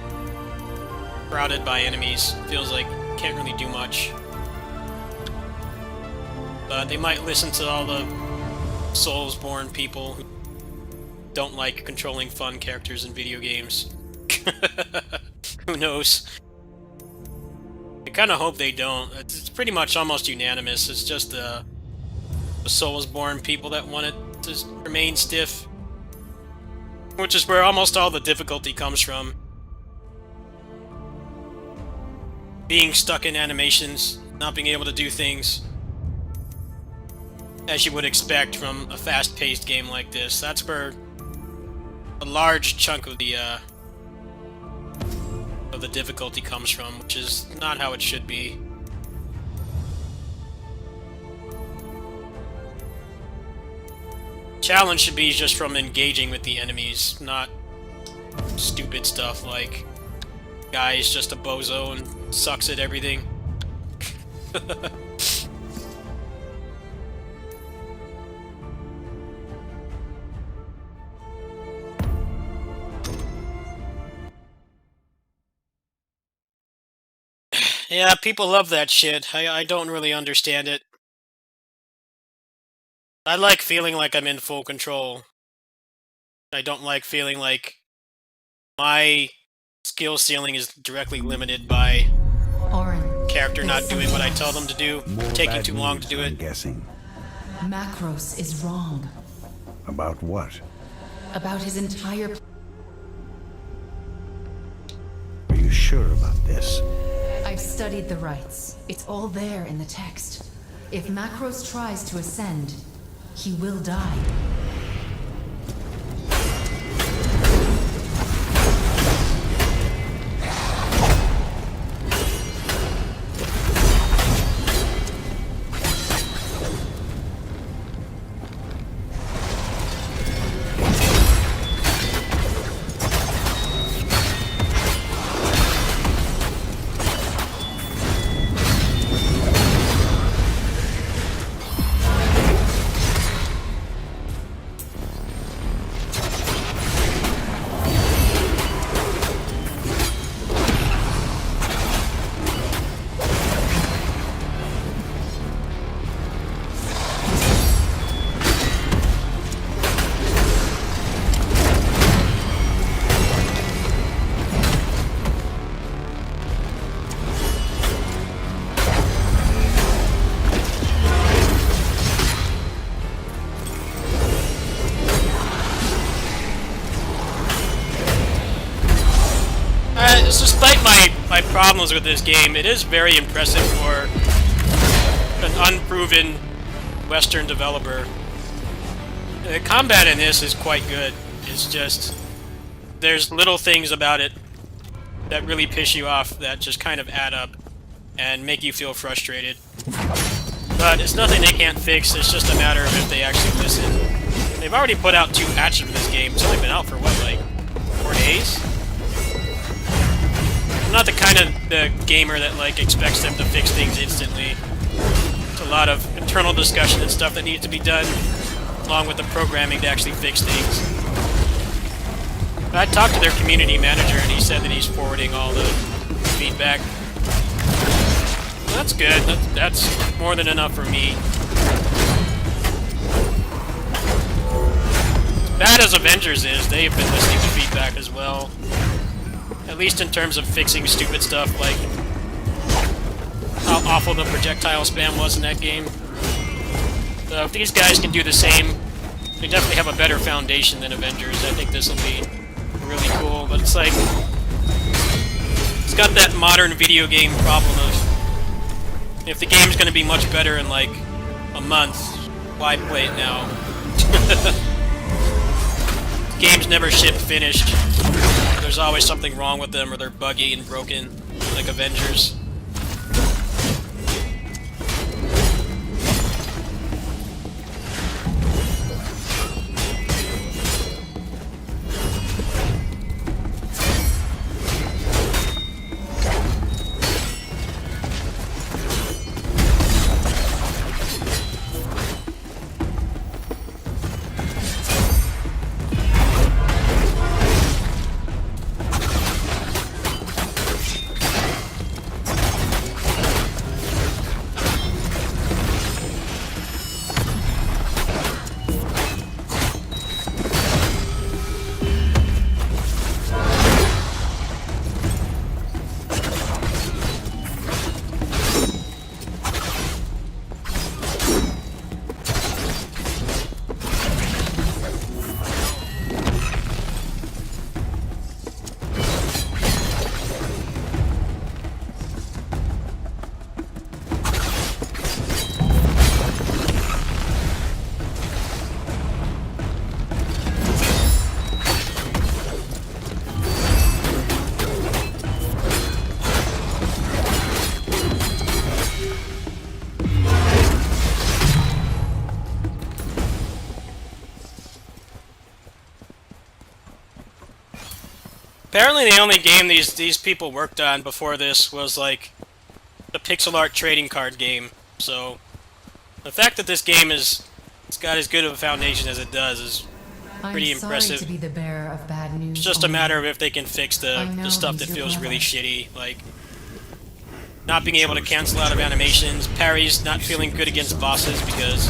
surrounded by enemies. Feels like you can't really do much. But they might listen to all the Soulsborne people who don't like controlling fun characters in video games. Who knows? I kind of hope they don't. It's pretty much almost unanimous. It's just the Soulsborne people that want it to remain stiff, which is where almost all the difficulty comes from. Being stuck in animations, not being able to do things as you would expect from a fast-paced game like this. That's where a large chunk of the difficulty comes from, which is not how it should be. Challenge should be just from engaging with the enemies, not stupid stuff like guy's just a bozo and sucks at everything. Yeah, people love that shit. I don't really understand it. I like feeling like I'm in full control. I don't like feeling like my skill ceiling is directly limited by character not doing what I tell them to do, taking too long to do it. I'm guessing. Macros is wrong. About what? About his entire... Are you sure about this? I've studied the rites. It's all there in the text. If Macros tries to ascend, he will die. Despite my problems with this game, it is very impressive for an unproven Western developer. The combat in this is quite good. It's just, there's little things about it that really piss you off that just kind of add up and make you feel frustrated. But it's nothing they can't fix, it's just a matter of if they actually listen. They've already put out 2 patches for this game, so they've been out for what, like 4 days? I'm not the kind of the gamer that like expects them to fix things instantly. It's a lot of internal discussion and stuff that needs to be done, along with the programming to actually fix things. But I talked to their community manager and he said that he's forwarding all the feedback. Well, that's good. That's more than enough for me. As bad as Avengers is, they've been listening to feedback as well. At least in terms of fixing stupid stuff like how awful the projectile spam was in that game. So if these guys can do the same, they definitely have a better foundation than Avengers. I think this will be really cool, but it's like, it's got that modern video game problem of, if the game's going to be much better in like a month, why play it now? Games never ship finished. There's always something wrong with them, or they're buggy and broken, like Avengers. Apparently the only game these people worked on before this was like the pixel art trading card game. So the fact that this game it's got as good of a foundation as it does is pretty impressive. I'm sorry to be the bearer of bad news. It's just a matter of if they can fix the stuff that feels really shitty, like not being able to cancel out of animations, parries not feeling good against bosses because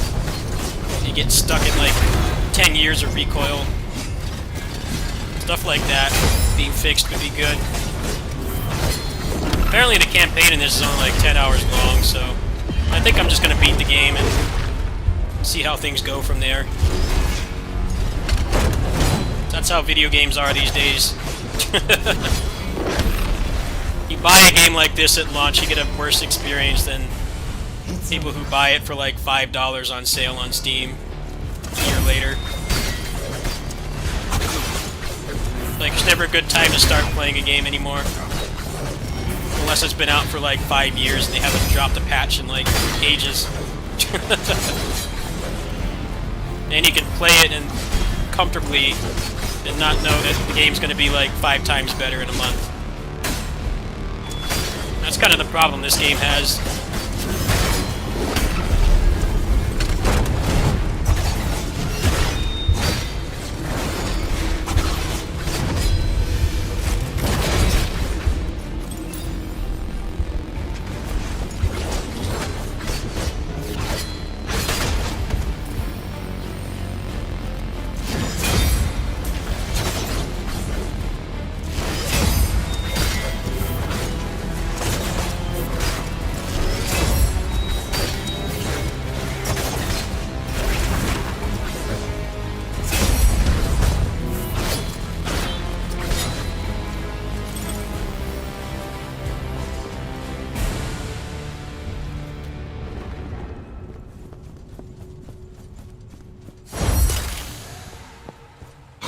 you get stuck in like 10 years of recoil. Stuff like that being fixed would be good. Apparently the campaign in this is only like 10 hours long, so I think I'm just going to beat the game and see how things go from there. That's how video games are these days. You buy a game like this at launch, you get a worse experience than people who buy it for like $5 on sale on Steam a year later. Like, it's never a good time to start playing a game anymore. Unless it's been out for like 5 years and they haven't dropped a patch in like ages. And you can play it and comfortably and not know that the game's going to be like 5 times better in a month. That's kind of the problem this game has.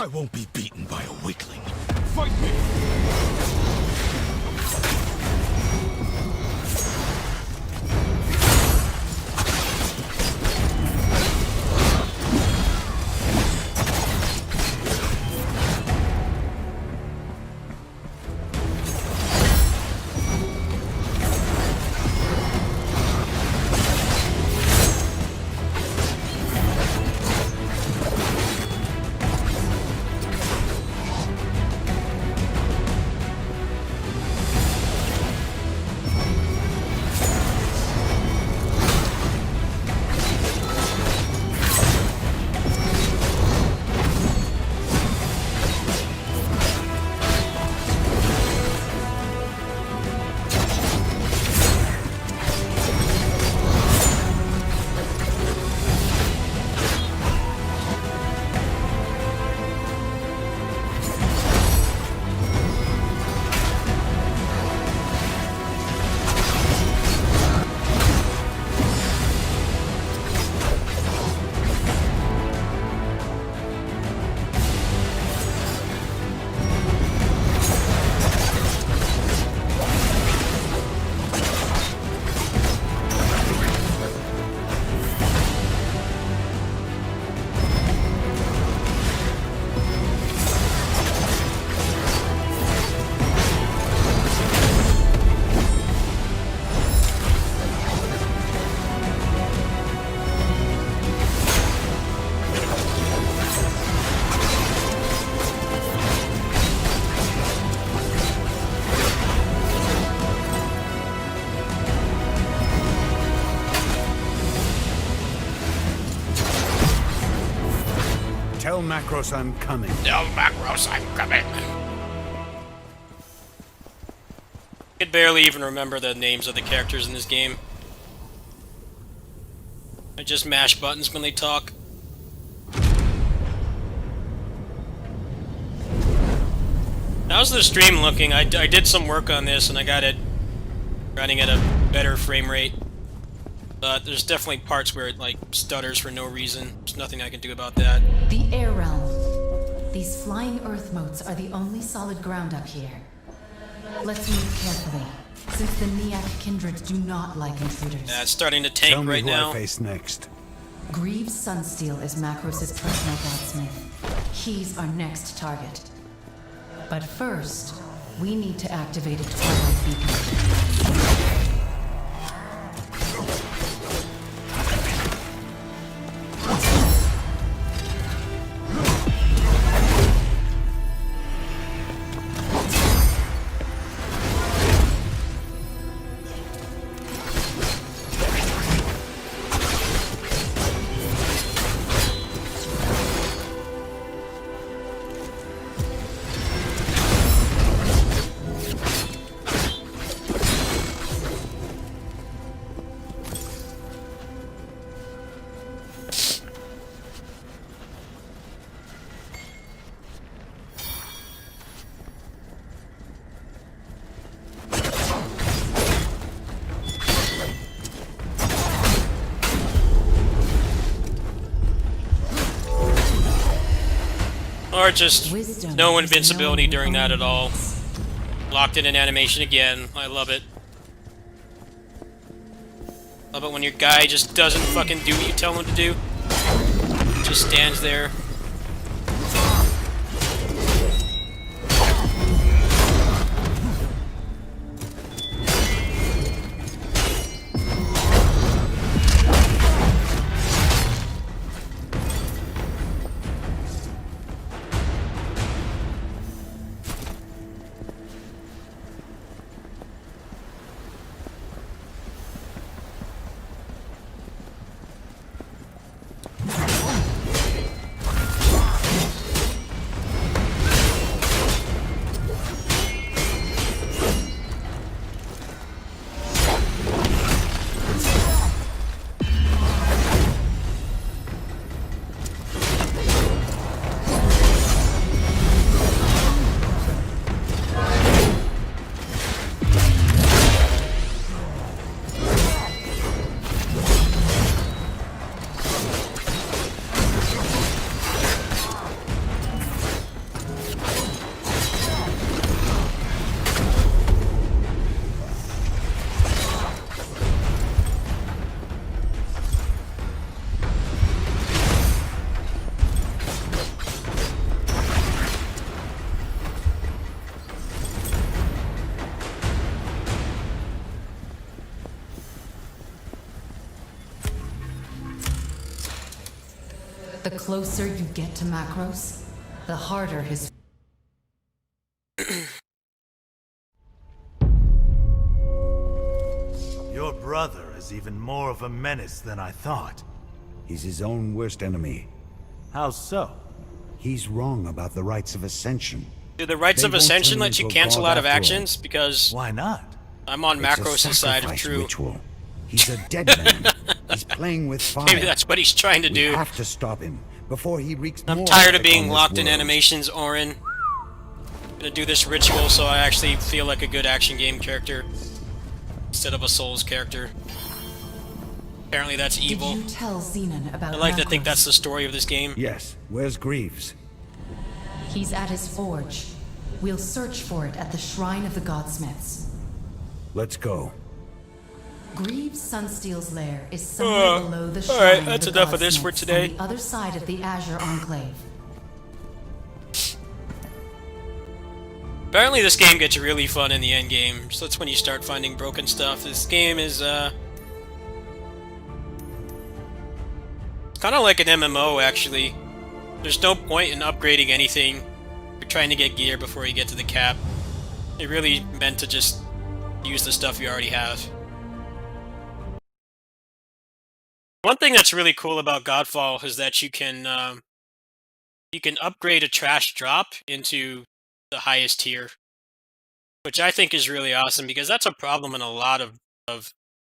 I won't be beaten by a weakling. Fight me! Tell Macros I'm coming. Tell Macros I'm coming. I could barely even remember the names of the characters in this game. I just mash buttons when they talk. How's the stream looking? I did some work on this and I got it running at a better frame rate. But there's definitely parts where it like stutters for no reason. There's nothing I can do about that. The air realm. These flying earth motes are the only solid ground up here. Let's move carefully, since the Niak kindred do not like intruders. Yeah, it's starting to tank Tell me right who now. I face next. Greaves Sunsteel is Macros' personal godsmith. He's our next target. But first, we need to activate a Twilight beacon. Or just no invincibility during that at all. Locked in an animation again. I love it. Love it when your guy just doesn't fucking do what you tell him to do. Just stands there. But the closer you get to Macros, the harder his... Your brother is even more of a menace than I thought. He's his own worst enemy. How so? He's wrong about the rites of ascension. Do the rites They of won't ascension turn let you into a cancel god out of after all. actions? Because Why not? I'm on It's a Macros' side of sacrifice true. ritual. He's a dead man. He's playing with fire. Maybe that's what he's trying to We do. have to stop him before he wreaks I'm more tired of havoc being on this locked in world. animations, Orin. I'm gonna do this ritual so I actually feel like a good action game character instead of a Souls character. Apparently that's evil. Did you tell Xenon about I like to think Macros? that's the story of this game. Yes. Where's Greaves? He's at his forge. We'll search for it at the Shrine of the Godsmiths. Let's go. Greaves Sunsteel's lair is somewhere below the Shrine Alright, of that's the enough of this for Godsmiths today. on the other side of the Azure Enclave. Apparently this game gets really fun in the end game, so that's when you start finding broken stuff. This game is kind of like an MMO actually. There's no point in upgrading anything. You're trying to get gear before you get to the cap. It really meant to just use the stuff you already have. One thing that's really cool about Godfall is that you can upgrade a trash drop into the highest tier, which I think is really awesome because that's a problem in a lot of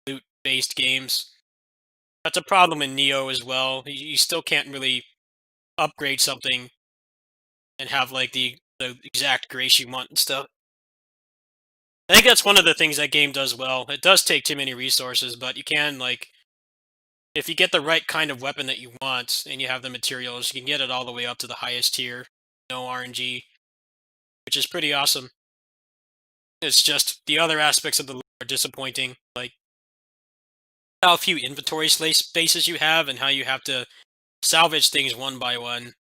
loot-based games. That's a problem in Neo as well. You still can't really upgrade something and have like the exact grace you want and stuff. I think that's one of the things that game does well. It does take too many resources, but you can, like, if you get the right kind of weapon that you want and you have the materials, you can get it all the way up to the highest tier, no RNG, which is pretty awesome. It's just the other aspects of the loot are disappointing, like how few inventory spaces you have and how you have to salvage things one by one,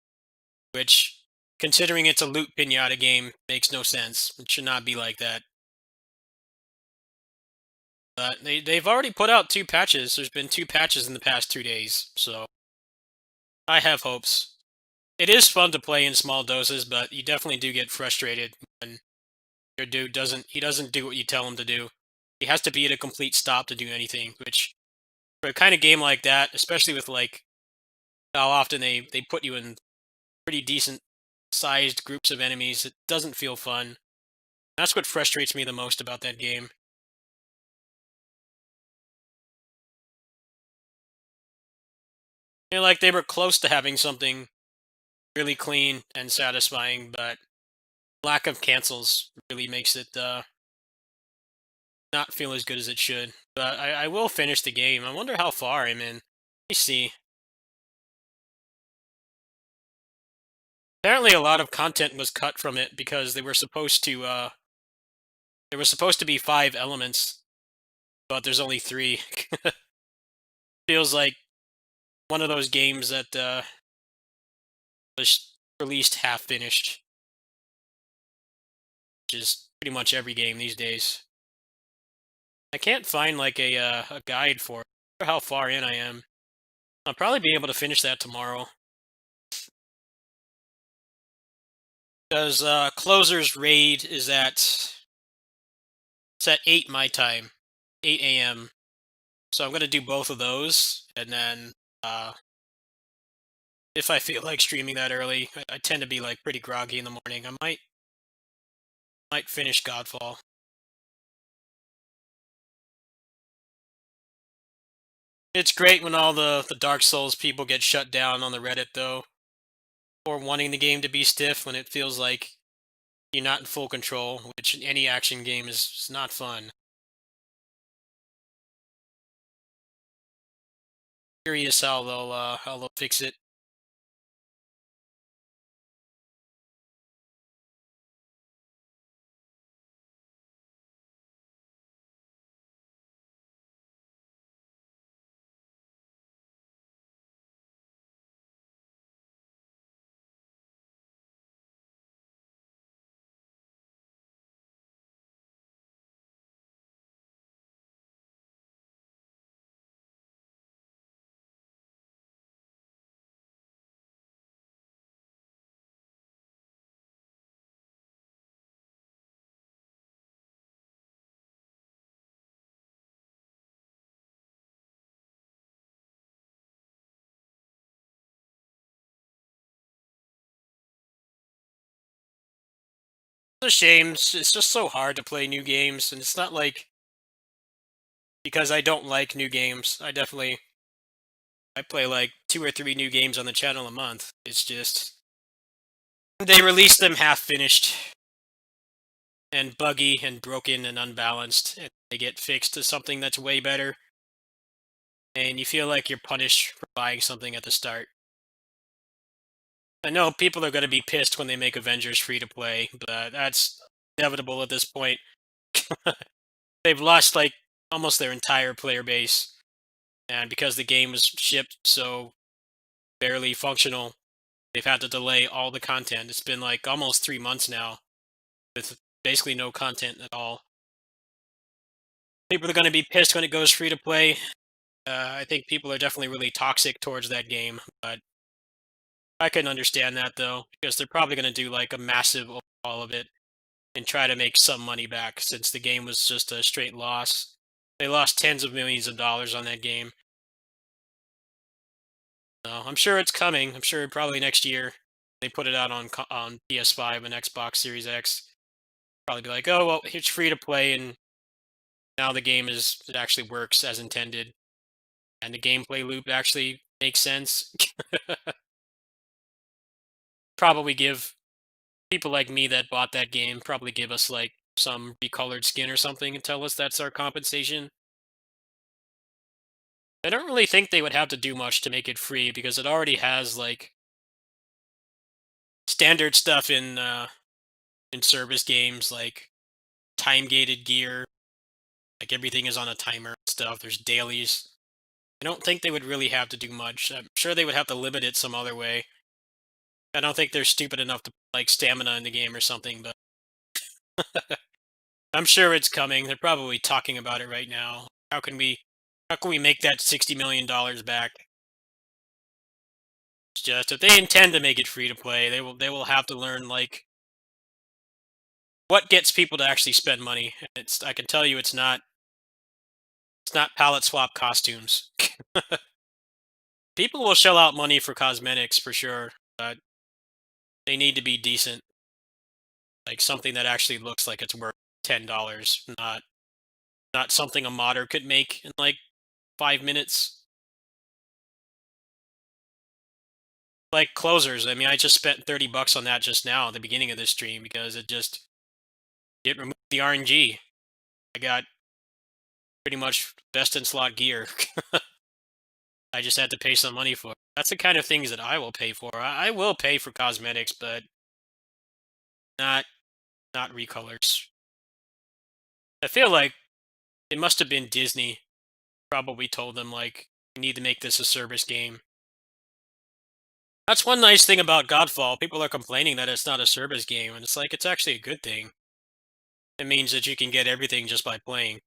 which, considering it's a loot pinata game, makes no sense. It should not be like that. But they've already put out 2 patches. There's been 2 patches in the past 2 days, so I have hopes. It is fun to play in small doses, but you definitely do get frustrated when your dude doesn't do what you tell him to do. He has to be at a complete stop to do anything, which for a kind of game like that, especially with like how often they put you in pretty decent sized groups of enemies, it doesn't feel fun. That's what frustrates me the most about that game. You know, like they were close to having something really clean and satisfying, but lack of cancels really makes it not feel as good as it should. But I will finish the game. I wonder how far I'm in. Let me see. Apparently a lot of content was cut from it because they were supposed to there were supposed to be 5 elements, but there's only 3. Feels like one of those games that was released half finished, which is pretty much every game these days. I can't find like a guide for it, or how far in I am. I'll probably be able to finish that tomorrow. Because Closer's raid is at 8 my time, 8 a.m. So I'm gonna do both of those, and then if I feel like streaming that early, I tend to be like pretty groggy in the morning. I might finish Godfall. It's great when all the Dark Souls people get shut down on the Reddit, though. Or wanting the game to be stiff when it feels like you're not in full control, which in any action game is not fun. Curious how they'll fix it. a shame. It's just so hard to play new games, and it's not like because I don't like new games. I play like 2 or 3 new games on the channel a month. It's just they release them half finished and buggy and broken and unbalanced, and they get fixed to something that's way better. And you feel like you're punished for buying something at the start. I know people are going to be pissed when they make Avengers free to play, but that's inevitable at this point. They've lost like almost their entire player base, and because the game was shipped so barely functional, they've had to delay all the content. It's been like almost 3 months now with basically no content at all. People are going to be pissed when it goes free to play. I think people are definitely really toxic towards that game, but I can understand that though, because they're probably going to do like a massive overhaul of it and try to make some money back since the game was just a straight loss. They lost tens of millions of dollars on that game. So I'm sure it's coming. I'm sure probably next year they put it out on PS5 and Xbox Series X. Probably be like, oh well, it's free to play, and now the game it actually works as intended, and the gameplay loop actually makes sense. Probably give people like me that bought that game probably give us like some recolored skin or something and tell us that's our compensation. I don't really think they would have to do much to make it free because it already has like standard stuff in service games like time gated gear, like everything is on a timer and stuff. There's dailies. I don't think they would really have to do much. I'm sure they would have to limit it some other way. I don't think they're stupid enough to like stamina in the game or something, but I'm sure it's coming. They're probably talking about it right now. How can we make that $60 million back? It's just if they intend to make it free to play, they will have to learn like what gets people to actually spend money. I can tell you it's not palette swap costumes. People will shell out money for cosmetics for sure, but they need to be decent. Like something that actually looks like it's worth $10, not something a modder could make in like 5 minutes. Like closers. I mean, I just spent $30 on that just now at the beginning of this stream because it removed the RNG. I got pretty much best in slot gear. I just had to pay some money for it. That's the kind of things that I will pay for. I will pay for cosmetics, but not recolors. I feel like it must have been Disney probably told them like you need to make this a service game. That's one nice thing about Godfall. People are complaining that it's not a service game, and it's like it's actually a good thing. It means that you can get everything just by playing.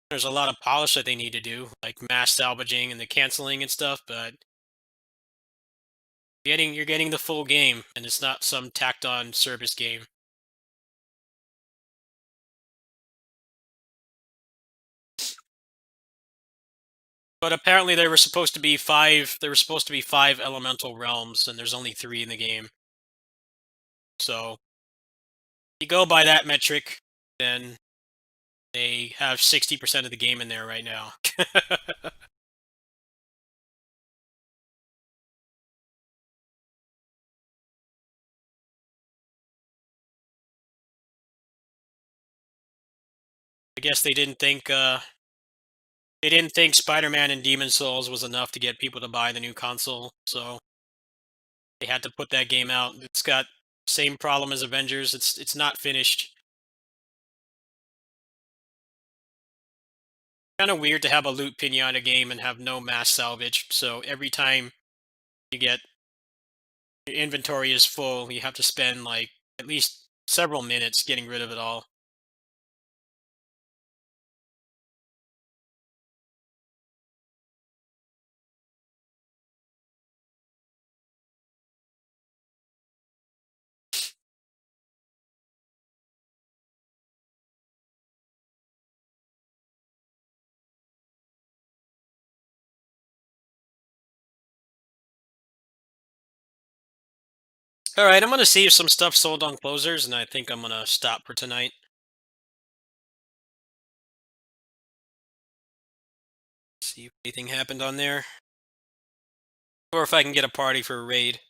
There's a lot of polish that they need to do, like mass salvaging and the canceling and stuff, but you're getting the full game, and it's not some tacked on service game. But apparently there were supposed to be five elemental realms, and there's only 3 in the game. So if you go by that metric, then they have 60% of the game in there right now. I guess they didn't think Spider-Man and Demon Souls was enough to get people to buy the new console, so they had to put that game out. It's got same problem as Avengers. It's not finished. Kind of weird to have a loot pinata game and have no mass salvage. So every time you get your inventory is full, you have to spend like at least several minutes getting rid of it all. Alright, I'm gonna see if some stuff sold on closers, and I think I'm gonna stop for tonight. See if anything happened on there. Or if I can get a party for a raid.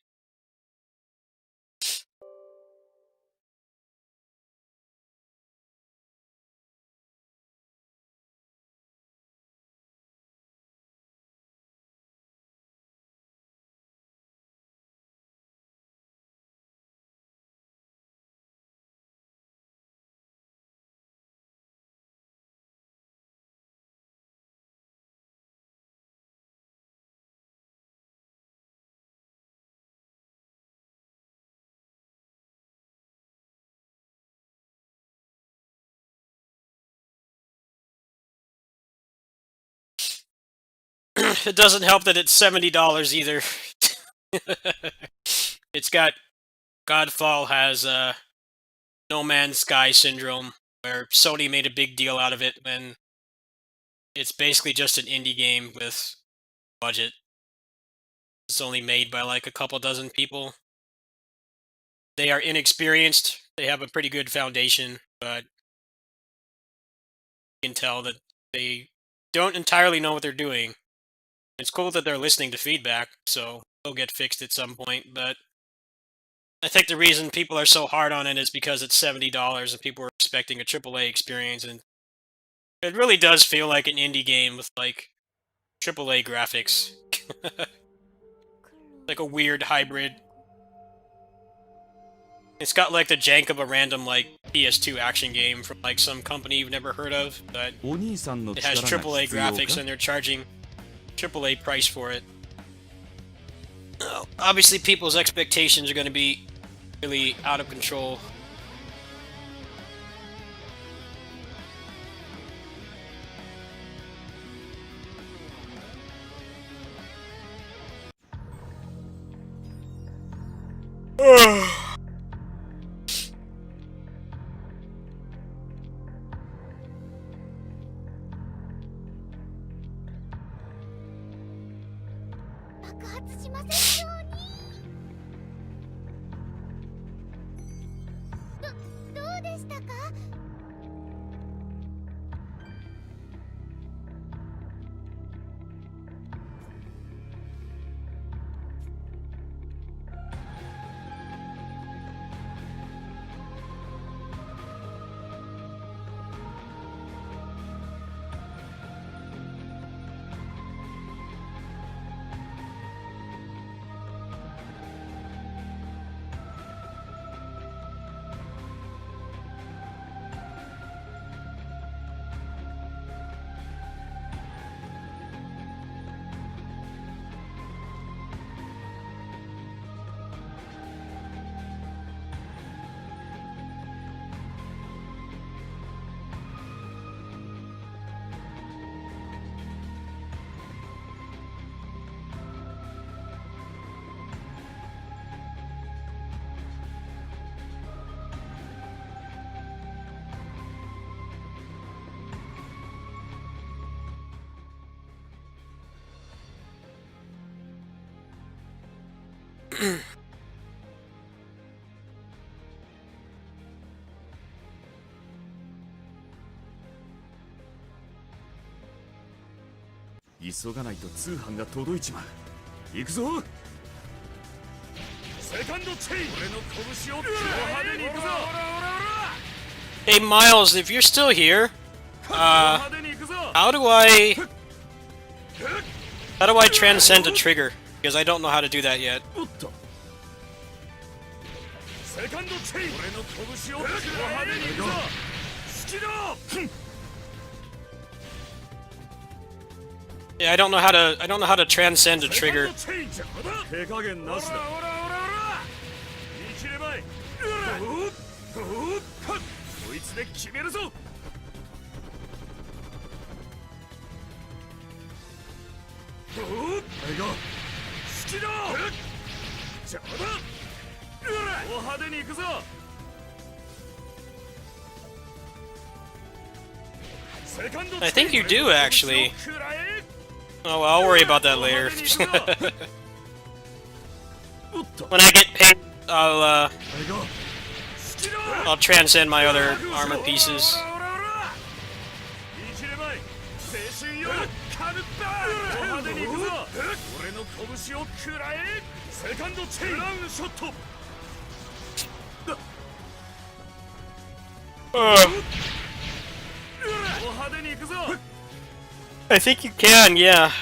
It doesn't help that it's $70 either. It's got Godfall has No Man's Sky syndrome, where Sony made a big deal out of it when it's basically just an indie game with budget. It's only made by like a couple dozen people. They are inexperienced. They have a pretty good foundation, but you can tell that they don't entirely know what they're doing. It's cool that they're listening to feedback, so it'll get fixed at some point, but I think the reason people are so hard on it is because it's $70 and people are expecting a AAA experience, and it really does feel like an indie game with like AAA graphics. Like a weird hybrid. It's got like the jank of a random like PS2 action game from like some company you've never heard of, but it has AAA graphics and they're charging AAA price for it. Obviously people's expectations are going to be really out of control.急がないと通販が届いちまう。行くぞ。セカンドチェイン。俺の拳を派手に行くぞ。 Hey Miles, if you're still here, how do I transcend a trigger? Because I don't know how to do that yet. セカンドチェイン。俺の拳を派手に行くぞ。好きだ。 Yeah, I don't know how to transcend a trigger. 手加減なしだ。生きればい。こいつで決めるぞ。好きだ。邪魔だ。お派手に行くぞ。 I think you do, actually. Oh, well, I'll worry about that later. When I get paid I'll transcend my other armor pieces. 青春よカルバード派手に行くぞ俺の拳を食らえセカンドチェインブラウンショット I think you can, yeah.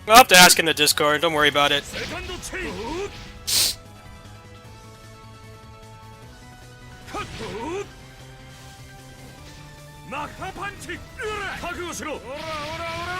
I'll have to ask in the Discord, don't worry about it. セカンドチェインカットマッハパンチ覚悟しろオラオラオラオラ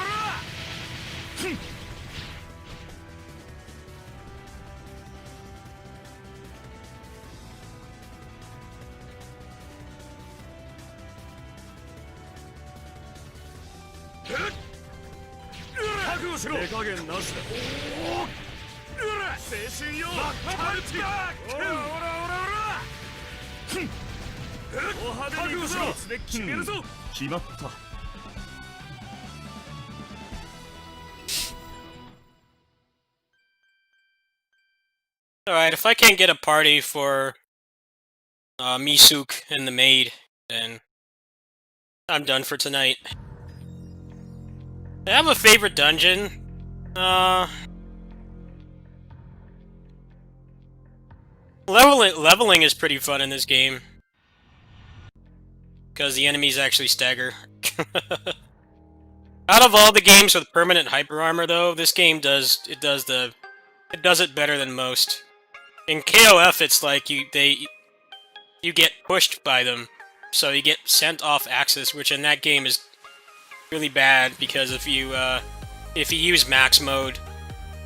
覚悟しろ手加減なしだ青春よマッハパンチオラオラオラオラ覚悟しろ決めるぞ決まった Alright, if I can't get a party for Misuk and the maid, then I'm done for tonight. I have a favorite dungeon. Leveling is pretty fun in this game. Because the enemies actually stagger. Out of all the games with permanent hyper armor though, this game does it better than most. In KOF it's like you get pushed by them. So you get sent off axis, which in that game is really bad because if you use max mode,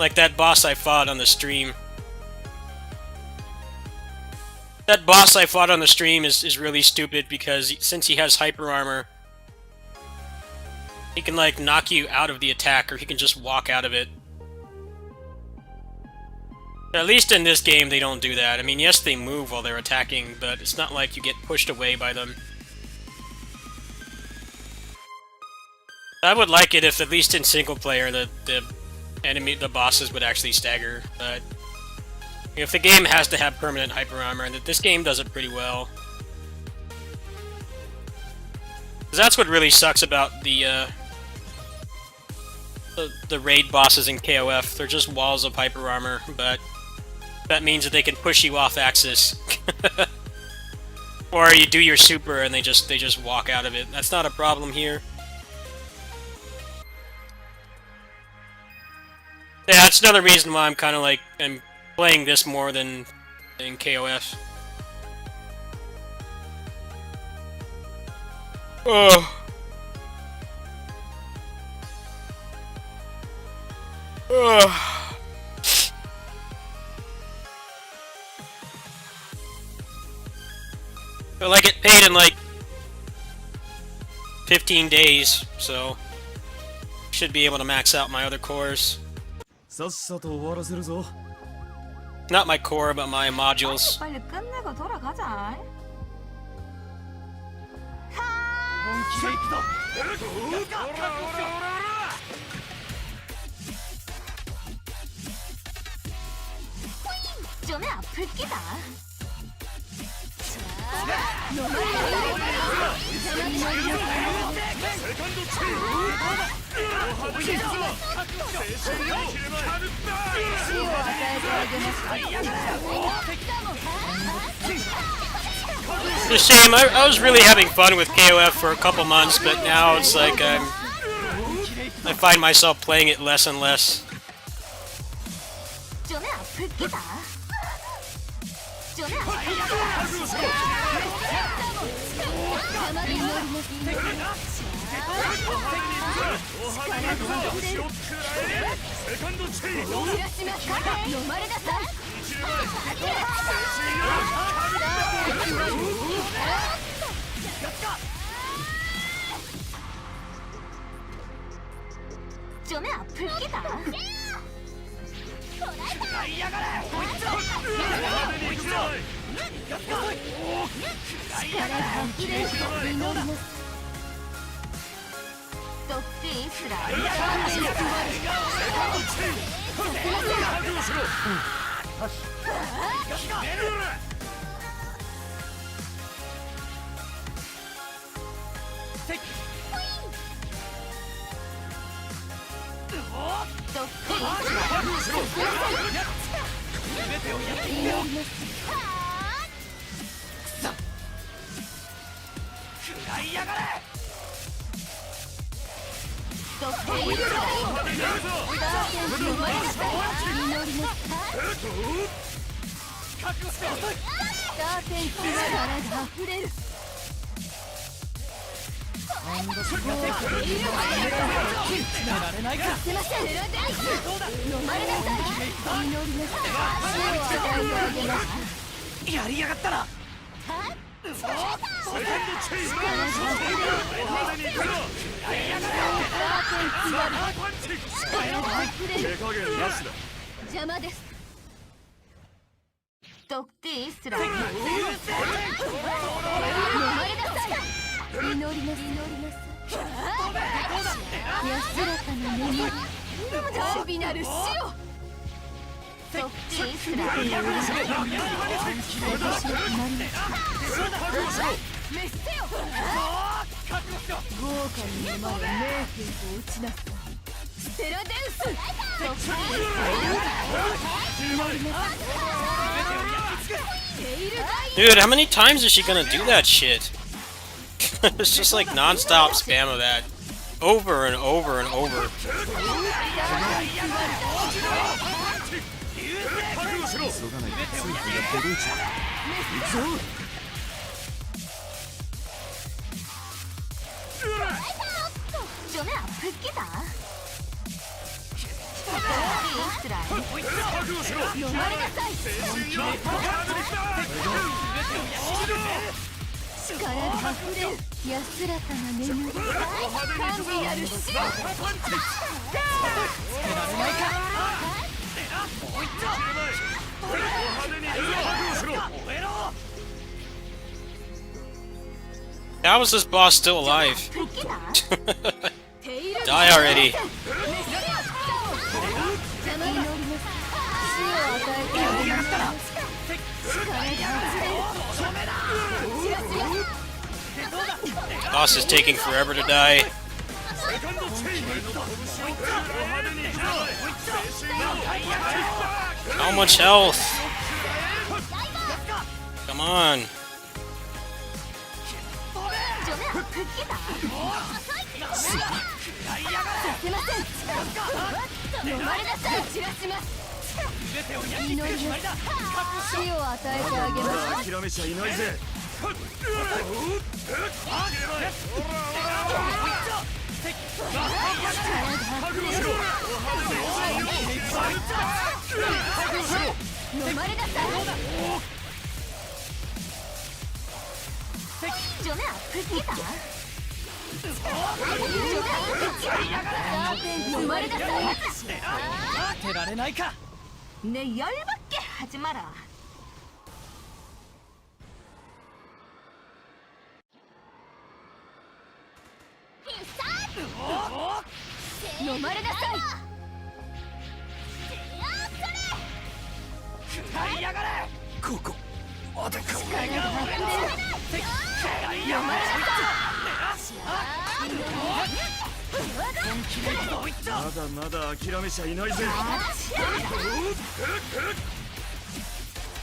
like that boss I fought on the stream. That boss I fought on the stream is really stupid because since he has hyper armor, he can like knock you out of the attack or he can just walk out of it. At least in this game they don't do that. I mean, yes, they move while they're attacking, but it's not like you get pushed away by them. I would like it if, at least in single player, the bosses would actually stagger, but if the game has to have permanent hyper armor, and this game does it pretty well. 'Cause that's what really sucks about the raid bosses in KOF. They're just walls of hyper armor, but that means that they can push you off axis. Or you do your super and they just walk out of it. That's not a problem here. Yeah, that's another reason why I'm kind of like I'm playing this more than in KOF. Oh. Oh. Well, I get paid in like 15 days, so should be able to max out my other cores. Not my core, but my modules. 빨리 끝내고 돌아가자. 좀 아플 끼다. It's a shame. I was really having fun with KOF for a couple months, but now it's like I find myself playing it less and less. 좀 아플 끼다. やりやがったな。邪魔です。ドクティースラー。飲まれなさい。祈りなさい。安らかな眠り。ダビなる死を。ドクティースラー。私の隣に。滅せよ。豪華に飲まれ冥兵を打ちなさい。テラデウス。ドクティースラー。Dude, how many times is she gonna do that shit? It's just like non-stop spam of that. Over and over and over. How is this boss still alive? Die already. Boss is taking forever to die. How much health? Come on. 내 열받게 하지 마라.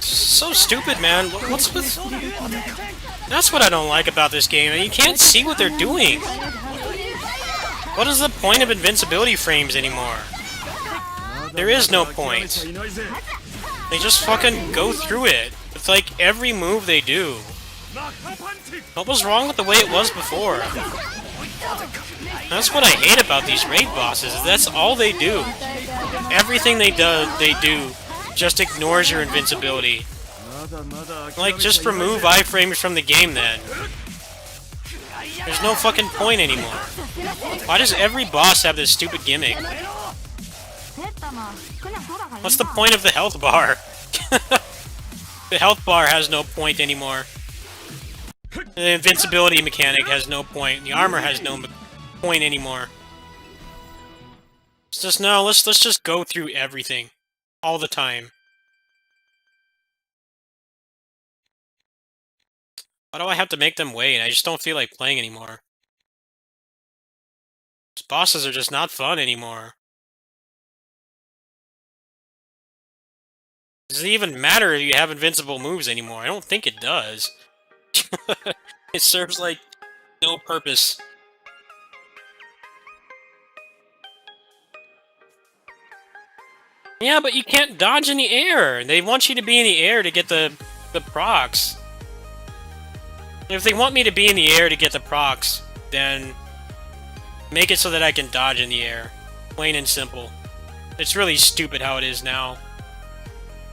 So stupid, man. What's with... That's what I don't like about this game. You can't see what they're doing. What is the point of invincibility frames anymore? There is no point. They just fucking go through it. It's like every move they do. What was wrong with the way it was before? That's what I hate about these raid bosses. That's all they do. Everything they do just ignores your invincibility. Like, just remove iframes from the game then. There's no fucking point anymore. Why does every boss have this stupid gimmick? What's the point of the health bar? The health bar has no point anymore. The invincibility mechanic has no point. The armor has no point anymore. It's just, no, let's just go through everything. All the time. Why do I have to make them wait? I just don't feel like playing anymore. These bosses are just not fun anymore. Does it even matter if you have invincible moves anymore? I don't think it does. It serves, like, no purpose. Yeah, but you can't dodge in the air. They want you to be in the air to get the procs. If they want me to be in the air to get the procs, then make it so that I can dodge in the air. Plain and simple. It's really stupid how it is now.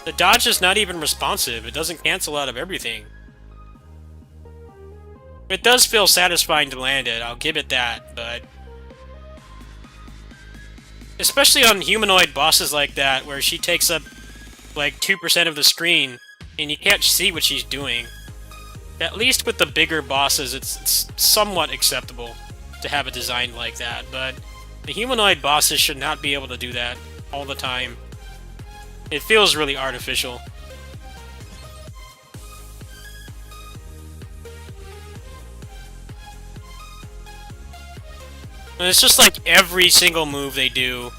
The dodge is not even responsive. It doesn't cancel out of everything. It does feel satisfying to land it, I'll give it that, but... especially on humanoid bosses like that, where she takes up, like, 2% of the screen, and you can't see what she's doing. At least with the bigger bosses, it's somewhat acceptable to have a design like that, but the humanoid bosses should not be able to do that all the time. It feels really artificial. And it's just like every single move they do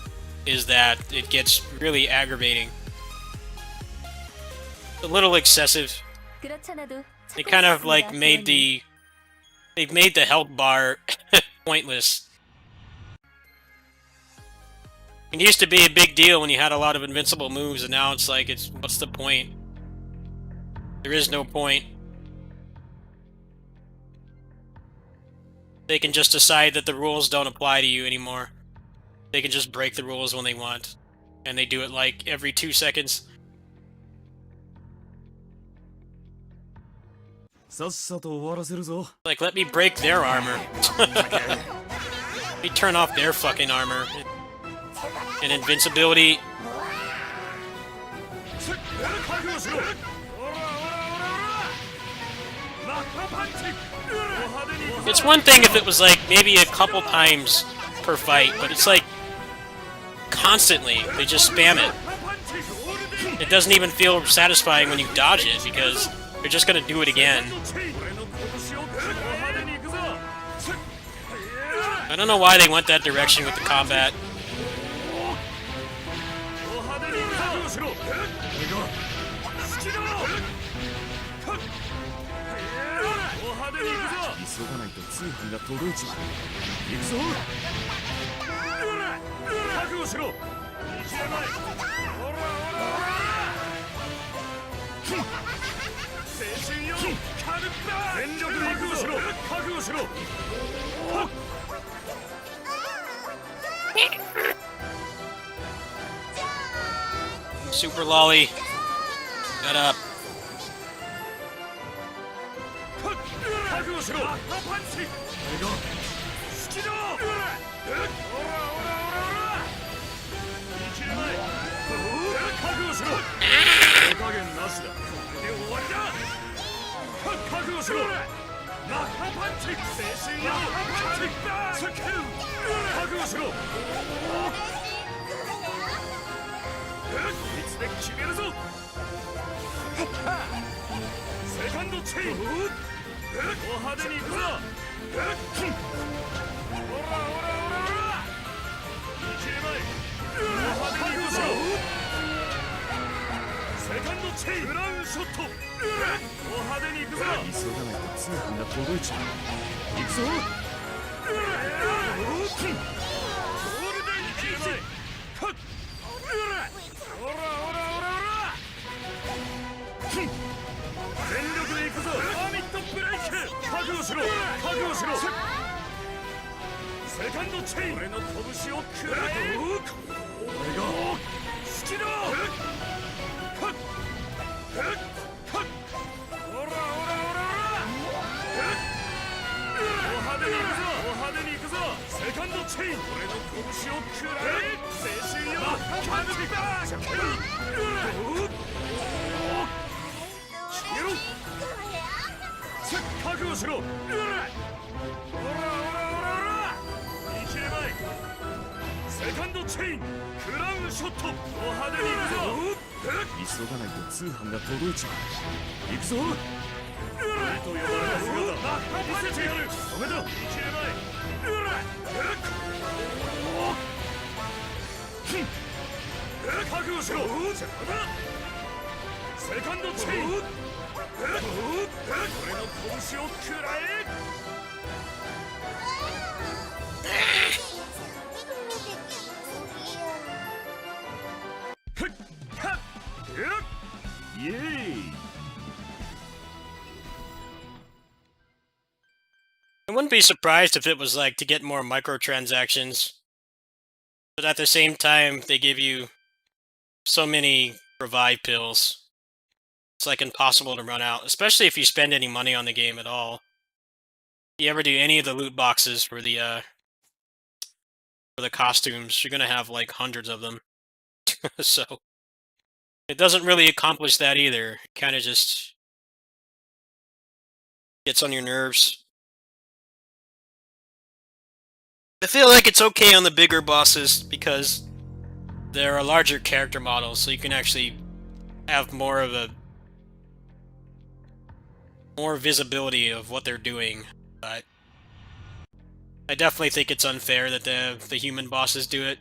is that it gets really aggravating. A little excessive. They kind of like they've made the health bar pointless. It used to be a big deal when you had a lot of invincible moves, and now it's like, what's the point? There is no point. They can just decide that the rules don't apply to you anymore. They can just break the rules when they want. And they do it like every 2 seconds. Like, let me break their armor. Let me turn off their fucking armor. And invincibility. It's one thing if it was like maybe a couple times per fight, but it's like constantly. They just spam it. It doesn't even feel satisfying when you dodge it because you're just gonna do it again. I don't know why they went that direction with the combat. Super lolly. Shut up. と呼ばれた姿見せてやるおめでとう1年前覚悟しろ邪魔だセカンドチェイン俺の拳を食らえイエーイ I wouldn't be surprised if it was like to get more microtransactions, but at the same time, they give you so many revive pills. It's like impossible to run out, especially if you spend any money on the game at all. If you ever do any of the loot boxes for the costumes, you're gonna have like hundreds of them. So it doesn't really accomplish that either. It kind of just gets on your nerves. I feel like it's okay on the bigger bosses because they're a larger character model, so you can actually have more visibility of what they're doing. But I definitely think it's unfair that the human bosses do it.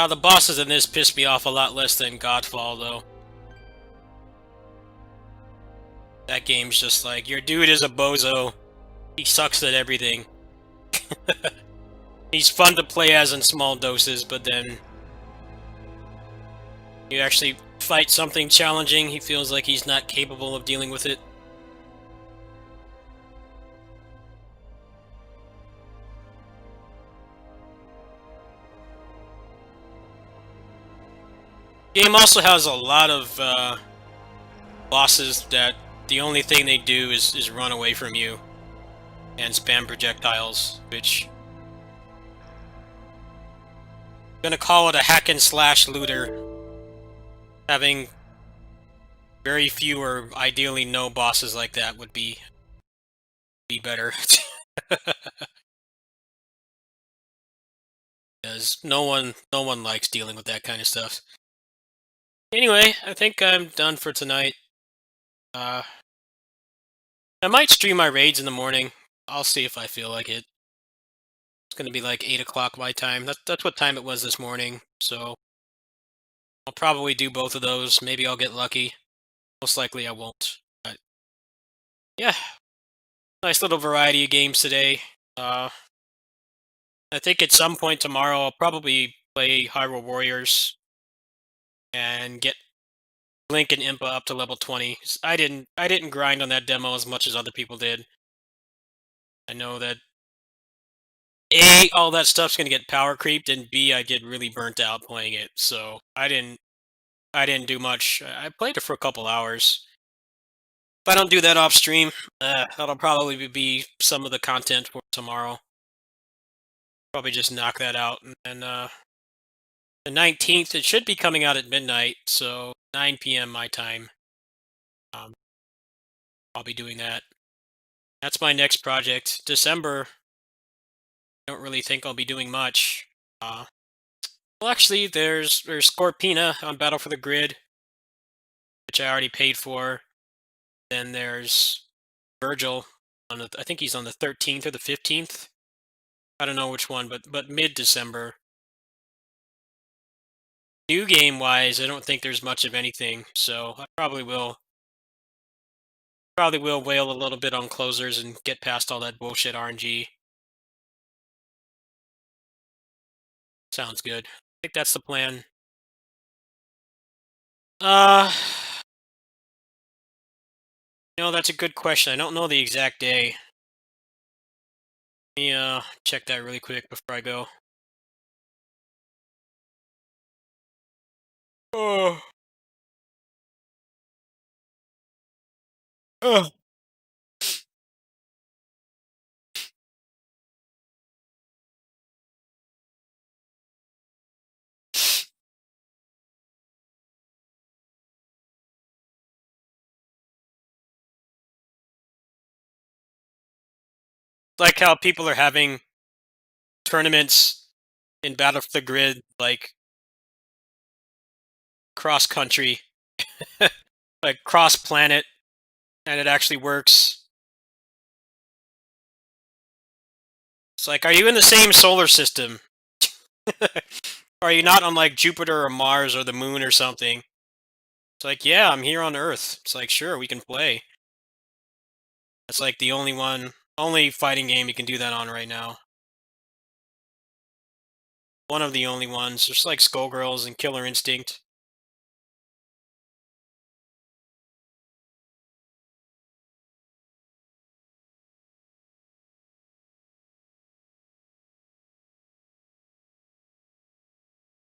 The bosses in this piss me off a lot less than Godfall, though. That game's just like, your dude is a bozo. He sucks at everything. He's fun to play as in small doses, but then you actually fight something challenging, he feels like he's not capable of dealing with it. Game also has a lot of bosses that the only thing they do is run away from you and spam projectiles, which I'm gonna call it a hack and slash looter. Having very few or ideally no bosses like that would be better. Because no one likes dealing with that kind of stuff. Anyway, I think I'm done for tonight. I might stream my raids in the morning. I'll see if I feel like it. It's gonna be like 8 o'clock my time. That's what time it was this morning, so I'll probably do both of those. Maybe I'll get lucky. Most likely I won't. But yeah, nice little variety of games today. I think at some point tomorrow I'll probably play Hyrule Warriors and get Link and Impa up to level 20. I didn't grind on that demo as much as other people did. I know that A, all that stuff's gonna get power creeped, and B, I get really burnt out playing it, so I didn't do much. I played it for a couple hours. If I don't do that off stream, that'll probably be some of the content for tomorrow. Probably just knock that out, and the 19th, it should be coming out at midnight, so 9 p.m. my time. I'll be doing that. That's my next project. December, I don't really think I'll be doing much. Well, actually, there's Scorpina on Battle for the Grid, which I already paid for. Then there's Virgil on the, I think he's on the 13th or the 15th. I don't know which one, but mid-December. New game wise, I don't think there's much of anything, so I probably will wail a little bit on closers and get past all that bullshit RNG. Sounds good. I think that's the plan. That's a good question. I don't know the exact day. Let me check that really quick before I go. Oh. Oh. Like how people are having tournaments in Battle for the Grid, like cross country, like cross planet, and it actually works. It's like, are you in the same solar system? Are you not on like Jupiter or Mars or the moon or something? It's like, yeah, I'm here on Earth. It's like, sure, we can play. That's like the only fighting game you can do that on right now. One of the only ones, just like Skullgirls and Killer Instinct.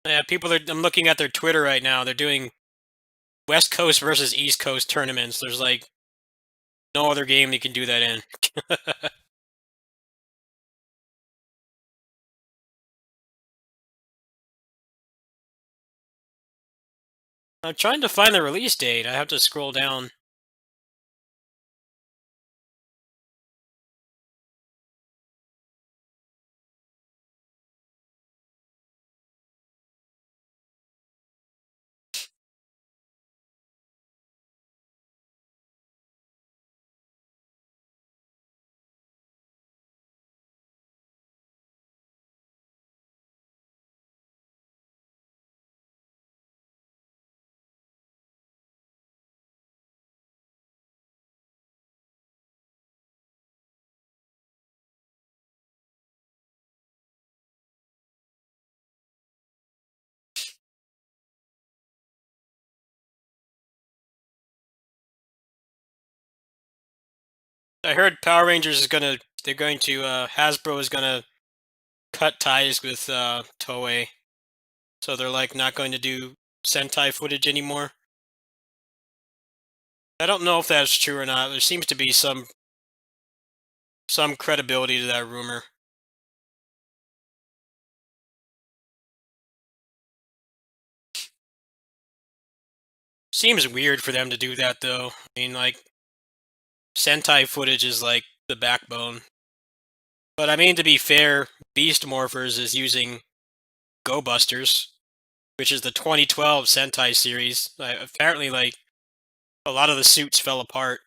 Yeah, I'm looking at their Twitter right now. They're doing West Coast versus East Coast tournaments. There's like no other game you can do that in. I'm trying to find the release date. I have to scroll down. I heard Power Rangers is Hasbro is gonna cut ties with Toei, so they're like not going to do Sentai footage anymore. I don't know if that's true or not. There seems to be some credibility to that rumor. Seems weird for them to do that though. I mean, like, Sentai footage is like the backbone. But I mean, to be fair, Beast Morphers is using Go Busters, which is the 2012 Sentai series. Apparently, like, a lot of the suits fell apart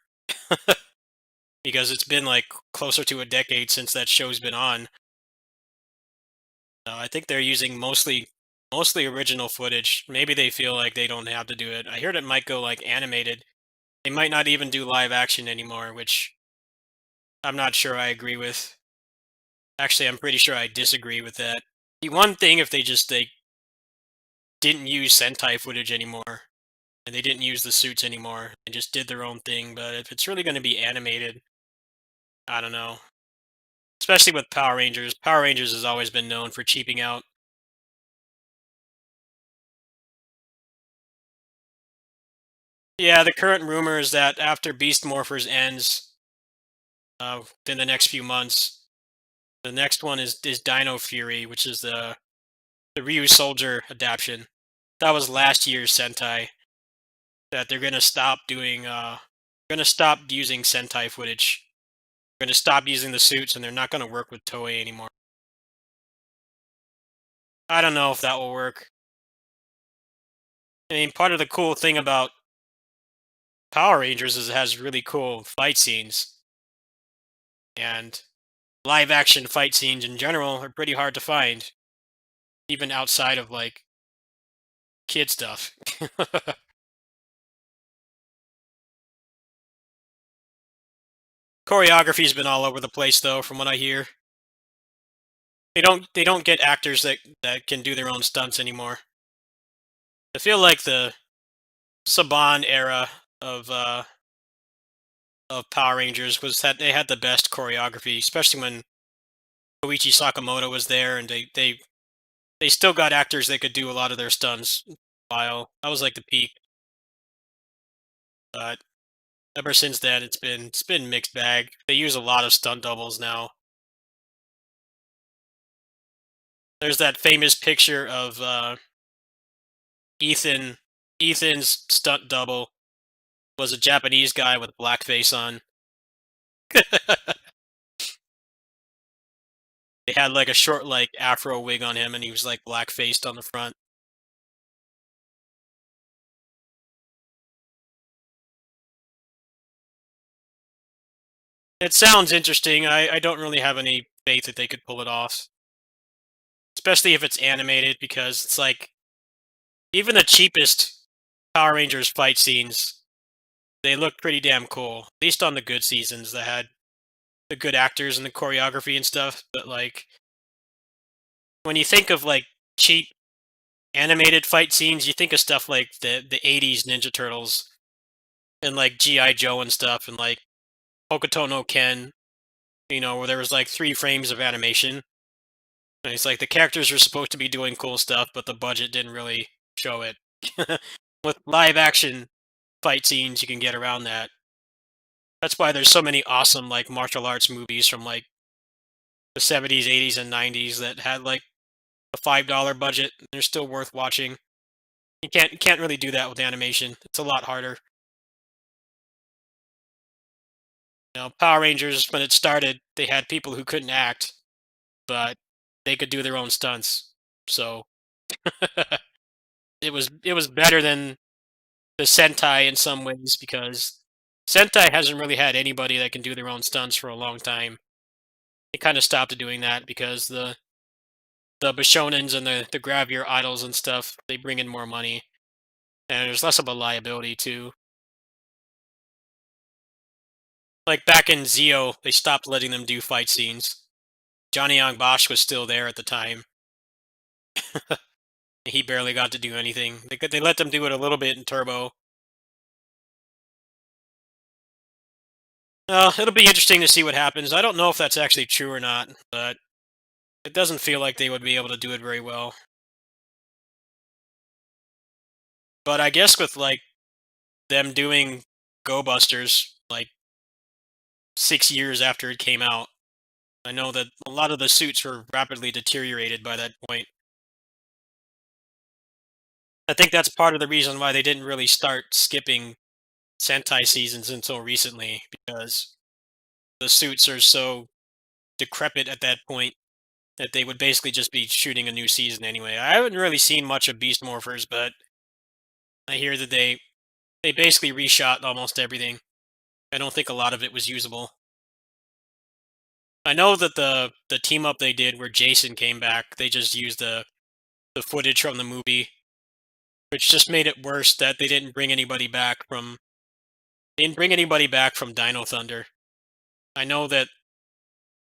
because it's been like closer to a decade since that show's been on. I think they're using mostly original footage. Maybe they feel like they don't have to do it. I heard it might go like animated. They might not even do live action anymore, which I'm not sure I agree with. Actually, I'm pretty sure I disagree with that. The one thing if they didn't use Sentai footage anymore, and they didn't use the suits anymore, and just did their own thing, but if it's really going to be animated, I don't know. Especially with Power Rangers. Power Rangers has always been known for cheaping out. Yeah, the current rumor is that after Beast Morphers ends, within the next few months, the next one is Dino Fury, which is the Ryu Soldier adaptation. That was last year's Sentai. That they're gonna stop doing. Gonna stop using Sentai footage. They're gonna stop using the suits, and they're not gonna work with Toei anymore. I don't know if that will work. I mean, part of the cool thing about Power Rangers is it has really cool fight scenes. and live action fight scenes in general are pretty hard to find, even outside of like kid stuff. Choreography's been all over the place though, from what I hear. They don't get actors that can do their own stunts anymore. I feel like the Saban era of uh of Power Rangers was that they had the best choreography, especially when Koichi Sakamoto was there, and they still got actors that could do a lot of their stunts. While that was like the peak, but ever since then it's been mixed bag. They use a lot of stunt doubles now. There's that famous picture of Ethan. Ethan's stunt double was a Japanese guy with blackface on. They had like a short like afro wig on him, and he was like black faced on the front. It sounds interesting. I don't really have any faith that they could pull it off, especially if it's animated, because it's like even the cheapest Power Rangers fight scenes, they look pretty damn cool. At least on the good seasons that had the good actors and the choreography and stuff. But like when you think of like cheap animated fight scenes, you think of stuff like the '80s Ninja Turtles and like GI Joe and stuff, and like Hokuto no Ken. Where there was like 3 frames of animation. And it's like the characters are supposed to be doing cool stuff, but the budget didn't really show it. With live action fight scenes, you can get around that. That's why there's so many awesome like martial arts movies from like the '70s, '80s, and '90s that had like a $5 budget. They're still worth watching. You can't really do that with animation. It's a lot harder. Power Rangers, when it started, they had people who couldn't act, but they could do their own stunts. So it was better than the Sentai in some ways, because Sentai hasn't really had anybody that can do their own stunts for a long time. They kind of stopped doing that because the Bishonens and the Gravier idols and stuff, they bring in more money, and there's less of a liability too. Like back in Zeo, they stopped letting them do fight scenes. Johnny Young Bosch was still there at the time. He barely got to do anything. They let them do it a little bit in Turbo. It'll be interesting to see what happens. I don't know if that's actually true or not, but it doesn't feel like they would be able to do it very well. But I guess with like them doing Go Busters like 6 years after it came out, I know that a lot of the suits were rapidly deteriorated by that point. I think that's part of the reason why they didn't really start skipping Sentai seasons until recently, because the suits are so decrepit at that point that they would basically just be shooting a new season anyway. I haven't really seen much of Beast Morphers, but I hear that they basically reshot almost everything. I don't think a lot of it was usable. I know that the team up they did where Jason came back, they just used the footage from the movie, which just made it worse that they didn't bring anybody back from Dino Thunder. I know that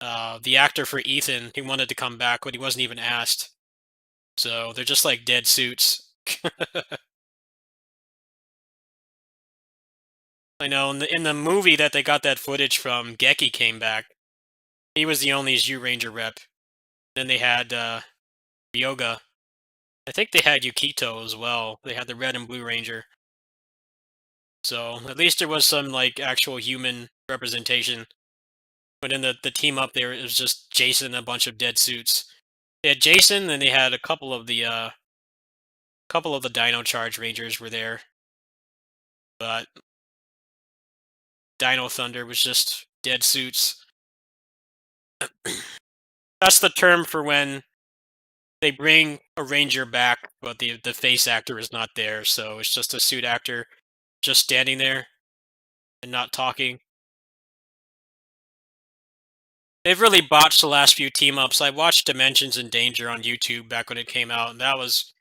the actor for Ethan, he wanted to come back, but he wasn't even asked. So they're just like dead suits. I know in the movie that they got that footage from, Geki came back. He was the only Zhu Ranger rep. Then they had Ryoga. I think they had Yukito as well. They had the red and blue ranger. So at least there was some like actual human representation. But in the team up there, it was just Jason and a bunch of dead suits. They had Jason, and they had a couple of the Dino Charge Rangers were there. But Dino Thunder was just dead suits. That's the term for when they bring a ranger back, but the face actor is not there, so it's just a suit actor just standing there and not talking. They've really botched the last few team ups. I watched Dimensions in Danger on YouTube back when it came out, and that was,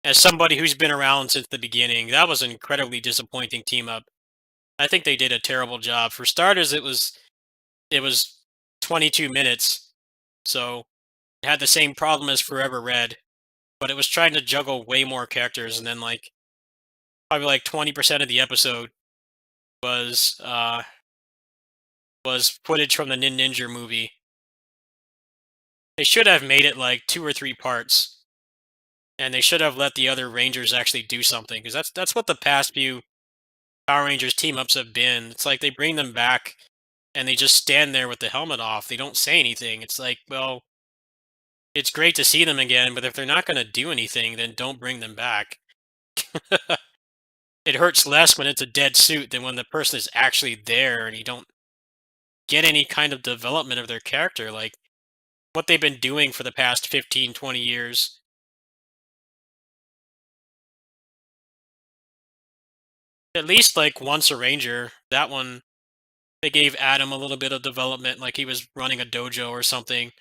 as somebody who's been around since the beginning, that was an incredibly disappointing team up. I think they did a terrible job. For starters, it was 22 minutes, so it had the same problem as Forever Red, but it was trying to juggle way more characters, and then like probably like 20% of the episode was footage from the Ninja movie. They should have made it like 2 or 3 parts, and they should have let the other Rangers actually do something, because that's what the past few Power Rangers team ups have been. It's like they bring them back and they just stand there with the helmet off. They don't say anything. It's like, well, it's great to see them again, but if they're not going to do anything, then don't bring them back. It hurts less when it's a dead suit than when the person is actually there and you don't get any kind of development of their character, like what they've been doing for the past 15, 20 years. At least like once a Ranger, that one, they gave Adam a little bit of development, like he was running a dojo or something.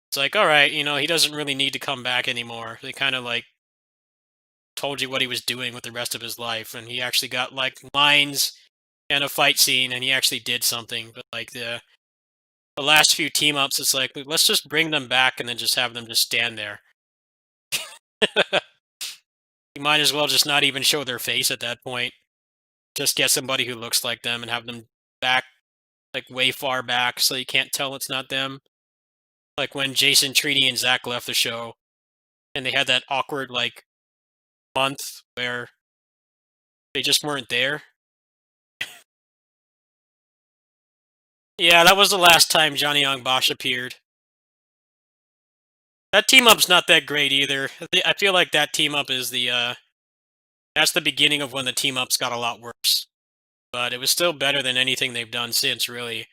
It's like, all right, he doesn't really need to come back anymore. They kind of like told you what he was doing with the rest of his life, and he actually got like lines and a fight scene, and he actually did something. But like the last few team ups, it's like, let's just bring them back and then just have them just stand there. You might as well just not even show their face at that point. Just get somebody who looks like them and have them back, like way far back, so you can't tell it's not them. Like when Jason, Trini, and Zach left the show, and they had that awkward like month where they just weren't there. Yeah, that was the last time Johnny Young Bosch appeared. That team up's not that great either. I feel like that team up is that's the beginning of when the team ups got a lot worse. But it was still better than anything they've done since, really.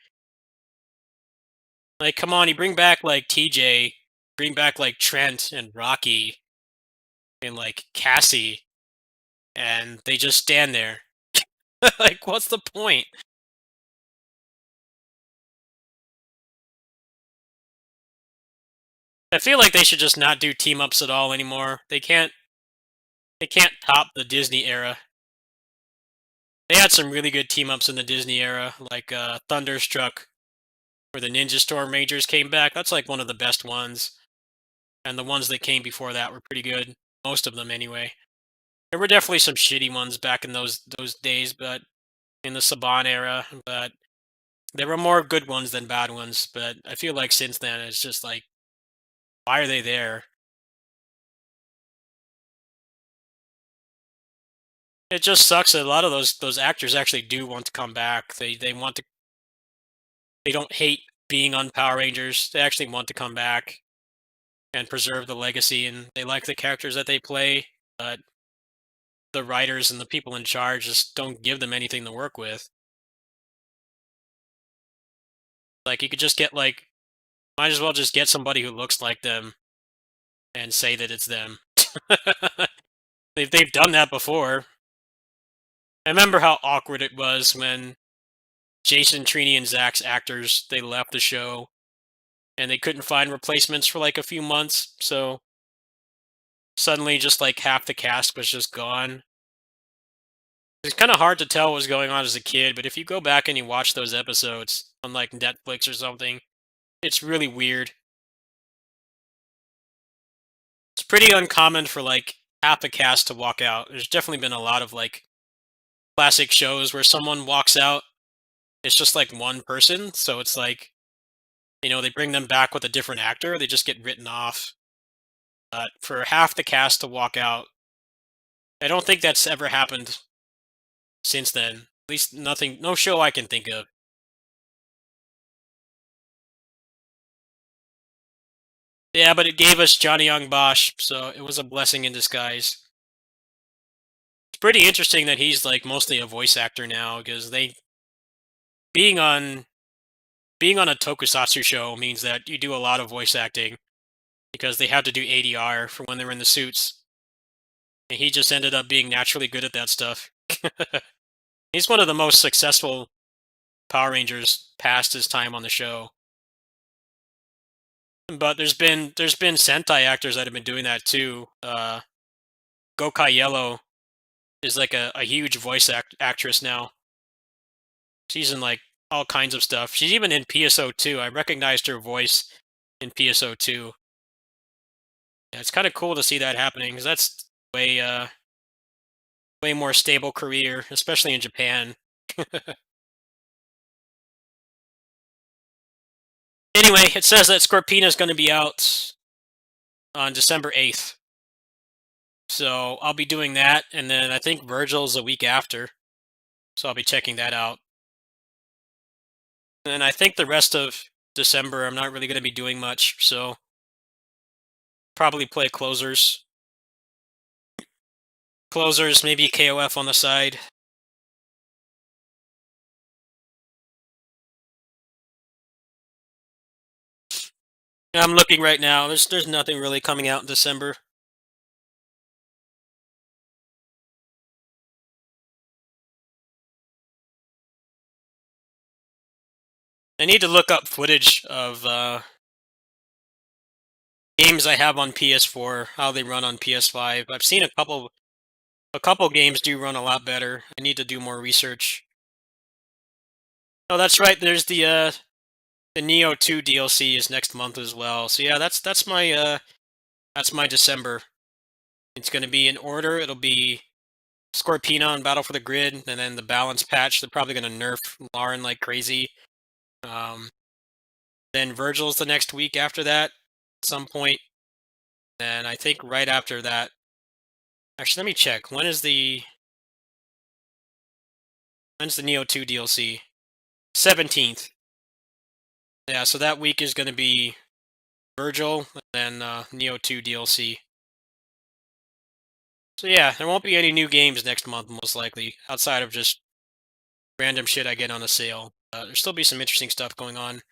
Like, come on, you bring back like TJ, bring back like Trent and Rocky and like Cassie, and they just stand there. Like, what's the point? I feel like they should just not do team ups at all anymore. They can't top the Disney era. They had some really good team ups in the Disney era, like Thunderstruck, where the Ninja Storm Rangers came back. That's like one of the best ones. And the ones that came before that were pretty good. Most of them, anyway. There were definitely some shitty ones back in those days, but in the Saban era. But there were more good ones than bad ones. But I feel like since then, it's just like, why are they there? It just sucks that a lot of those actors actually do want to come back. They want to. They don't hate being on Power Rangers. They actually want to come back and preserve the legacy, and they like the characters that they play. But the writers and the people in charge just don't give them anything to work with. Like, you could just get like, might as well just get somebody who looks like them and say that it's them. They've done that before. I remember how awkward it was when Jason, Trini, and Zach's actors, they left the show and they couldn't find replacements for like a few months, so suddenly just like half the cast was just gone. It's kind of hard to tell what was going on as a kid, but if you go back and you watch those episodes on like Netflix or something, it's really weird. It's pretty uncommon for like half the cast to walk out. There's definitely been a lot of like classic shows where someone walks out. It's just like one person, so it's like, they bring them back with a different actor, they just get written off. But for half the cast to walk out, I don't think that's ever happened since then. At least nothing, no show I can think of. Yeah, but it gave us Johnny Young Bosch, so it was a blessing in disguise. It's pretty interesting that he's like mostly a voice actor now, because being on a tokusatsu show means that you do a lot of voice acting, because they have to do ADR for when they're in the suits. And he just ended up being naturally good at that stuff. He's one of the most successful Power Rangers past his time on the show. But there's been Sentai actors that have been doing that too. Gokai Yellow is like a huge voice actress now. She's in like all kinds of stuff. She's even in PSO2. I recognized her voice in PSO2. Yeah, it's kind of cool to see that happening because that's way more stable career, especially in Japan. Anyway, it says that Scorpina is going to be out on December 8th. So I'll be doing that, and then I think Virgil's a week after. So I'll be checking that out. And I think the rest of December I'm not really going to be doing much, so probably play closers. Closers, maybe KOF on the side. I'm looking right now. There's nothing really coming out in December. I need to look up footage of games I have on PS4, how they run on PS5. I've seen a couple games do run a lot better. I need to do more research. Oh, that's right. There's the Neo 2 DLC is next month as well. So yeah, that's my December. It's going to be in order. It'll be Scorpina on Battle for the Grid, and then the balance patch. They're probably going to nerf Lauren like crazy. Then Virgil's the next week after that, at some point. And I think right after that. Actually, let me check. When's the Neo 2 DLC? 17th. Yeah, so that week is going to be Virgil and then Neo 2 DLC. So yeah, there won't be any new games next month, most likely, outside of just random shit I get on a sale. There'll still be some interesting stuff going on.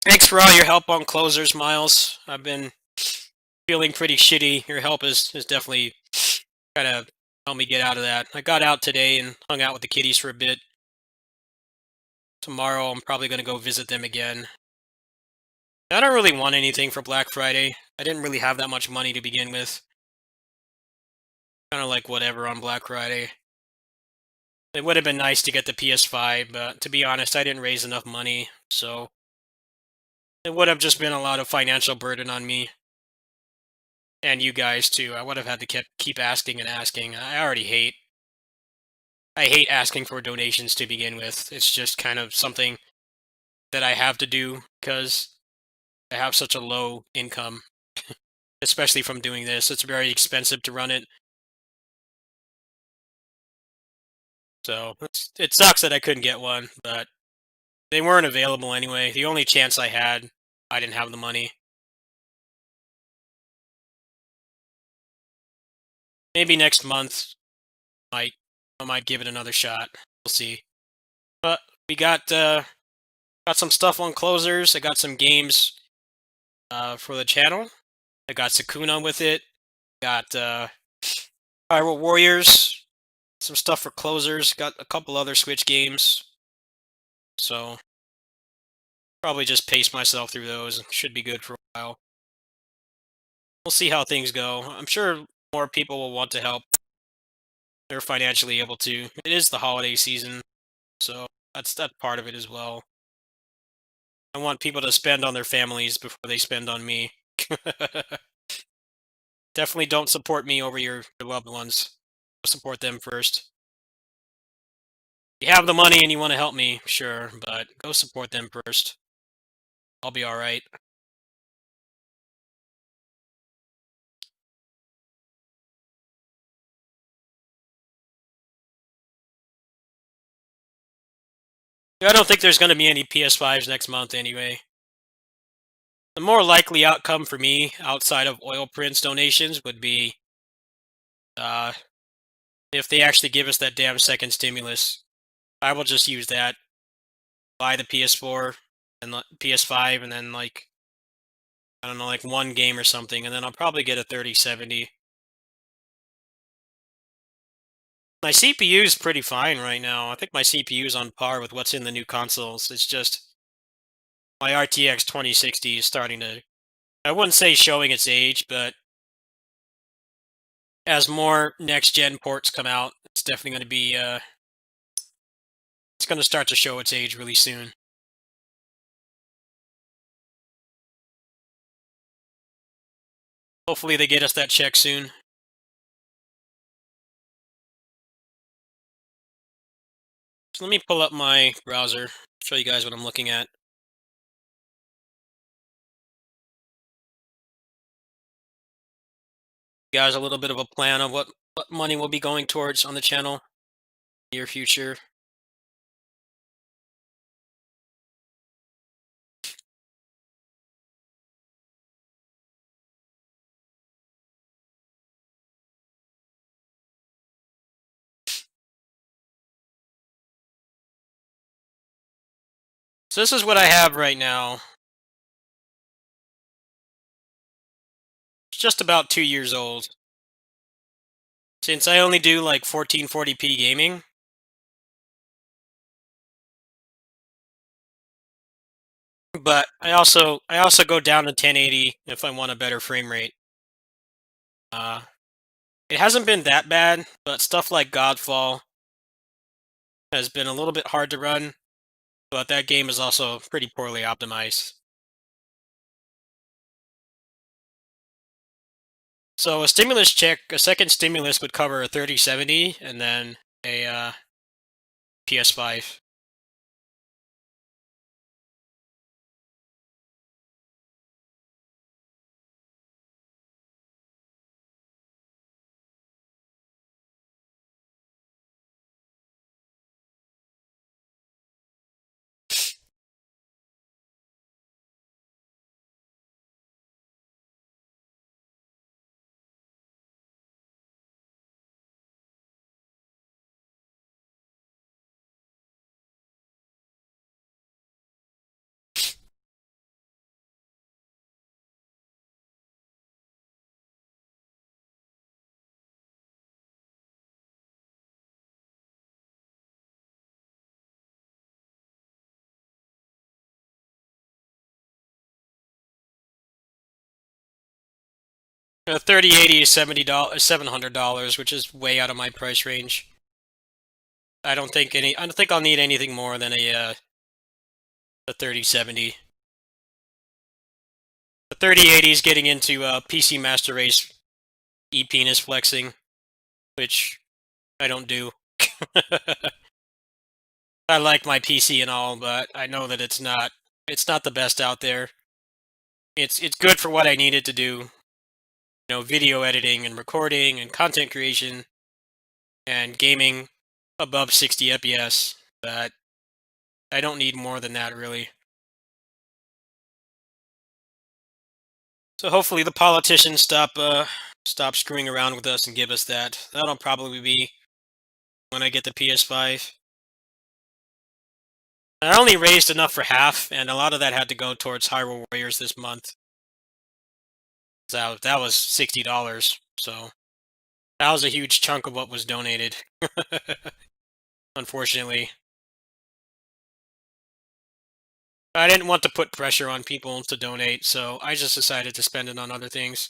Thanks for all your help on closers, Miles. I've been feeling pretty shitty. Your help has definitely kind of helped me get out of that. I got out today and hung out with the kitties for a bit. Tomorrow I'm probably going to go visit them again. I don't really want anything for Black Friday. I didn't really have that much money to begin with. Kind of like whatever on Black Friday. It would have been nice to get the PS5, but to be honest, I didn't raise enough money, so it would have just been a lot of financial burden on me. And you guys too. I would have had to keep asking and asking. I hate asking for donations to begin with. It's just kind of something that I have to do because I have such a low income, especially from doing this. It's very expensive to run it. So it sucks that I couldn't get one, but they weren't available anyway. The only chance I had, I didn't have the money. Maybe next month, I might give it another shot. We'll see. But we got some stuff on closers. I got some games for the channel. I got Sakuna with it. Got Hyrule Warriors. Some stuff for closers. Got a couple other Switch games. So probably just pace myself through those. Should be good for a while. We'll see how things go. I'm sure more people will want to help. They're financially able to. It is the holiday season, so that's part of it as well. I want people to spend on their families before they spend on me. Definitely don't support me over your loved ones. Support them first. If you have the money and you want to help me, sure, but go support them first. I'll be alright. I don't think there's going to be any PS5s next month anyway. The more likely outcome for me, outside of Oil Prince donations, would be If they actually give us that damn second stimulus, I will just use that. Buy the PS4 and PS5, and then like, I don't know, like one game or something, and then I'll probably get a 3070. My CPU is pretty fine right now. I think my CPU is on par with what's in the new consoles. It's just my RTX 2060 is starting to, I wouldn't say showing its age, but as more next-gen ports come out, it's definitely going to be, it's going to start to show its age really soon. Hopefully they get us that check soon. So let me pull up my browser, show you guys what I'm looking at. Guys, a little bit of a plan of what money will be going towards on the channel near future. So this is what I have right now. It's just about 2 years old. Since I only do like 1440p gaming, but I also go down to 1080 if I want a better frame rate. It hasn't been that bad, but stuff like Godfall has been a little bit hard to run, but that game is also pretty poorly optimized. So a stimulus check, a second stimulus would cover a 3070 and then a PS5. A 3080 is $700, which is way out of my price range. I don't think I'll need anything more than a 3070. The 3080 is getting into PC Master Race e-penis flexing, which I don't do. I like my PC and all, but I know that it's not the best out there. It's good for what I need it to do. You know, video editing and recording and content creation and gaming above 60 FPS, but I don't need more than that really. So hopefully the politicians stop screwing around with us and give us that. That'll probably be when I get the PS5. I only raised enough for half, and a lot of that had to go towards Hyrule Warriors this month. So that was $60, so that was a huge chunk of what was donated. Unfortunately. I didn't want to put pressure on people to donate, so I just decided to spend it on other things.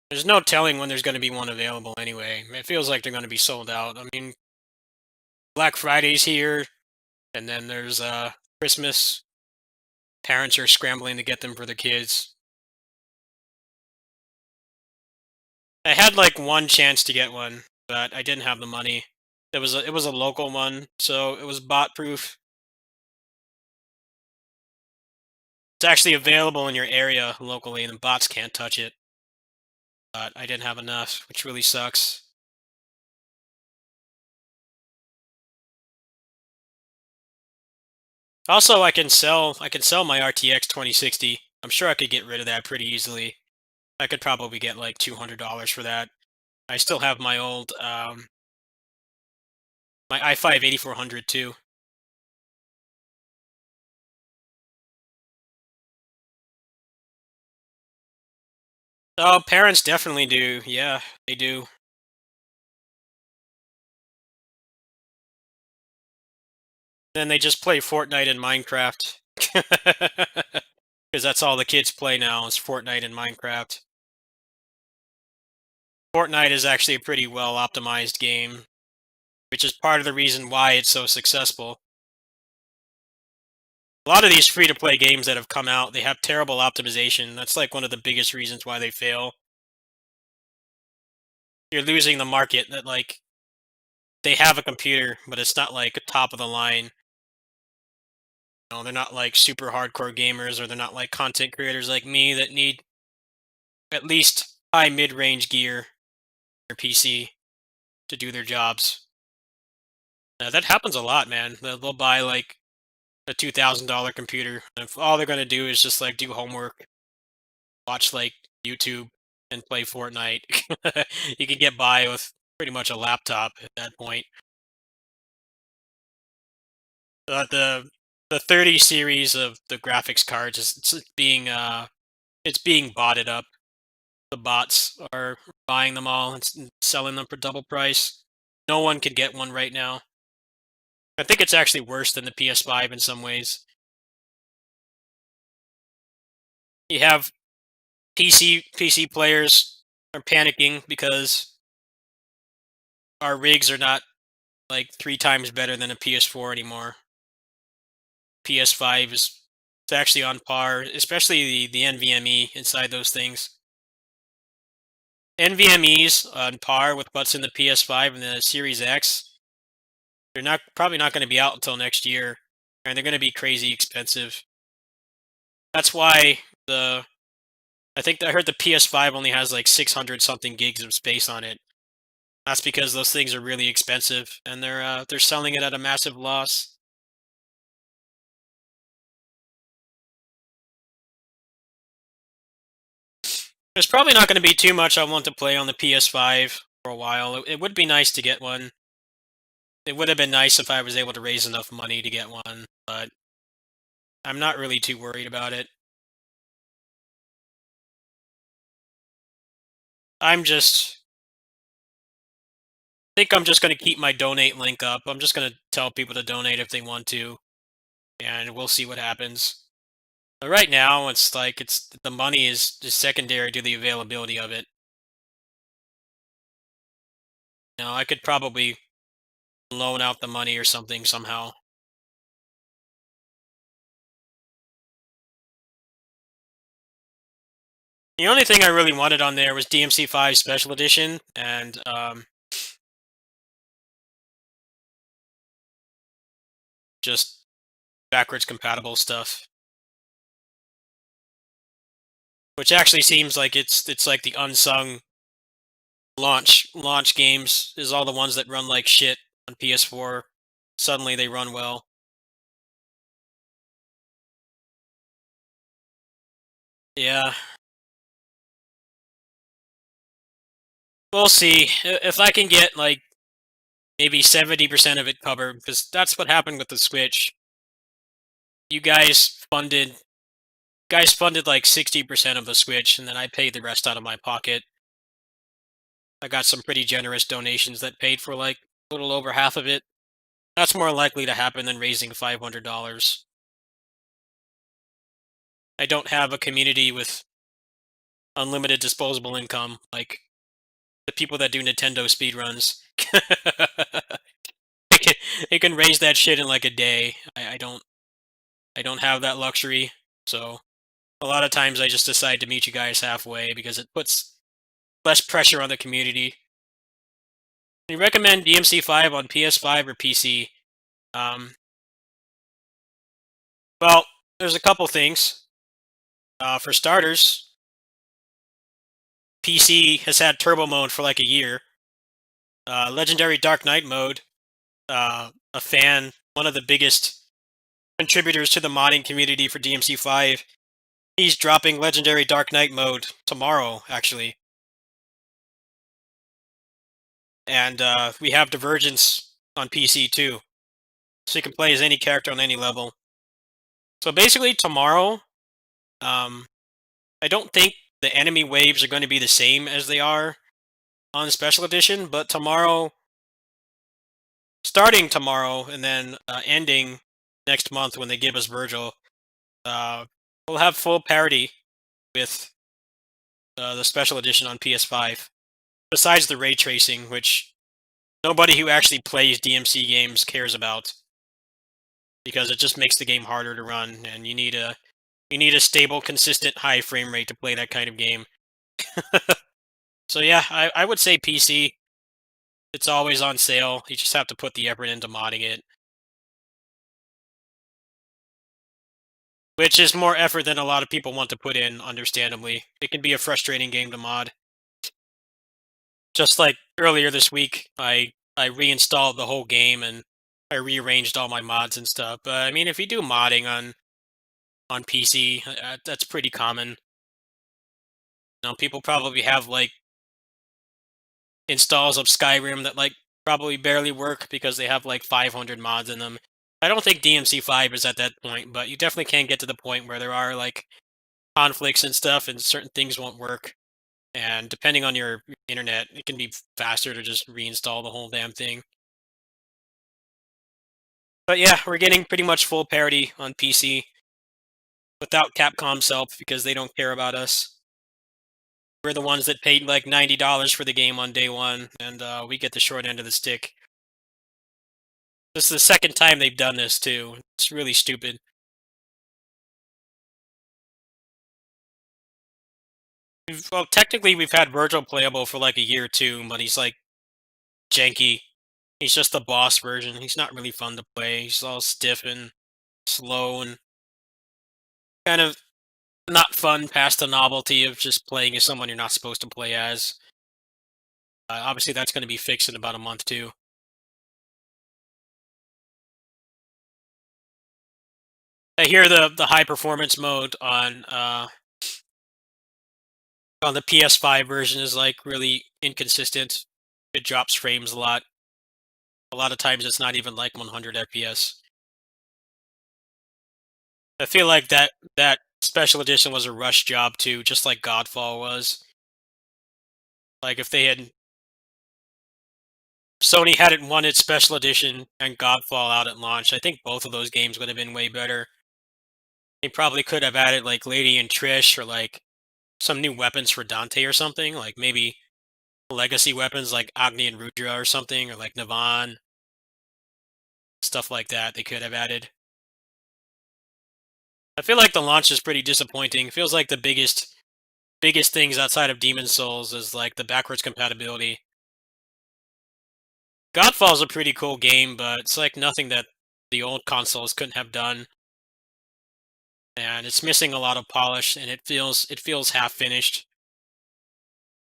There's no telling when there's going to be one available anyway. It feels like they're going to be sold out. I mean, Black Friday's here, and then there's Christmas. Parents are scrambling to get them for their kids. I had like one chance to get one, but I didn't have the money. It was a local one, so it was bot proof. It's actually available in your area locally, and the bots can't touch it. But I didn't have enough, which really sucks. Also, I can sell my RTX 2060. I'm sure I could get rid of that pretty easily. I could probably get like $200 for that. I still have my old my i5 8400 too. Oh, parents definitely do. Yeah, they do. Then they just play Fortnite and Minecraft. Because that's all the kids play now is Fortnite and Minecraft. Fortnite is actually a pretty well optimized game, which is part of the reason why it's so successful. A lot of these free-to-play games that have come out, they have terrible optimization. That's like one of the biggest reasons why they fail. You're losing the market that like they have a computer, but it's not like a top of the line. You know, they're not like super hardcore gamers, or they're not like content creators like me that need at least high mid-range gear or PC to do their jobs. That happens a lot, man. They'll buy like a $2,000 computer, and if all they're gonna do is just like do homework, watch like YouTube, and play Fortnite, you can get by with pretty much a laptop at that point. The 30 series of the graphics cards it's being botted up. The bots are buying them all and selling them for double price. No one can get one right now. I think it's actually worse than the PS5 in some ways. You have PC players are panicking because our rigs are not like 3 times better than a PS4 anymore. PS5 is it's actually on par, especially the NVMe inside those things. NVMe's on par with what's in the PS5 and the Series X. They're not probably not going to be out until next year, and they're going to be crazy expensive. That's why I heard the PS5 only has like 600 something gigs of space on it. That's because those things are really expensive, and they're selling it at a massive loss. There's probably not going to be too much I want to play on the PS5 for a while. It would be nice to get one. It would have been nice if I was able to raise enough money to get one, but I'm not really too worried about it. I'm just think I'm just going to keep my donate link up. I'm just going to tell people to donate if they want to, and we'll see what happens. But right now, it's like it's the money is just secondary to the availability of it. You know, I could probably loan out the money or something somehow. The only thing I really wanted on there was DMC5 Special Edition and just backwards compatible stuff, which actually seems like it's like the unsung launch games is all the ones that run like shit on PS4. Suddenly they run well. Yeah, we'll see if I can get like maybe 70% of it covered, because that's what happened with the Switch. You guys funded like 60% of the Switch, and then I paid the rest out of my pocket. I got some pretty generous donations that paid for like a little over half of it. That's more likely to happen than raising $500. I don't have a community with unlimited disposable income like the people that do Nintendo speedruns. They can raise that shit in like a day. I don't have that luxury, so a lot of times I just decide to meet you guys halfway because it puts less pressure on the community. You recommend DMC5 on PS5 or PC? Um, well, there's a couple things. For starters, PC has had turbo mode for like a year. Legendary Dark Knight mode, one of the biggest contributors to the modding community for DMC5. He's dropping Legendary Dark Knight mode tomorrow, actually. and we have Divergence on PC too, so you can play as any character on any level. So basically, tomorrow, I don't think the enemy waves are going to be the same as they are on Special Edition, but tomorrow, starting tomorrow, and then ending next month when they give us Virgil, we'll have full parity with the Special Edition on PS5. Besides the ray tracing, which nobody who actually plays DMC games cares about, because it just makes the game harder to run, and you need a stable, consistent, high frame rate to play that kind of game. So yeah, I would say PC. It's always on sale. You just have to put the effort into modding it. Which is more effort than a lot of people want to put in, understandably. It can be a frustrating game to mod. Just like earlier this week, I reinstalled the whole game and I rearranged all my mods and stuff. But I mean, if you do modding on PC, that's pretty common. You know, people probably have like installs of Skyrim that like probably barely work because they have like 500 mods in them. I don't think DMC5 is at that point, but you definitely can get to the point where there are like conflicts and stuff and certain things won't work. And depending on your internet, it can be faster to just reinstall the whole damn thing. But yeah, we're getting pretty much full parity on PC without Capcom's help because they don't care about us. We're the ones that paid like $90 for the game on day one, and we get the short end of the stick. This is the second time they've done this too. It's really stupid. Well, technically, we've had Virgil playable for like a year or two, but he's like janky. He's just the boss version. He's not really fun to play. He's all stiff and slow and kind of not fun past the novelty of just playing as someone you're not supposed to play as. Obviously, that's going to be fixed in about a month too. I hear the high performance mode on the PS5 version is like really inconsistent. It drops frames a lot. A lot of times it's not even like 100 FPS. I feel like that special edition was a rush job too, just like Godfall was. Like if Sony hadn't wanted special edition and Godfall out at launch, I think both of those games would have been way better. They probably could have added like Lady and Trish or like some new weapons for Dante or something, like maybe legacy weapons like Agni and Rudra or something, or like Navan. Stuff like that they could have added. I feel like the launch is pretty disappointing. It feels like the biggest things outside of Demon's Souls is like the backwards compatibility. Godfall's a pretty cool game, but it's like nothing that the old consoles couldn't have done. And it's missing a lot of polish, and it feels half finished.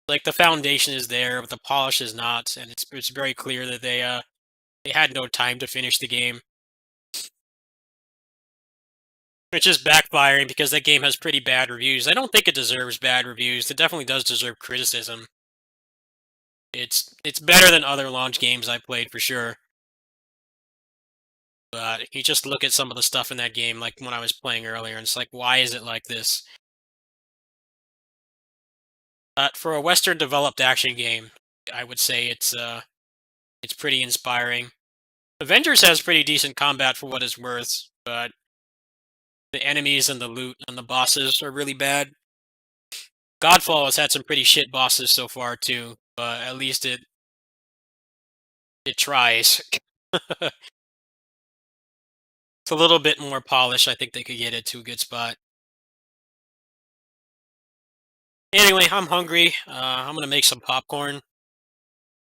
Like the foundation is there, but the polish is not, and it's very clear that they had no time to finish the game. Which is backfiring because that game has pretty bad reviews. I don't think it deserves bad reviews. It definitely does deserve criticism. It's better than other launch games I played for sure. But you just look at some of the stuff in that game, like when I was playing earlier, and it's like, why is it like this? For a Western developed action game, I would say it's pretty inspiring. Avengers has pretty decent combat for what it's worth, but the enemies and the loot and the bosses are really bad. Godfall has had some pretty shit bosses so far too, but at least it tries. It's a little bit more polished. I think they could get it to a good spot. Anyway, I'm hungry. I'm gonna make some popcorn,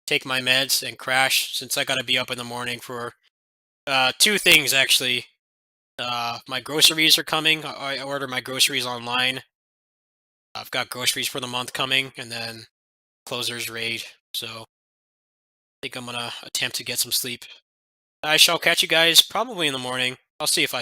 take my meds, and crash since I gotta be up in the morning for two things actually. My groceries are coming. I order my groceries online. I've got groceries for the month coming, and then closers raid. So I think I'm gonna attempt to get some sleep. I shall catch you guys probably in the morning. I'll see if I